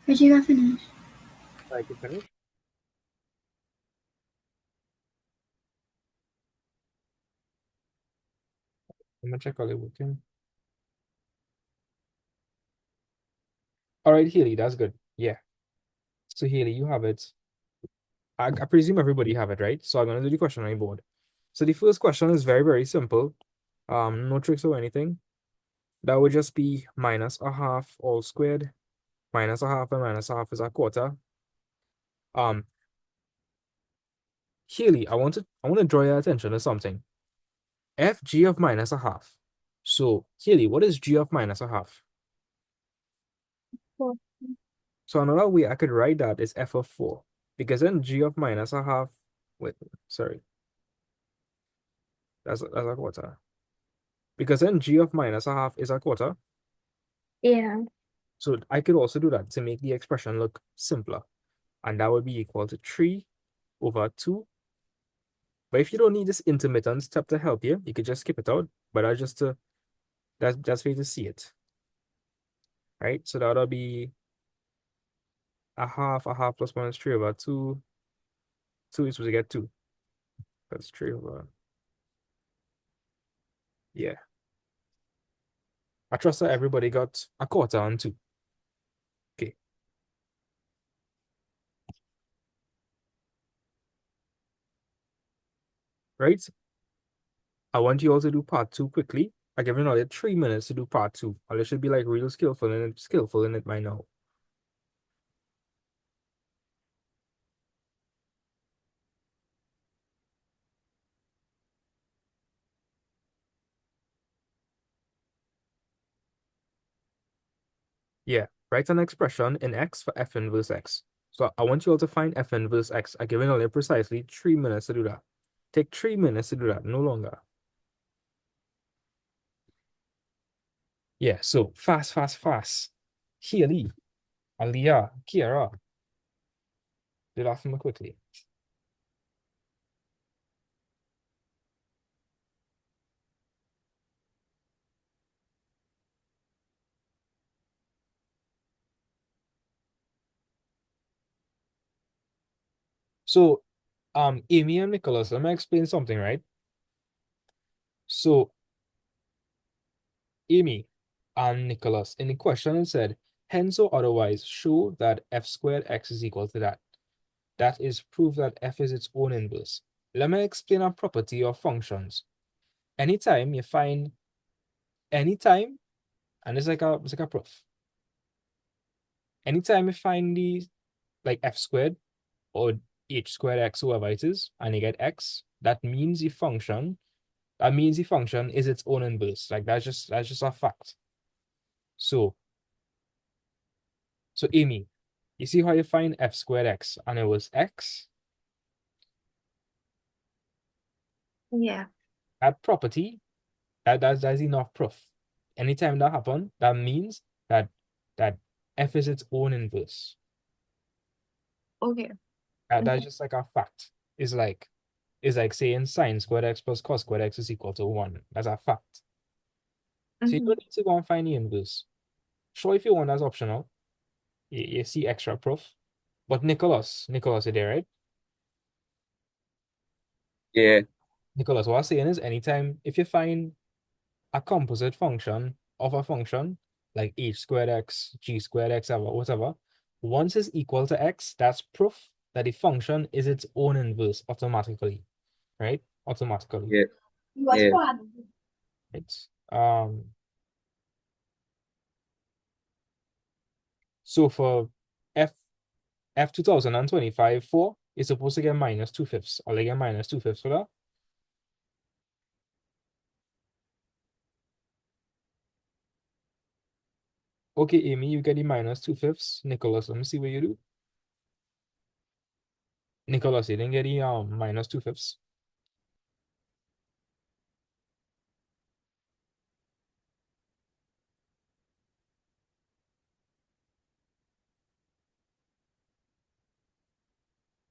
Did you finish? I can finish. I'm gonna check all it working. All right, Haley, that's good. Yeah. So Haley, you have it. I presume everybody have it, right? So I'm gonna do the question on your board. So the first question is very, very simple. No tricks or anything. That would just be minus a half all squared. Minus a half and minus a half is a quarter. Um, Haley, I want to draw your attention to something. F g of minus a half. So Haley, what is g of minus a half? 4. So another way I could write that is f of 4. Because then g of minus a half, wait, sorry. That's a quarter. Because then g of minus a half is a quarter. Yeah. So I could also do that to make the expression look simpler. And that would be equal to 3 over 2. But if you don't need this intermittent step to help you, you could just skip it out. But that's for you to see it. Right? So that'll be a half plus 1 is 3 over 2. 2 is supposed to get 2. That's 3 over. Yeah. I trust that everybody got a quarter on 2. Okay. Right? I want you all to do part 2 quickly. I give you another 3 minutes to do part 2. Or you should be like real skillful in it by now. Yeah, write an expression in x for f inverse x. So I want you all to find f inverse x. I give you only precisely 3 minutes to do that. Take 3 minutes to do that, no longer. Yeah, so fast, fast, fast. Haley, Aliyah, Kiara. Do that for me quickly. So, Amy and Nicholas, let me explain something, right? So, Amy and Nicholas, in the question it said, hence or otherwise show that f squared x is equal to that. That is proof that f is its own inverse. Let me explain a property of functions. Anytime you find anytime, and it's like a proof. Anytime you find the like f squared or h squared x, whoever it is, and you get x, that means the function is its own inverse. Like that's just a fact. So Amy, you see how you find f squared x and it was x? Yeah. That property, that's enough proof. Anytime that happens, that means that f is its own inverse. Okay. That's just like a fact. It's like saying sine squared x plus cos squared x is equal to 1. That's a fact. So you Mhm. don't need to go and find the inverse. Sure, if you want, that's optional. You see extra proof. But Nicholas, you're there, right? Yeah. Nicholas, what I'm saying is anytime if you find a composite function of a function like h squared x, g squared x, whatever, once it's equal to x, that's proof that the function is its own inverse automatically, right? Automatically. Yeah. Yeah. Right? So for F 2025 4 is supposed to get minus 2/5. I'll get minus 2/5 for that. Okay, Amy, you get the minus 2/5. Nicholas, let me see what you do. Nicholas, you didn't get the minus 2/5.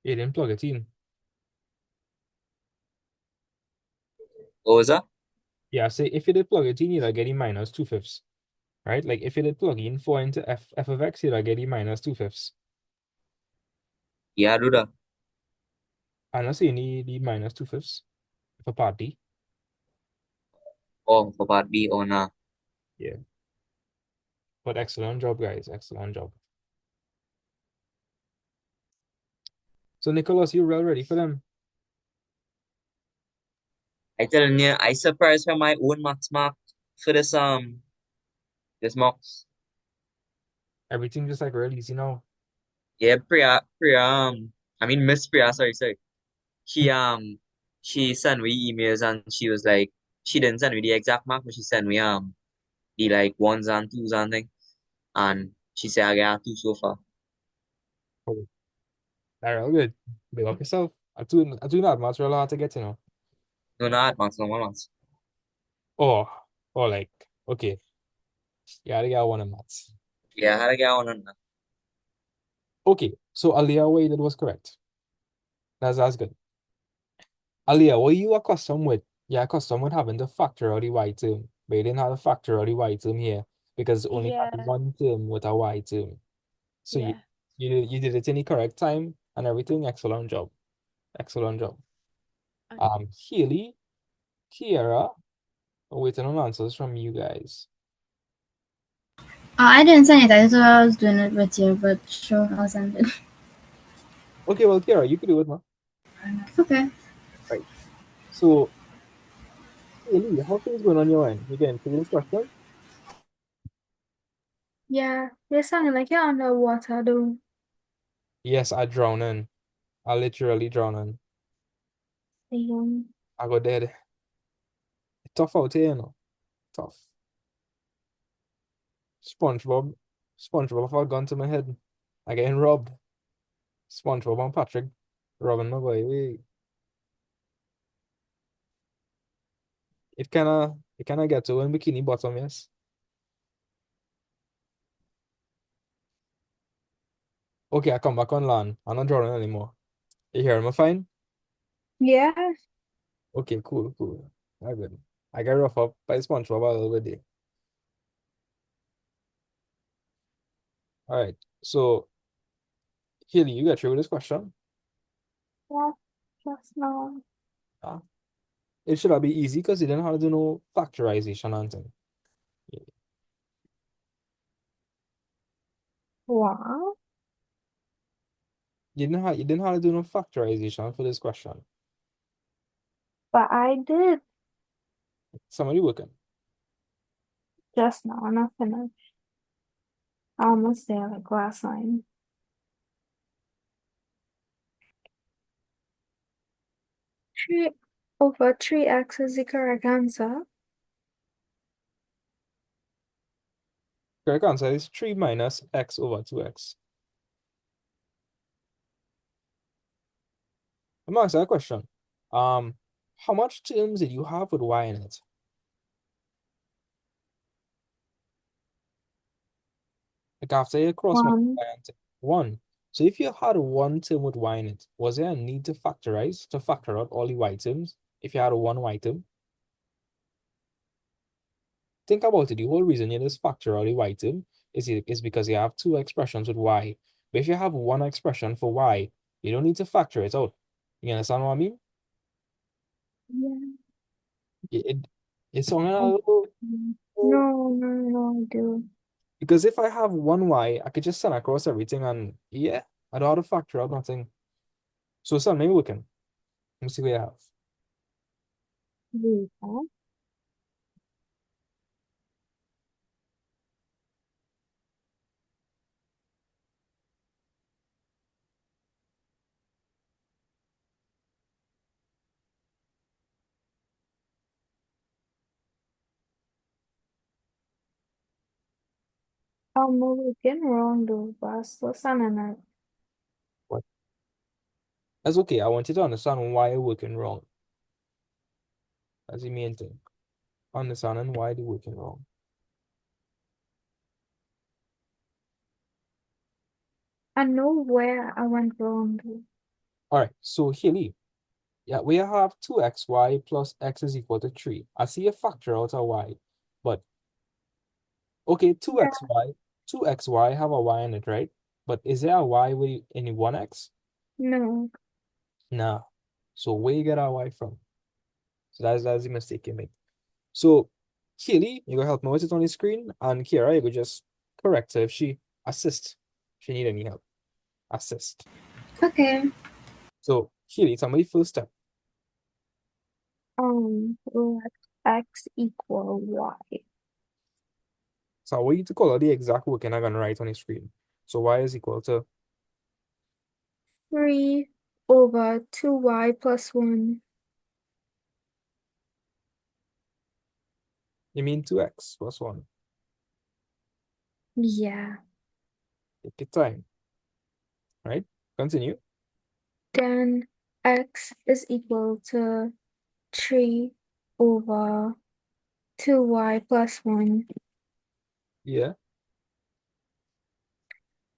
You didn't plug it in. What was that? Yeah, say if you did plug it in, you'd get the minus 2/5. Right? Like if you did plug in 4 into f of x, you'd get the minus 2/5. Yeah, I do that. Unless you need the minus 2/5 for part D. Oh, for part B or nah. Yeah. But excellent job, guys. Excellent job. So Nicholas, you well ready for them? I telling you, I surprised for my own maths mark for this marks. Everything just like real easy now. Yeah, I mean Miss Priya, sorry. She she sent me emails and she was like she didn't send me the exact mark, but she sent me the like ones and twos and thing. And she said I got two so far. Oh, all right, good. Big up yourself. I do not much real hard to get, you know. No, not maths, no more maths. Oh, like, okay. Yeah, I got one in maths. Yeah, I had to get one on that. Okay, so Aliyah, what you did was correct. That's good. Aliyah, what you accustomed with? You're accustomed with having to factor out the y term, but you didn't have to factor out the y term here because it only had Yeah, one term with a y term. So yeah. you did it in the correct time and everything. Excellent job. Excellent job. Okay. Haley, Kiara, waiting on answers from you guys. I didn't send it. I thought I was doing it with you, but sure, I'll send it. Okay, well, Kiara, you can do it, man. Okay. Right. So, Haley, how things going on your end? You getting through this question? Yeah, you're sounding like you're underwater though. Yes, I drowning. I literally drowning. Um, I go dead. Tough out here, you know. Tough. SpongeBob. SpongeBob have a gun to my head. I getting robbed. SpongeBob and Patrick robbing my boy. Wait. it kinda gets over in Bikini Bottom, yes. Okay, I come back on land. I'm not drawing anymore. You hear me fine? Yeah. Okay, cool, cool. I good. I got rough up by SpongeBob a little bit there. All right. So Haley, you got through with this question? Yeah. Just now. Ah, it should have been easy because you didn't have to do no factorization and thing. Wow. You didn't have to do no factorization for this question. But I did Somebody working. just now. I'm not finished. Almost there, like last line. Three over 3x is the correct answer. Correct answer is 3 minus x over 2x. Let me ask you a question. How much terms did you have with y in it? Like after you cross One. multiply and thing. One. So if you had one term with y in it, was there a need to factorize to factor out all the y terms if you had a one y term? Think about it. The whole reason you just factor out the y term is because you have two expressions with y. But if you have one expression for y, you don't need to factor it out. You understand what I mean? Yeah. It's on a I- little No, I do. because if I have one y, I could just send across everything and yeah, I don't have to factor out nothing. So something we can. Let me see what I have. Yeah. I'm looking wrong though, but I still sounding like What? That's okay. I want you to understand why you're working wrong. That's the main thing. Understanding why they're working wrong. I know where I went wrong though. All right. So Haley, yeah, we have 2xy plus x is equal to 3. I see a factor out of y, but okay, 2xy have a y in it, right? But is there a y with any 1x? No. Nah. So where you get our y from? So that's the mistake you make. So Haley, you gonna help me with it on the screen, and Kiara, you could just correct her if she assist. If she need any help. Assist. Okay. So Haley, tell me the first step. Let x equal y. So I want you to call out the exact working I'm gonna write on the screen. So y is equal to 3 over 2y plus 1. you mean 2x plus 1. Yeah. Take your time. Right? Continue. Then x is equal to 3 over 2y plus 1. Yeah.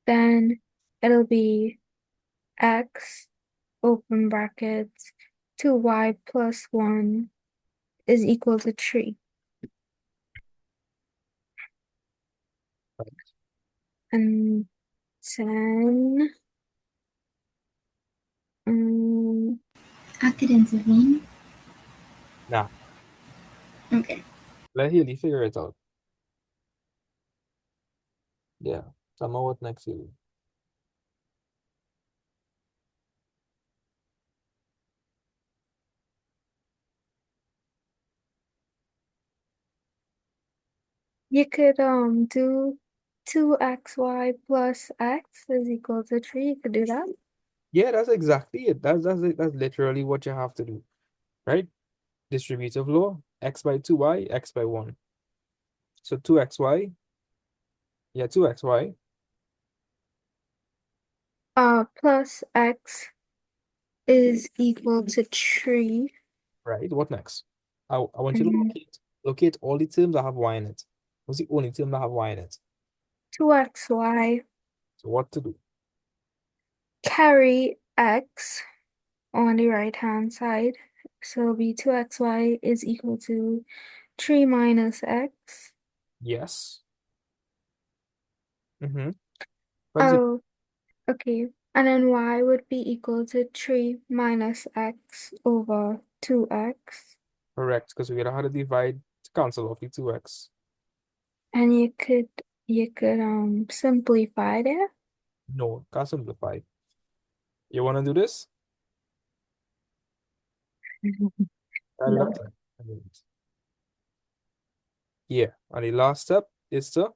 Then it'll be x, open brackets, 2y plus 1 is equal to 3. And then, I could intervene. Nah. Okay. Let Haley figure it out. Yeah. Tell me what next, Haley. you could do 2xy plus x is equal to 3. You could do that. Yeah, that's exactly it. That's literally what you have to do. Right? Distributive law, x by 2y, x by 1. So 2xy, yeah, 2xy, Plus x is equal to 3. right? What next? I want you to Mhm. locate all the terms that have y in it. What's the only term that have y in it? 2xy, So what to do? carry x on the right hand side. So it'll be 2xy is equal to 3 minus x. Yes. Mm-hmm. Oh, okay. And then y would be equal to 3 minus x over 2x. Correct, because we gotta have to divide to cancel off the 2x. And you could simplify that. No, can't simplify. You wanna do this? Add it up No. then. Yeah. And the last step is to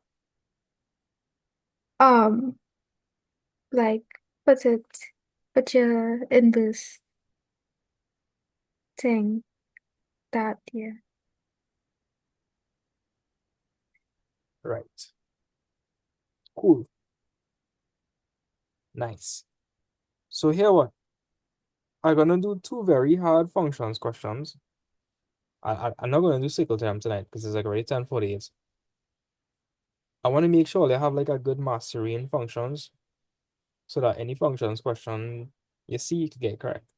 Um, like put your inverse thing that yeah. right. Cool. Nice. So here what? I'm gonna do two very hard functions questions. I'm not gonna do cycle term tonight because it's like already 10:48. I want to make sure they have like a good mastery in functions so that any functions question you see you can get correct.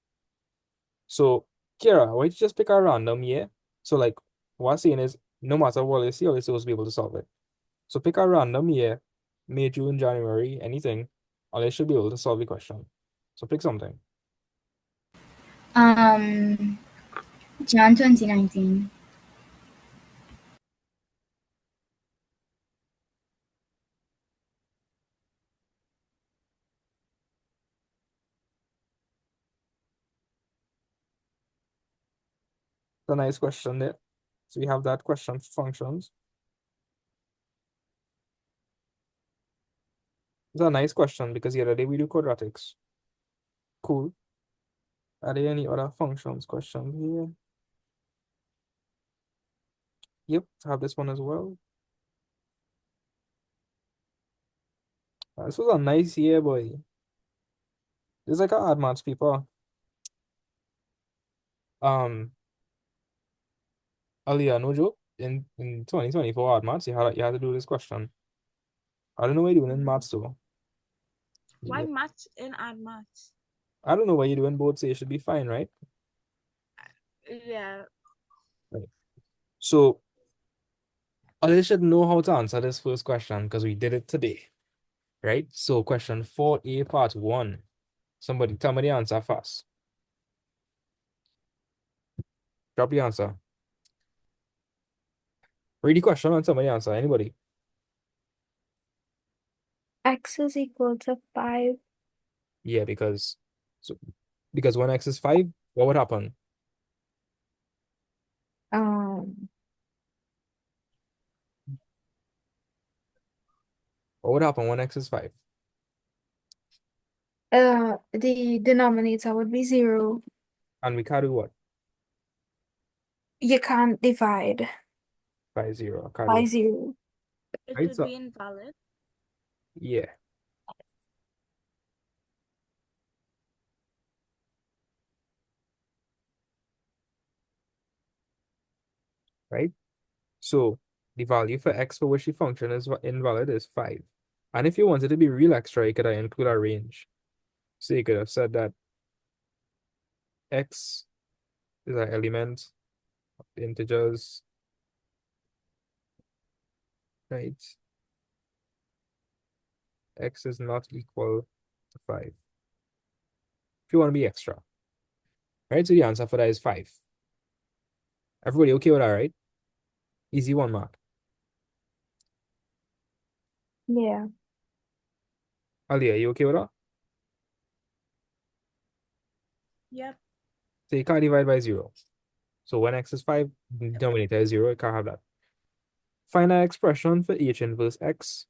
So Kira, why don't you just pick a random year? So like what I'm saying is no matter what you see, you're supposed to be able to solve it. So pick a random year, May, June, January, anything, and you should be able to solve the question. So pick something. Jan 2019. It's a nice question there. So we have that question for functions. It's a nice question because the other day we do quadratics. Cool. Are there any other functions questions here? Yep, I have this one as well. This was a nice year, boy. This is like a hard maths paper. Aliyah, no joke. In 2024 hard maths, you had to do this question. I don't know what you're doing in maths though. Why maths and add maths? I don't know what you're doing both, so you should be fine, right? Yeah. Right. So I should know how to answer this first question because we did it today, right? So question 4A part 1. Somebody tell me the answer fast. Drop the answer. Read the question and tell me the answer. Anybody? X is equal to 5. Yeah, because when x is 5, what would happen? Um, What would happen when x is 5? the denominator would be 0. And we can't do what? You can't divide By 0. Can't by do 0. It right? would So be invalid. yeah. Right? So the value for x for which the function is invalid is 5. And if you wanted to be real extra, you could have include a range. So you could have said that x is an element of the integers, right? X is not equal to 5. If you want to be extra, right? So the answer for that is 5. Everybody okay with that, right? Easy one mark. Yeah. Ali, are you okay with that? Yep. So you can't divide by 0. So when x is 5, denominator is 0, you can't have that. Find an expression for h inverse x.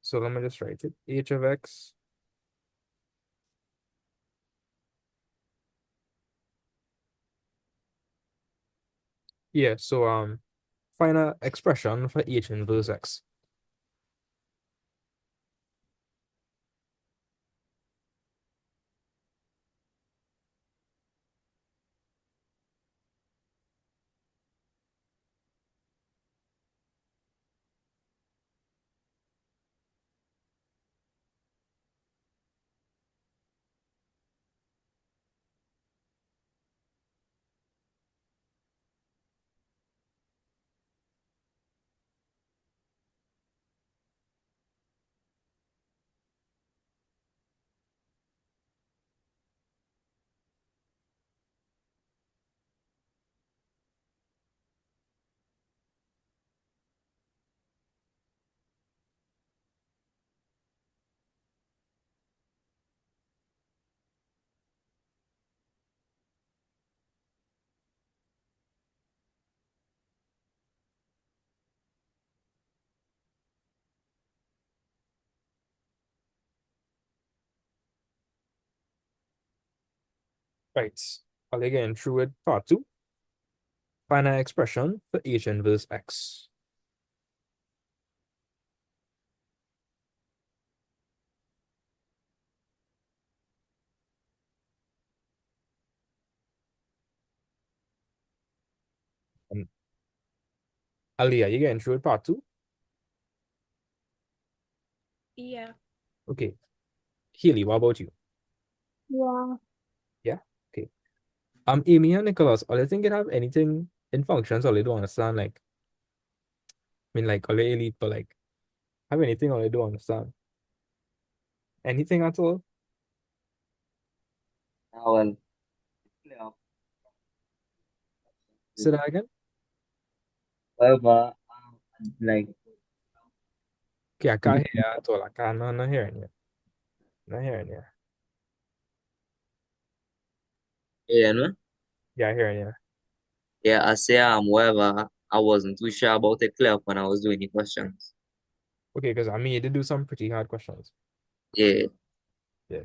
So let me just write it. H of x yeah, so find an expression for h inverse x. Right. I'll again through it part two. Find an expression for h inverse x. Um, Aliyah, you getting through it part two? Yeah. Okay. Healy, what about you? Yeah. Yeah? Okay. Amy and Nicholas, are they thinking have anything in functions or they don't understand? Like, I mean, like, are they elite, but like, have anything or they don't understand? Anything at all? Well, yeah. Say that again? However, like, Okay, I can't hear you at all. I can't, not hearing you. Not hearing you. yeah, no? Yeah, hearing you. Yeah, I say, whatever, I wasn't too sure about it clear when I was doing the questions. Okay, because I mean, you did do some pretty hard questions. Yeah. Yeah.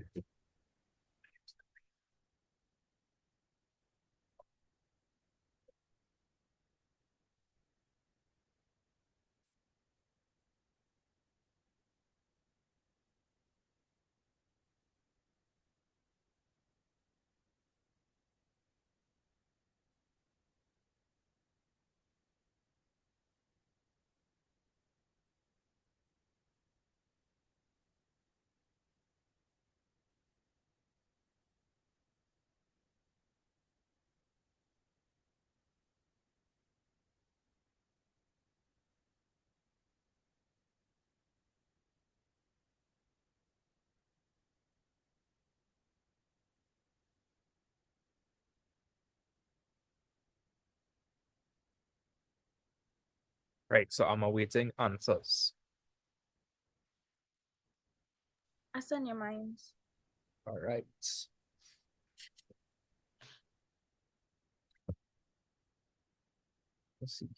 Right, so I'm awaiting answers. I send your minds. All right. Let's see.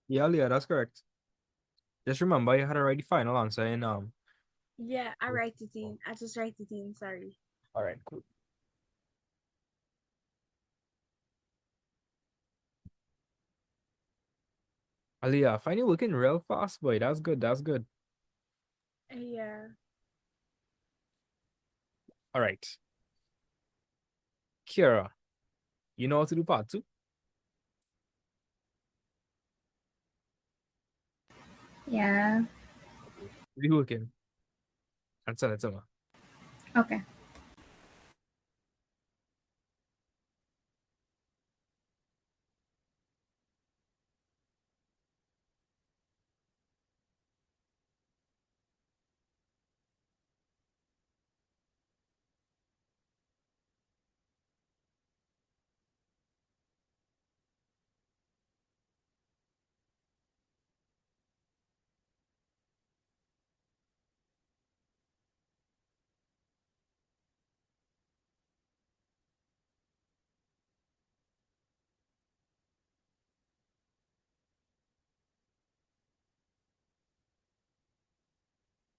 Yeah, that's correct. Just remember you had to write the final answer in Yeah, I write it in. I just write it in, sorry. all right, cool. Aliyah, I find you looking real fast, boy. That's good. That's good. Yeah. All right. Kira, you know how to do part two? Yeah. We looking. And send it to me. Okay.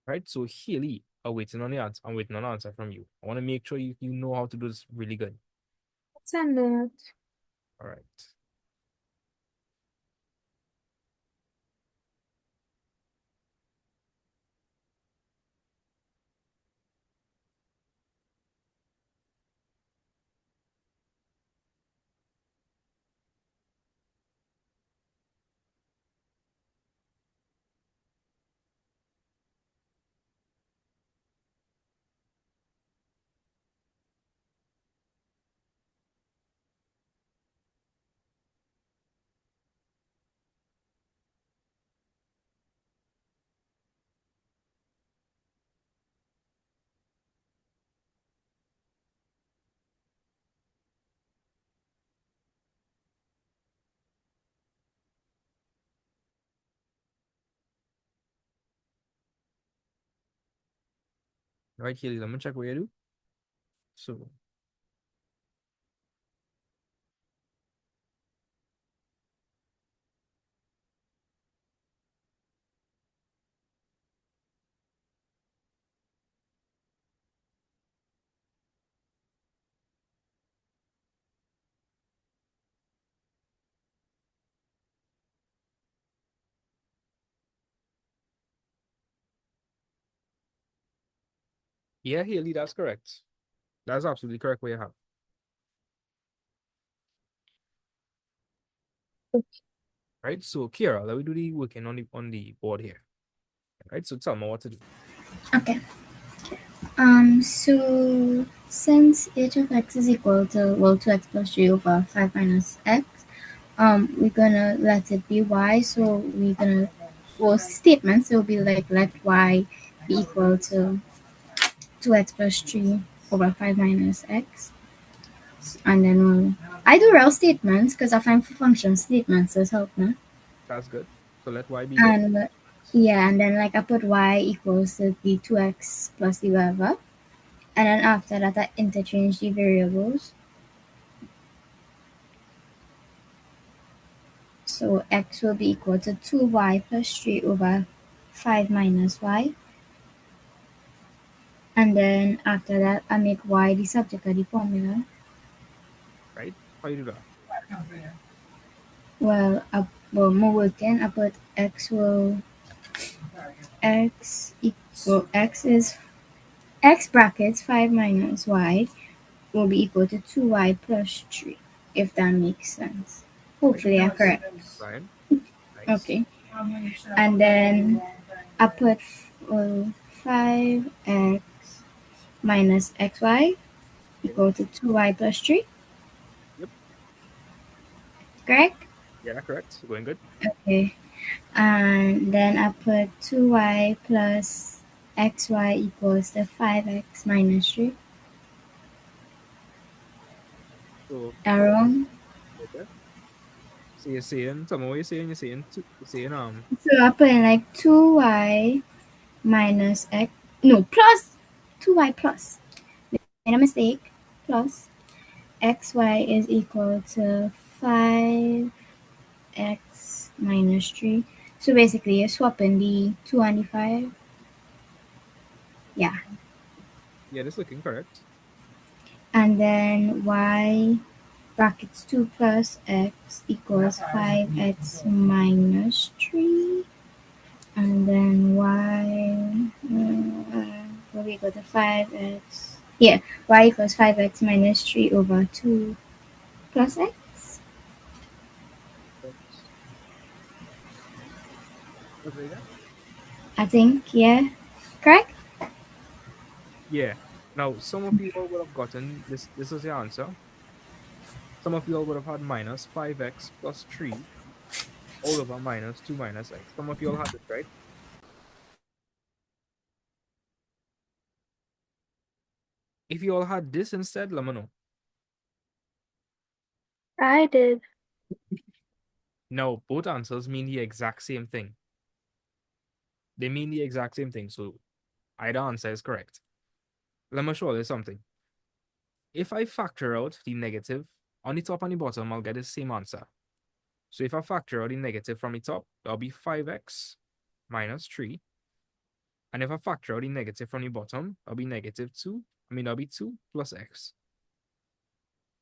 Right? So Haley, I'm waiting on the answer. I'm waiting on an answer from you. I want to make sure you know how to do this really good. Send it. All right. Right, Haley, let me check what you do. So yeah, Haley, that's correct. That's absolutely correct what you have. Right, so Kira, let me do the working on the board here. Right, so tell me what to do. Okay. So since h of x is equal to, well, 2x plus 3 over 5 minus x, we're gonna let it be y, so we're gonna, well, statements, it will be like let y be equal to 2x plus 3 over 5 minus x. And then I do real statements because I find function statements as help me. That's good. So let y be what? And yeah, and then like I put y equals to the 2x plus the whatever. And then after that, I interchange the variables. So x will be equal to 2y plus 3 over 5 minus y. And then after that, I make y the subject of the formula. Right? How you do that? Well, more working, I put x is x brackets 5 minus y will be equal to 2y plus 3, if that makes sense. Hopefully I'm correct. Ryan? Nice. Okay. And then I put 5x minus xy equal to 2y plus 3. Yep. Correct? Yeah, correct. Going good. Okay. And then I put 2y plus xy equals to 5x minus 3. So Wrong. okay. So you're saying, tell me what you're saying. You're saying So I put in like 2y minus x, no, plus 2y plus. Made a mistake. Plus xy is equal to 5x minus 3. So basically, you're swapping the 2 and the 5. Yeah. yeah, that's looking correct. And then y brackets 2 plus x equals 5x minus 3. And then y will be equal to 5x. Yeah, y equals 5x minus 3 over 2 plus x. Okay, yeah. I think, yeah. Correct? Yeah. Now, some of you all would have gotten this. This is the answer. Some of you all would have had minus 5x plus 3 all over minus 2 minus x. Some of you all had this, right? If you all had this instead, let me know. I did. No, both answers mean the exact same thing. They mean the exact same thing. So either answer is correct. Let me show you something. If I factor out the negative on the top and the bottom, I'll get the same answer. So if I factor out the negative from the top, that'll be 5x minus 3. And if I factor out the negative from the bottom, that'll be negative 2. That'll be 2 plus x.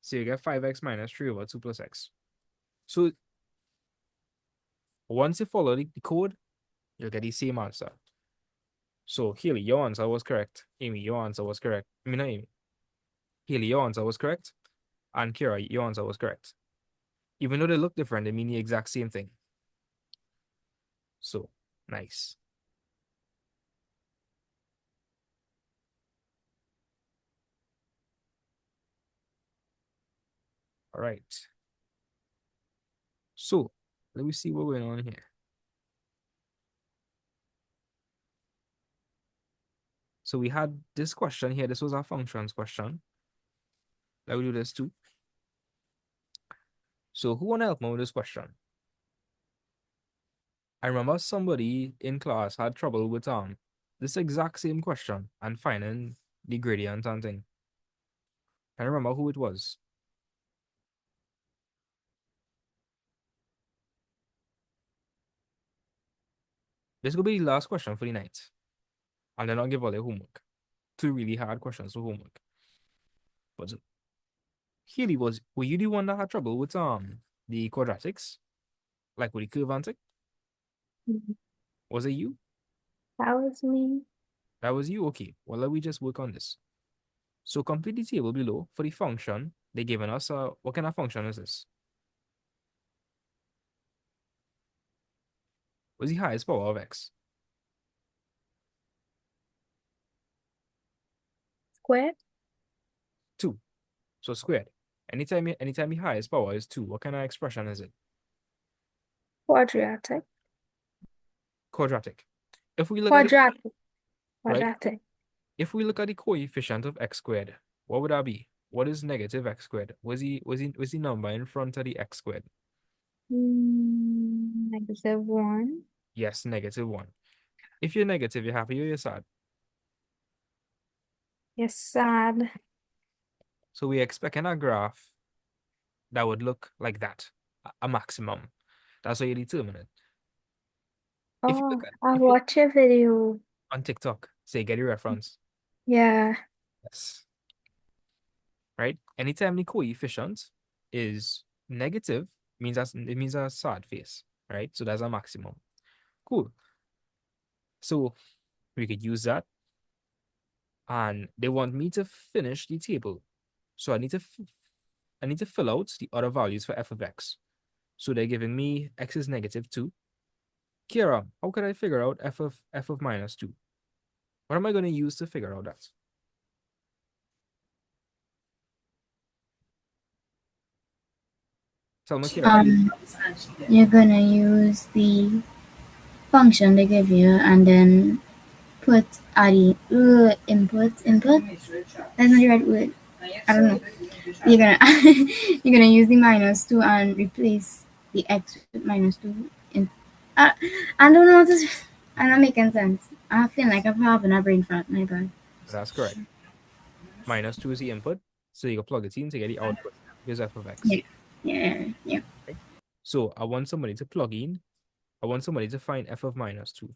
So you get 5x minus 3 over 2 plus x. So once you follow the code, you'll get the same answer. So Haley, your answer was correct. Amy, your answer was correct. Not Amy. Haley, your answer was correct. And Kira, your answer was correct. Even though they look different, they mean the exact same thing. So, nice. All right. So, let me see what went on here. So we had this question here. This was our functions question. Let me do this too. So who want to help me with this question? I remember somebody in class had trouble with this exact same question and finding the gradient and thing. I remember who it was. This will be the last question for the night. And then I'll give all the homework. 2 really hard questions for homework. But Haley, were you the one that had trouble with the quadratics? Like with the curve and thing? Mhm. Was it you? That was me. That was you? Okay. Well, let me just work on this. So complete the table below for the function they given us. What kind of function is this? What's the highest power of x? Squared? 2. So squared. Anytime the highest power is 2, what kind of expression is it? Quadratic. Quadratic. If we look at it, Quadratic. right? Quadratic. If we look at the coefficient of x squared, what would that be? What is negative x squared? Was the number in front of the x squared? -1. Yes, -1. If you're negative, you're happy or you're sad. Yes, sad. So we're expecting a graph that would look like that, a maximum. That's how you determine it. If you Oh, look at I if you watch a video. on TikTok, say get a reference. Yeah. Yes. Right? Anytime the coefficient is negative, it means a sad face, right? So that's a maximum. Cool. So we could use that. And they want me to finish the table. So I need to fill out the other values for f of x. So they're giving me x is -2. Kira, how could I figure out f of -2? What am I going to use to figure out that? Tell me, Kira. You're gonna use the function they give you and then put input. That's not the right word. I don't know. You're gonna you're gonna use the -2 and replace the x with -2. I, I don't know what this. I'm not making sense. I feel like I'm having a brain fart. My bad. That's correct. -2 is the input. So you can plug it in to get the output. Here's f of x. Yeah. Right? So I want somebody to plug in. I want somebody to find f of -2.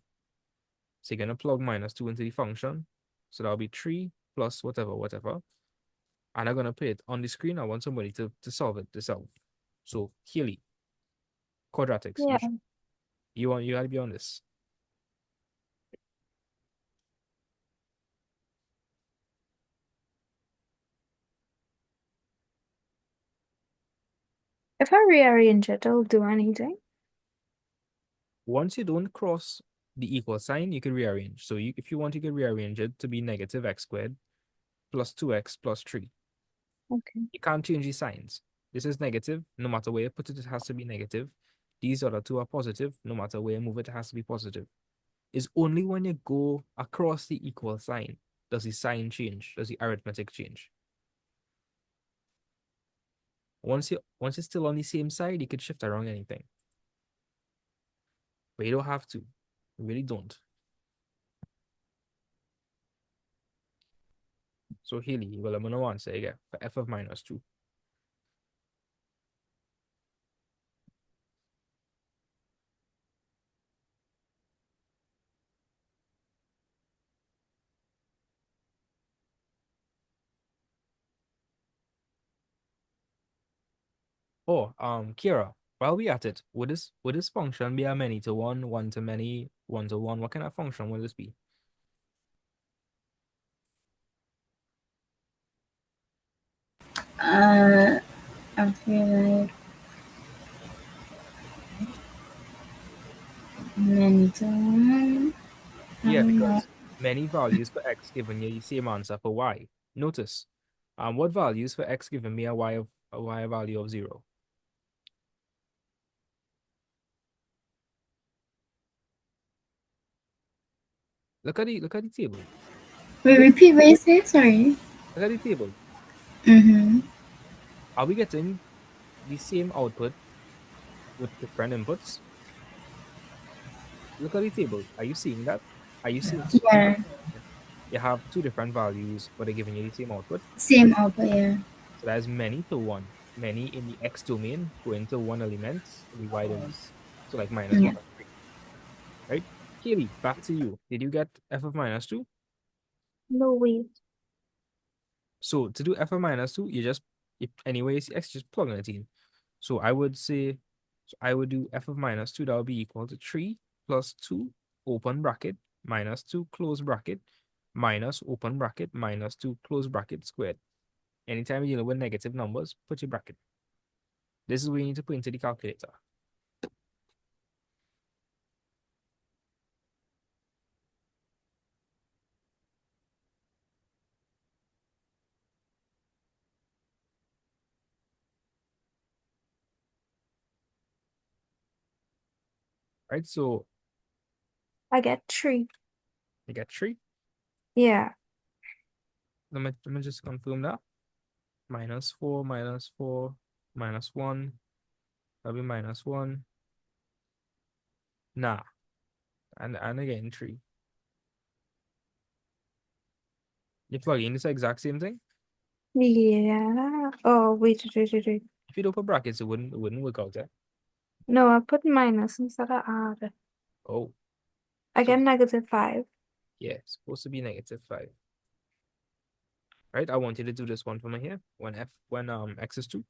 So you're going to plug -2 into the function. So that'll be 3 plus whatever. And I'm going to put it on the screen. I want somebody to solve it themselves. So Haley, quadratics. Yeah. You gotta be on this. If I rearrange it, it'll do anything. Once you don't cross the equal sign, you can rearrange. So if you want, you can rearrange it to be -x squared plus 2x plus 3. Okay. You can't change the signs. This is negative. No matter where you put it, it has to be negative. These other two are positive. No matter where you move it, it has to be positive. It's only when you go across the equal sign does the sign change, does the arithmetic change. Once you're still on the same side, you could shift around anything. But you don't have to. You really don't. So Haley, well, I'm gonna answer again for f of -2. Oh, Kira, while we at it, would this function be a many to one, one to many, one to one? What kind of function would this be? I feel like many to one. Yeah, because many values for x giving you the same answer for y. Notice, what values for x giving me a y value of 0? Look at the table. Wait, repeat what you said. Sorry. Look at the table. Mm-hmm. Are we getting the same output with different inputs? Look at the table. Are you seeing that? Are you seeing? Yeah, You have two different values, but they're giving you the same output. same output, yeah. So that's many to one. Many in the X domain going to one element in the Y domain. So like minus Yeah. 1 and 3, right? Keely, back to you. Did you get f of minus 2? No, wait. So to do f of minus 2, if anyway you see X, just plug in it in. So I would say, so I would do f of minus 2, that would be equal to 3 plus 2, open bracket, minus 2, close bracket, minus open bracket, minus 2, close bracket, squared. Anytime you deal with negative numbers, put your bracket. This is where you need to put into the calculator. Right? So I get 3. you get 3. Yeah. Let me just confirm that. Minus 4, minus 4, minus 1. That'll be minus 1. Nah. And again 3. You plug in this exact same thing. Yeah. Oh, wait. If you don't put brackets, it wouldn't work out, eh? No, I put minus instead of add. Oh, I so get -5. yeah, it's supposed to be -5. Right? I want you to do this one for me here. When X is 2.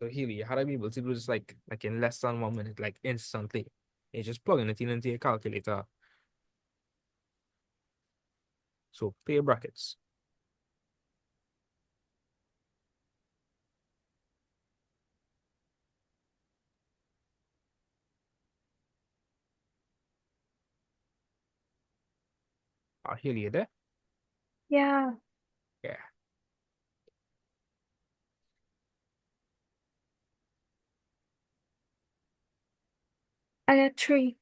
So Healy, how do I be able to do this like in less than 1 minute, like instantly? You just plugging it in into your calculator. So pair brackets. Healy, you there? Yeah. Yeah. I get 3.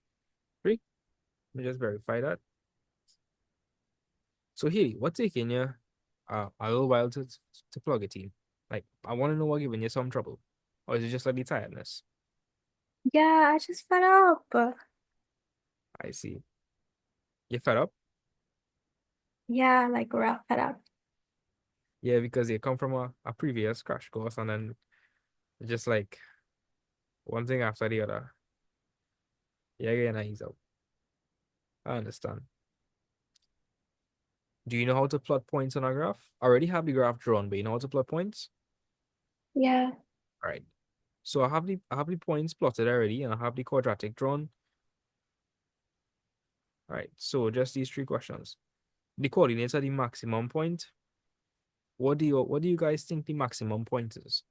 3. Let me just verify that. So Healy, what's taking you a little while to plug it in? Like, I want to know what giving you some trouble. Or is it just like the tiredness? Yeah, I just fed up. I see. You fed up? Yeah, like real fed up. Yeah, because you come from a previous crash course and then just like one thing after the other. Yeah, yeah, ease out. I understand. Do you know how to plot points on a graph? I already have the graph drawn, but you know how to plot points? Yeah. All right. So I have the points plotted already, and I have the quadratic drawn. All right. So just these 3 questions. The coordinates are the maximum point. What do you guys think the maximum point is?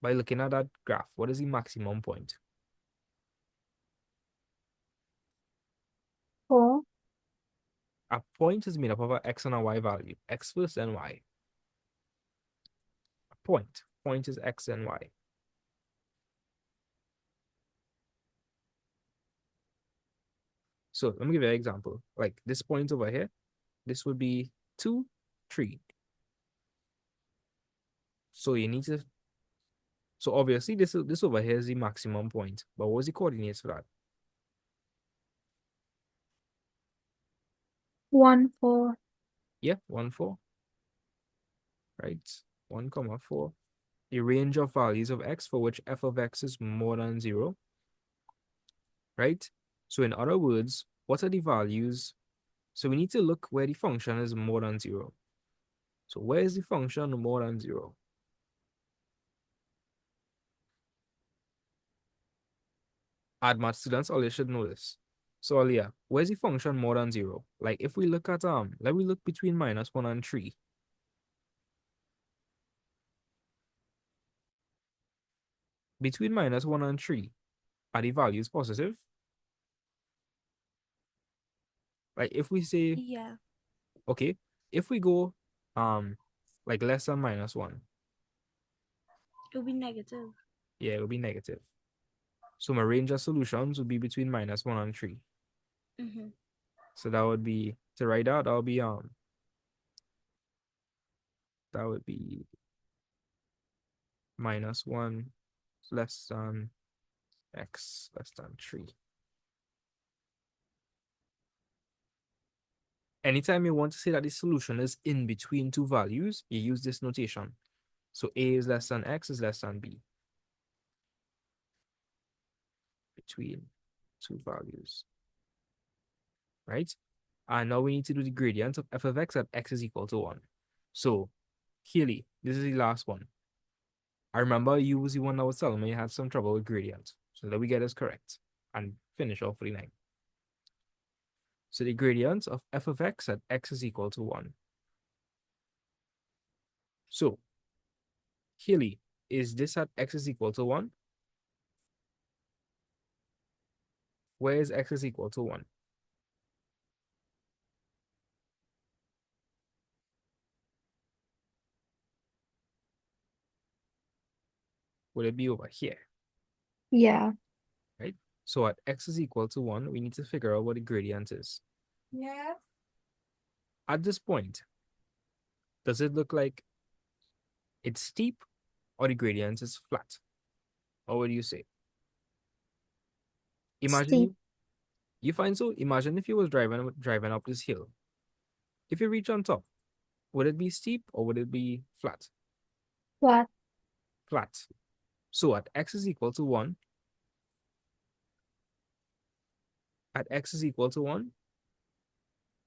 By looking at that graph, what is the maximum point? 4. A point is made up of an x and a y value. X first, then y. A point. Point is x and y. So let me give you an example. Like this point over here, this would be 2, 3. So you need to. So obviously this over here is the maximum point. But what was the coordinates for that? 1, 4. Yeah, 1, 4. Right. 1, 4. The range of values of x for which f of x is more than 0. Right? So in other words, what are the values? So we need to look where the function is more than 0. So where is the function more than 0? AdMath students, all you should know this. So Alia, where's the function more than 0? Like if we look at let me look between -1 and 3. between -1 and 3, are the values positive? Like if we say, Yeah. okay, if we go like less than -1, It will be negative. yeah, it will be negative. So my range of solutions would be between -1 and 3. Mm-hmm. So that would be, to write out, that would be -1 less than x less than 3. Anytime you want to say that the solution is in between two values, you use this notation. So a is less than x is less than b. Between two values, right? And now we need to do the gradient of f of x at x is equal to 1. So, Keely, this is the last one. I remember you was the one that was telling me you had some trouble with gradient. So let me get this correct and finish off for the night. So the gradient of f of x at x is equal to 1. So, Keely, is this at x is equal to 1? Where is x is equal to 1? Would it be over here, Yeah. right? So at x is equal to 1, we need to figure out what the gradient is. Yes. At this point, does it look like it's steep or the gradient is flat? Or what do you say? Imagine Steep. you find so imagine if you was driving up this hill. If you reach on top, would it be steep or would it be flat? Flat. Flat. So at x is equal to 1,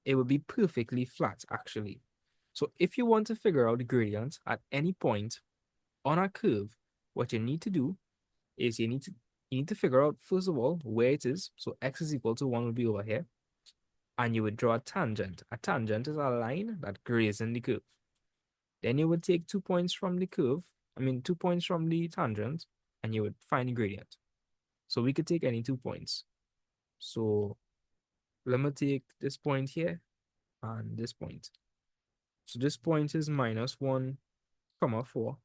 it would be perfectly flat actually. So if you want to figure out the gradient at any point on a curve, what you need to do is you need to figure out first of all where it is. So x is equal to 1 would be over here. And you would draw a tangent. A tangent is a line that grazes the curve. Then you would take 2 points from the curve, 2 points from the tangent, and you would find the gradient. So we could take any 2 points. So let me take this point here and this point. So this point is -1, 4.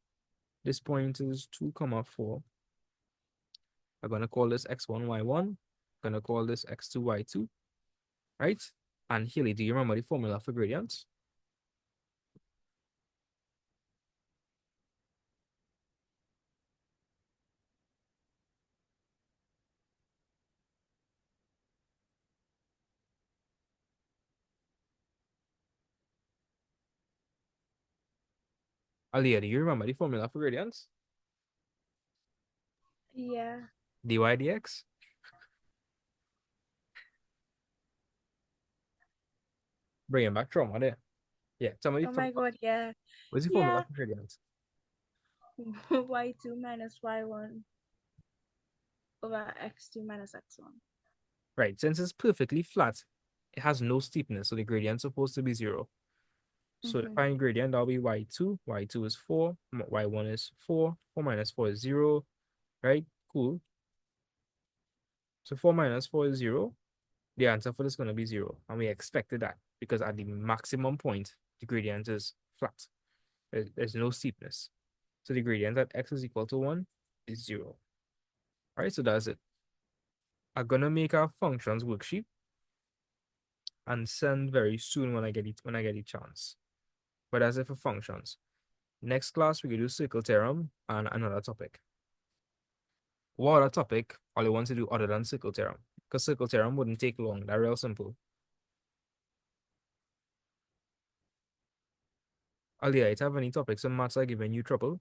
This point is 2, 4. I'm going to call this x1, y1. I'm going to call this x2, y2. Right? And Healy, do you remember the formula for gradients? Aliyah, do you remember the formula for gradients? Yeah. dy dx? Bringing back trauma there. Yeah, tell me. Oh my God, yeah. What's the formula Yeah. for gradients? y2 minus y1 over x2 minus x1. Right, since it's perfectly flat, it has no steepness, so the gradient's supposed to be 0. So the final gradient, that'll be y2. y2 is 4, y1 is 4. 4 minus 4 is 0, right? Cool. So 4 minus 4 is 0. The answer for this is going to be 0. And we expected that because at the maximum point, the gradient is flat. There's no steepness. So the gradient at x is equal to 1 is 0. All right, so that's it. I'm going to make our functions worksheet and send very soon when I get a chance. But that's it for functions. Next class, we can do circle theorem and another topic. What other topic all you want to do other than circle theorem? Because circle theorem wouldn't take long. They're real simple. Alia, you have any topics in maths are giving you trouble?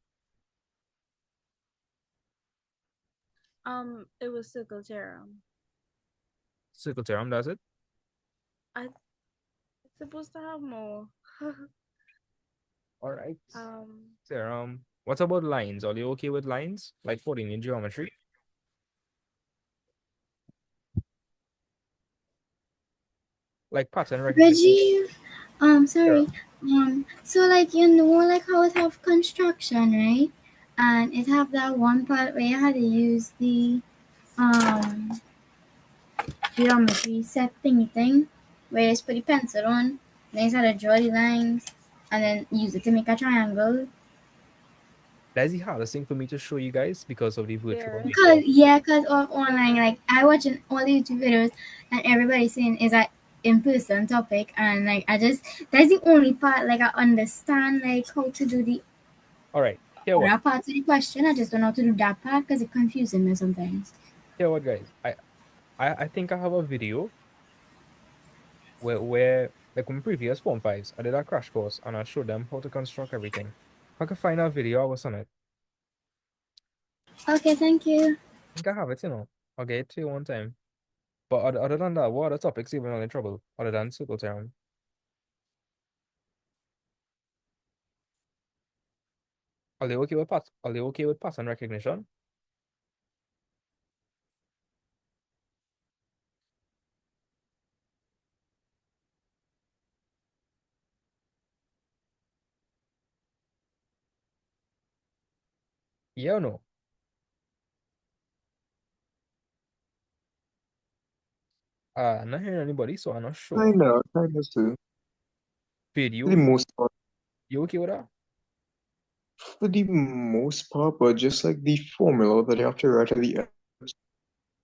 It was circle theorem. Circle theorem, that's it? It's supposed to have more. All right. Um, Theorem. What about lines? Are you okay with lines? Like for in geometry? Like pattern recognition. Reggie, sorry. So like like how it have construction, right? and it have that one part where you had to use the geometry set thingy thing, where you just put the pencil on, then you had to draw the lines, and then use it to make a triangle. That's the hardest thing for me to show you guys because of the virtual There is. nature. Cause of online, like I watching all the YouTube videos, and everybody saying is a in-person topic, and like that's the only part like I understand like how to do the All right, here what? other parts of the question. I just don't know how to do that part because it confuses me sometimes. Here what, guys? I think I have a video where like in previous Form 5s, I did a crash course and I showed them how to construct everything. If I could find that video, I was on it. Okay, thank you. I think I have it, I'll get it to you one time. But other than that, what other topics even are in trouble other than circle theorem? Are they okay with pattern recognition? Yeah or no? I'm not hearing anybody, so I'm not sure. Kinda too. For Video, the most part, you okay with that? but just like the formula that you have to write at the end,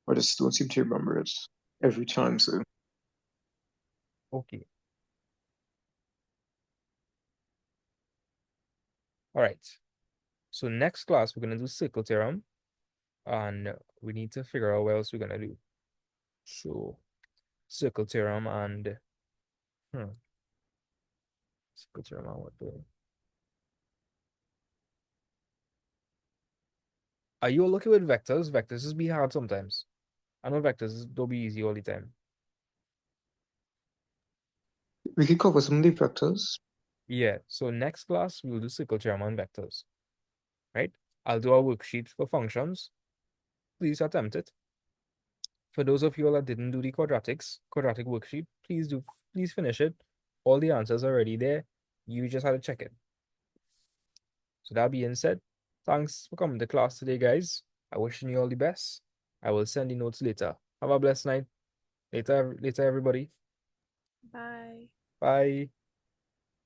I just don't seem to remember it every time. So Okay. All right. So next class, we're gonna do circle theorem, and we need to figure out what else we're gonna do. So circle theorem and circle theorem and what the are you all okay with vectors? Vectors is be hard sometimes. I know vectors don't be easy all the time. we could cover some of the vectors. Yeah, so next class we'll do circle theorem and vectors, right? I'll do a worksheet for functions. Please attempt it. For those of you all that didn't do the quadratic worksheet, please finish it. All the answers are already there. You just had to check it. So that being said, thanks for coming to class today, guys. I wishing you all the best. I will send the notes later. Have a blessed night. Later, everybody. Bye. Bye.